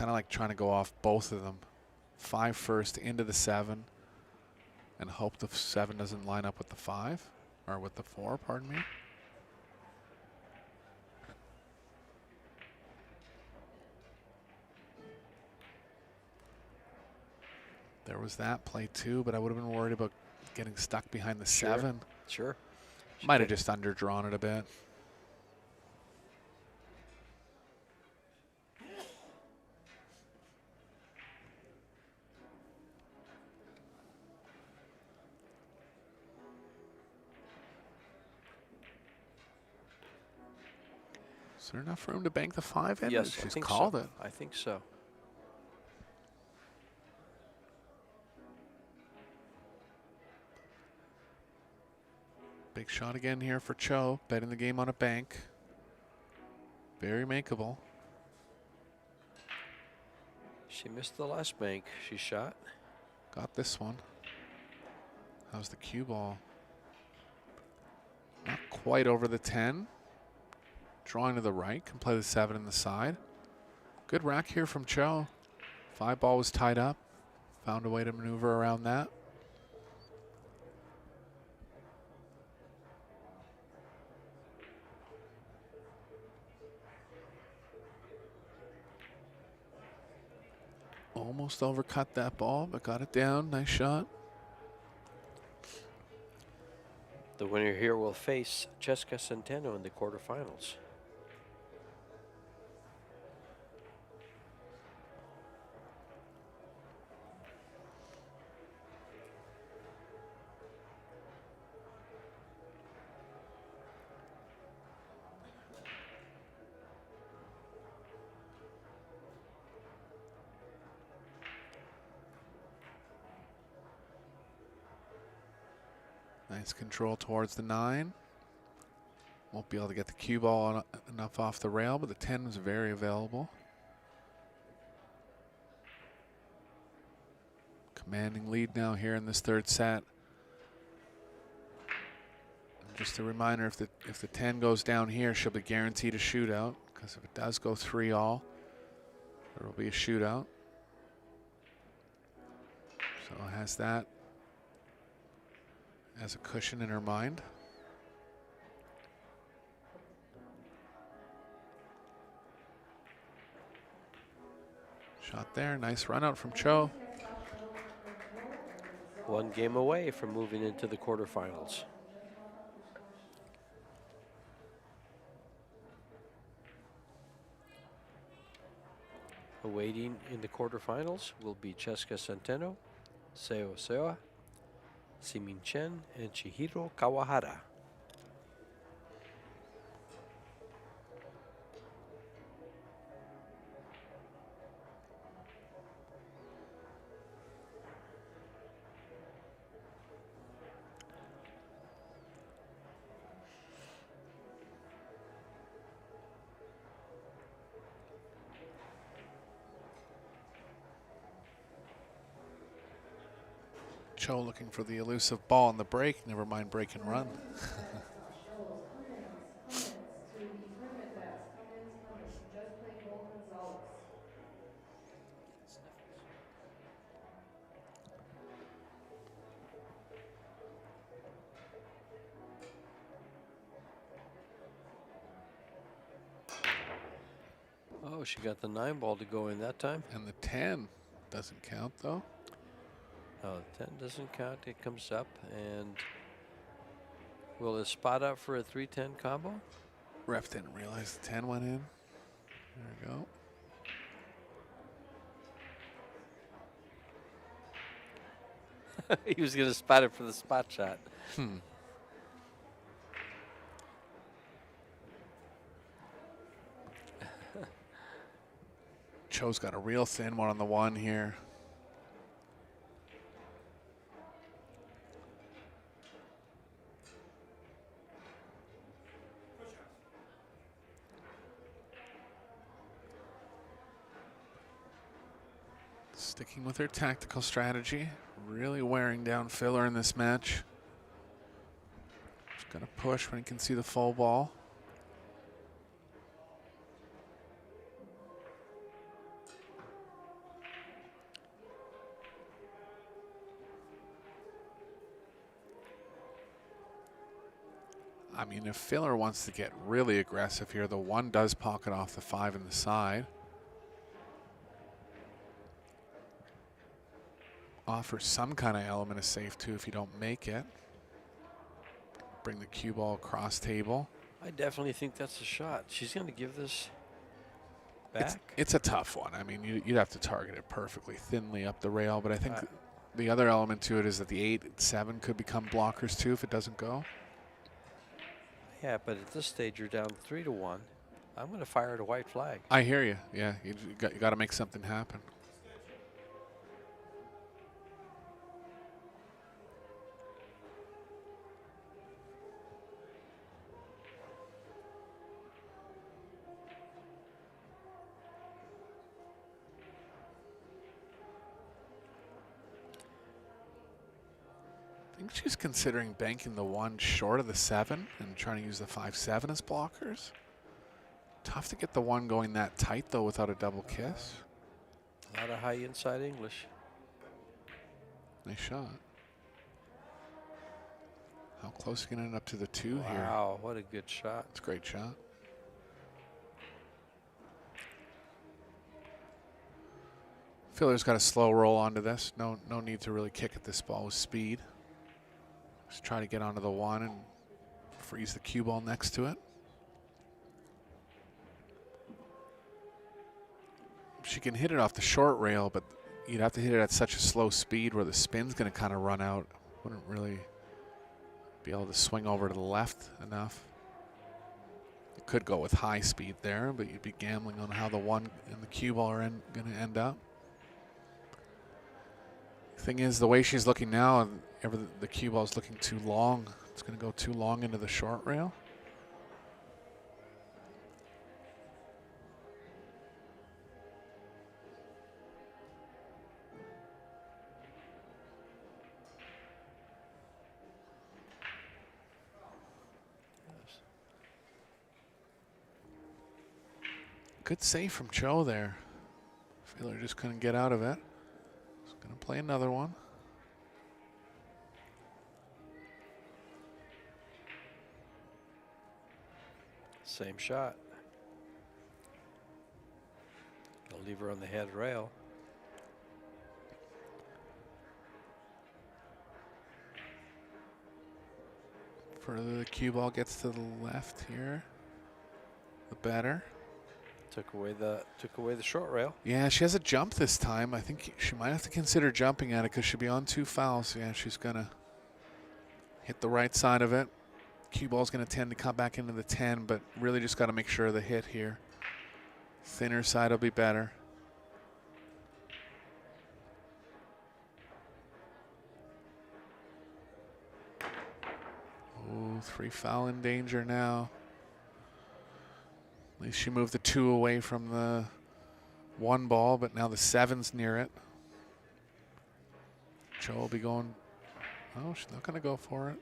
like trying to go off both of them. 5 first into the 7 and hope the 7 doesn't line up with the 5 or with the 4, pardon me. There was that play too, but I would have been worried about getting stuck behind the 7.
Sure.
Might have just underdrawn it a bit. Is there enough room to bank the 5 in?
Yes,
She's
I think
called
so.
it.
I think so.
Big shot again here for Chou, betting the game on a bank. Very makeable.
She missed the last bank she shot.
Got this one. How's the cue ball? Not quite over the 10. Drawing to the right, can play the 7 in the side. Good rack here from Chou. 5 ball was tied up. Found a way to maneuver around that. Almost overcut that ball, but got it down. Nice shot.
The winner here will face Jessica Centeno in the quarterfinals.
Nice control towards the 9. Won't be able to get the cue ball enough off the rail, but the 10 is very available. Commanding lead now here in this 3rd set. And just a reminder, if the 10 goes down here, she'll be guaranteed a shootout, because if it does go 3-all, there will be a shootout. So has that as a cushion in her mind. Shot there, nice run out from Chou.
One game away from moving into the quarterfinals. Awaiting in the quarterfinals will be Jessica Centeno, Seo Seoa, Simin Chen, and Chihiro Kawahara.
Chou looking for the elusive ball on the break. Never mind break and run.
Oh, she got the 9 ball to go in that time.
And the 10 doesn't count, though.
Oh, the 10 doesn't count. It comes up, and will it spot up for a 3-10 combo?
Ref didn't realize the 10 went in. There we go.
He was going to spot it for the spot shot.
Chou's got a real thin one on the 1 here. Sticking with her tactical strategy, really wearing down filler in this match. Just gonna push when he can see the full ball. I mean, if filler wants to get really aggressive here, the 1 does pocket off the 5 in the side. Offers some kind of element of safe too if you don't make it. Bring the cue ball across table.
I definitely think that's a shot. She's going to give this back.
It's a tough one. I mean, you'd have to target it perfectly thinly up the rail, but I think the other element to it is that the 8 and 7 could become blockers too if it doesn't go.
Yeah, but at this stage you're down 3-1. I'm going to fire at a white flag.
I hear you. Yeah, you got to make something happen. I think she's considering banking the 1 short of the 7 and trying to use the 5-7 as blockers. Tough to get the 1 going that tight though without a double kiss.
A lot of high inside English.
Nice shot. How close can it end up to the 2 here?
Wow, what a good shot.
It's a great shot. Filler's got a slow roll onto this. No need to really kick at this ball with speed. Just try to get onto the 1 and freeze the cue ball next to it. She can hit it off the short rail, but you'd have to hit it at such a slow speed where the spin's going to kind of run out. Wouldn't really be able to swing over to the left enough. You could go with high speed there, but you'd be gambling on how the 1 and the cue ball are going to end up. Thing is, the way she's looking now, the cue ball is looking too long. It's going to go too long into the short rail. Good save from Chou there. Filler just couldn't get out of it. He's going to play another one.
Same shot. I'll leave her on the head rail.
Further the cue ball gets to the left here, the better.
Took away the short rail.
Yeah, she has a jump this time. I think she might have to consider jumping at it because she'll be on 2 fouls. Yeah, she's gonna hit the right side of it. Cue ball's gonna tend to come back into the 10, but really just got to make sure of the hit here. Thinner side will be better. Oh, 3 foul in danger now. At least she moved the 2 away from the 1 ball, but now the 7's near it. Chou will be going Oh, she's not going to go for it.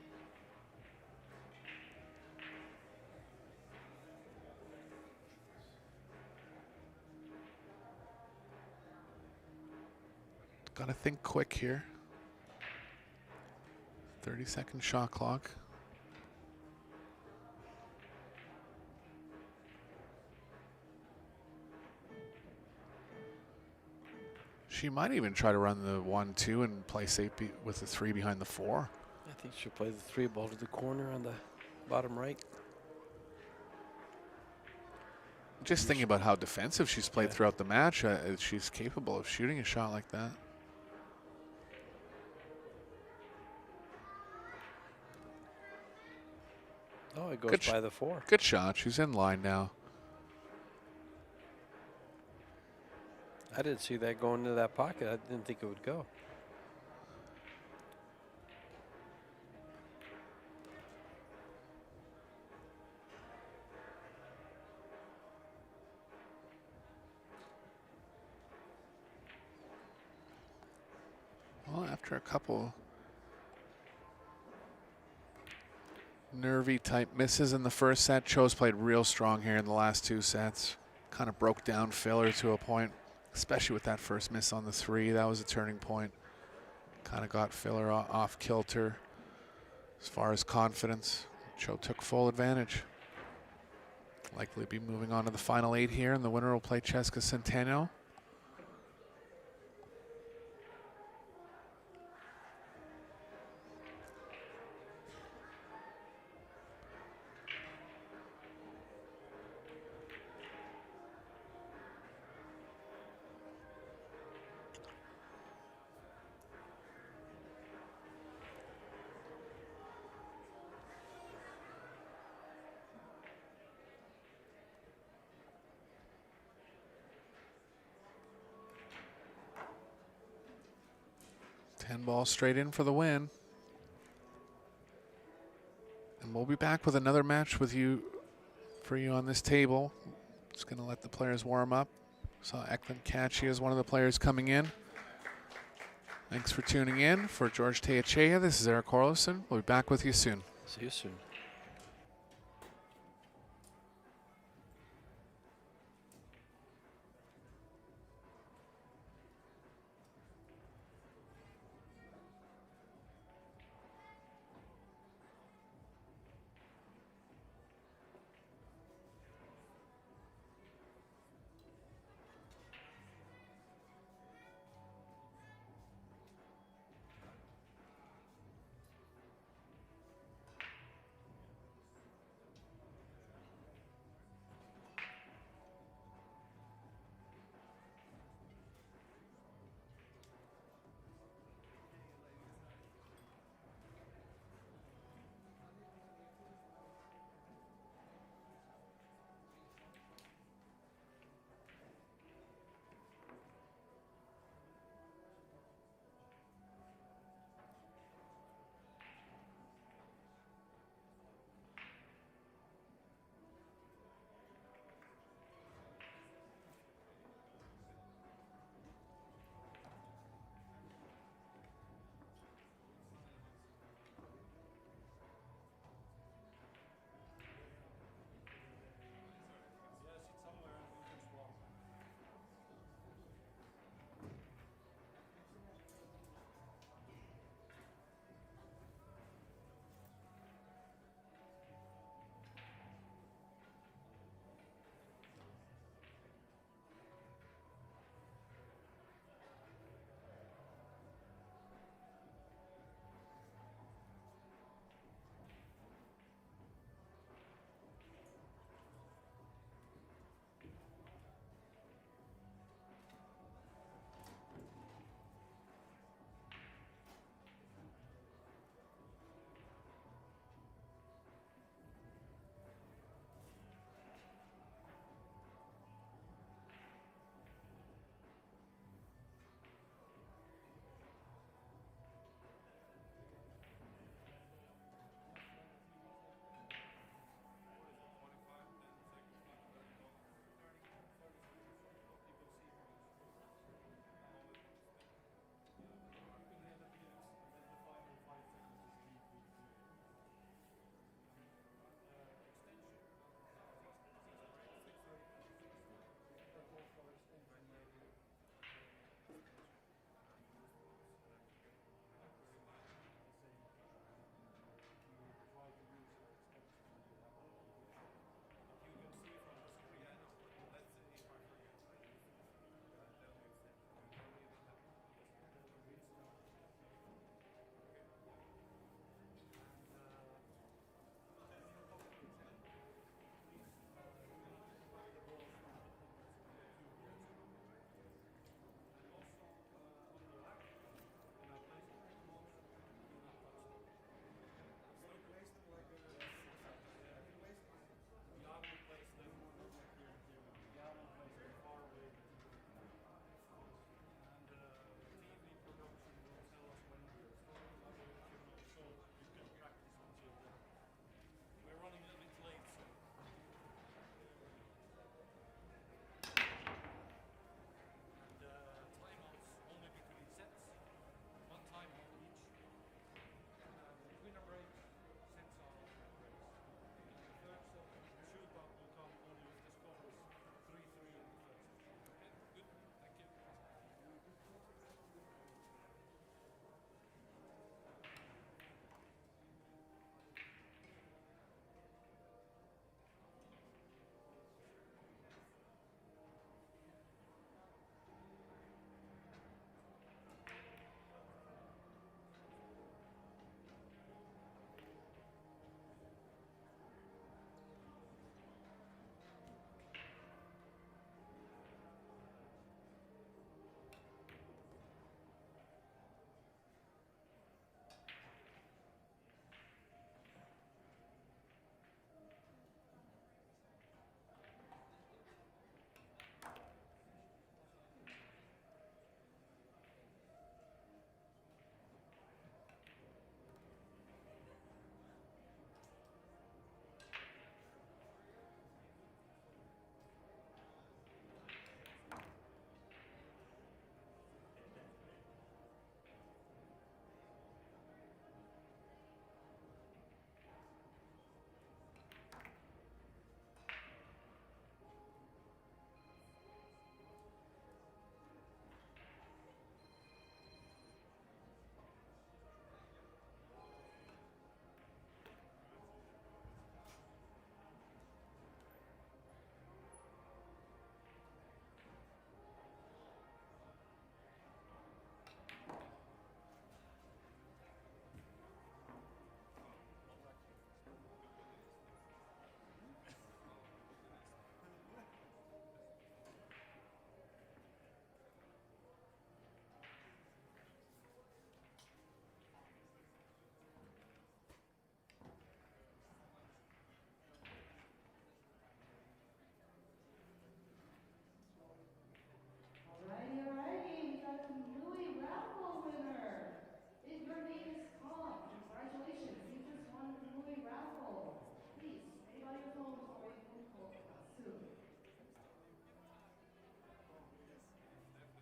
Got to think quick here. 30-second shot clock. She might even try to run the 1-2 and play safe with the 3 behind the 4.
I think she'll play the 3 ball to the corner on the bottom right.
Just thinking about how defensive she's played
Yeah.
throughout the match, she's capable of shooting a shot like that.
Oh, it goes
Good
by the 4.
Good shot. She's in line now.
I didn't see that going into that pocket. I didn't think it would go.
Well, after a couple nervy type misses in the first set, Chou's played real strong here in the last 2 sets. Kind of broke down Filler to a point, especially with that first miss on the 3. That was a turning point. Kind of got Filler off kilter as far as confidence. Chou took full advantage. Likely be moving on to the final 8 here, and the winner will play Cheska Centeno. Ball straight in for the win. And we'll be back with another match for you on this table. Just going to let the players warm up. Saw Eklund Catchy as one of the players coming in. Thanks for tuning in. For George Chieh-Yu, this is Eric Orlison. We'll be back with you soon.
See you soon.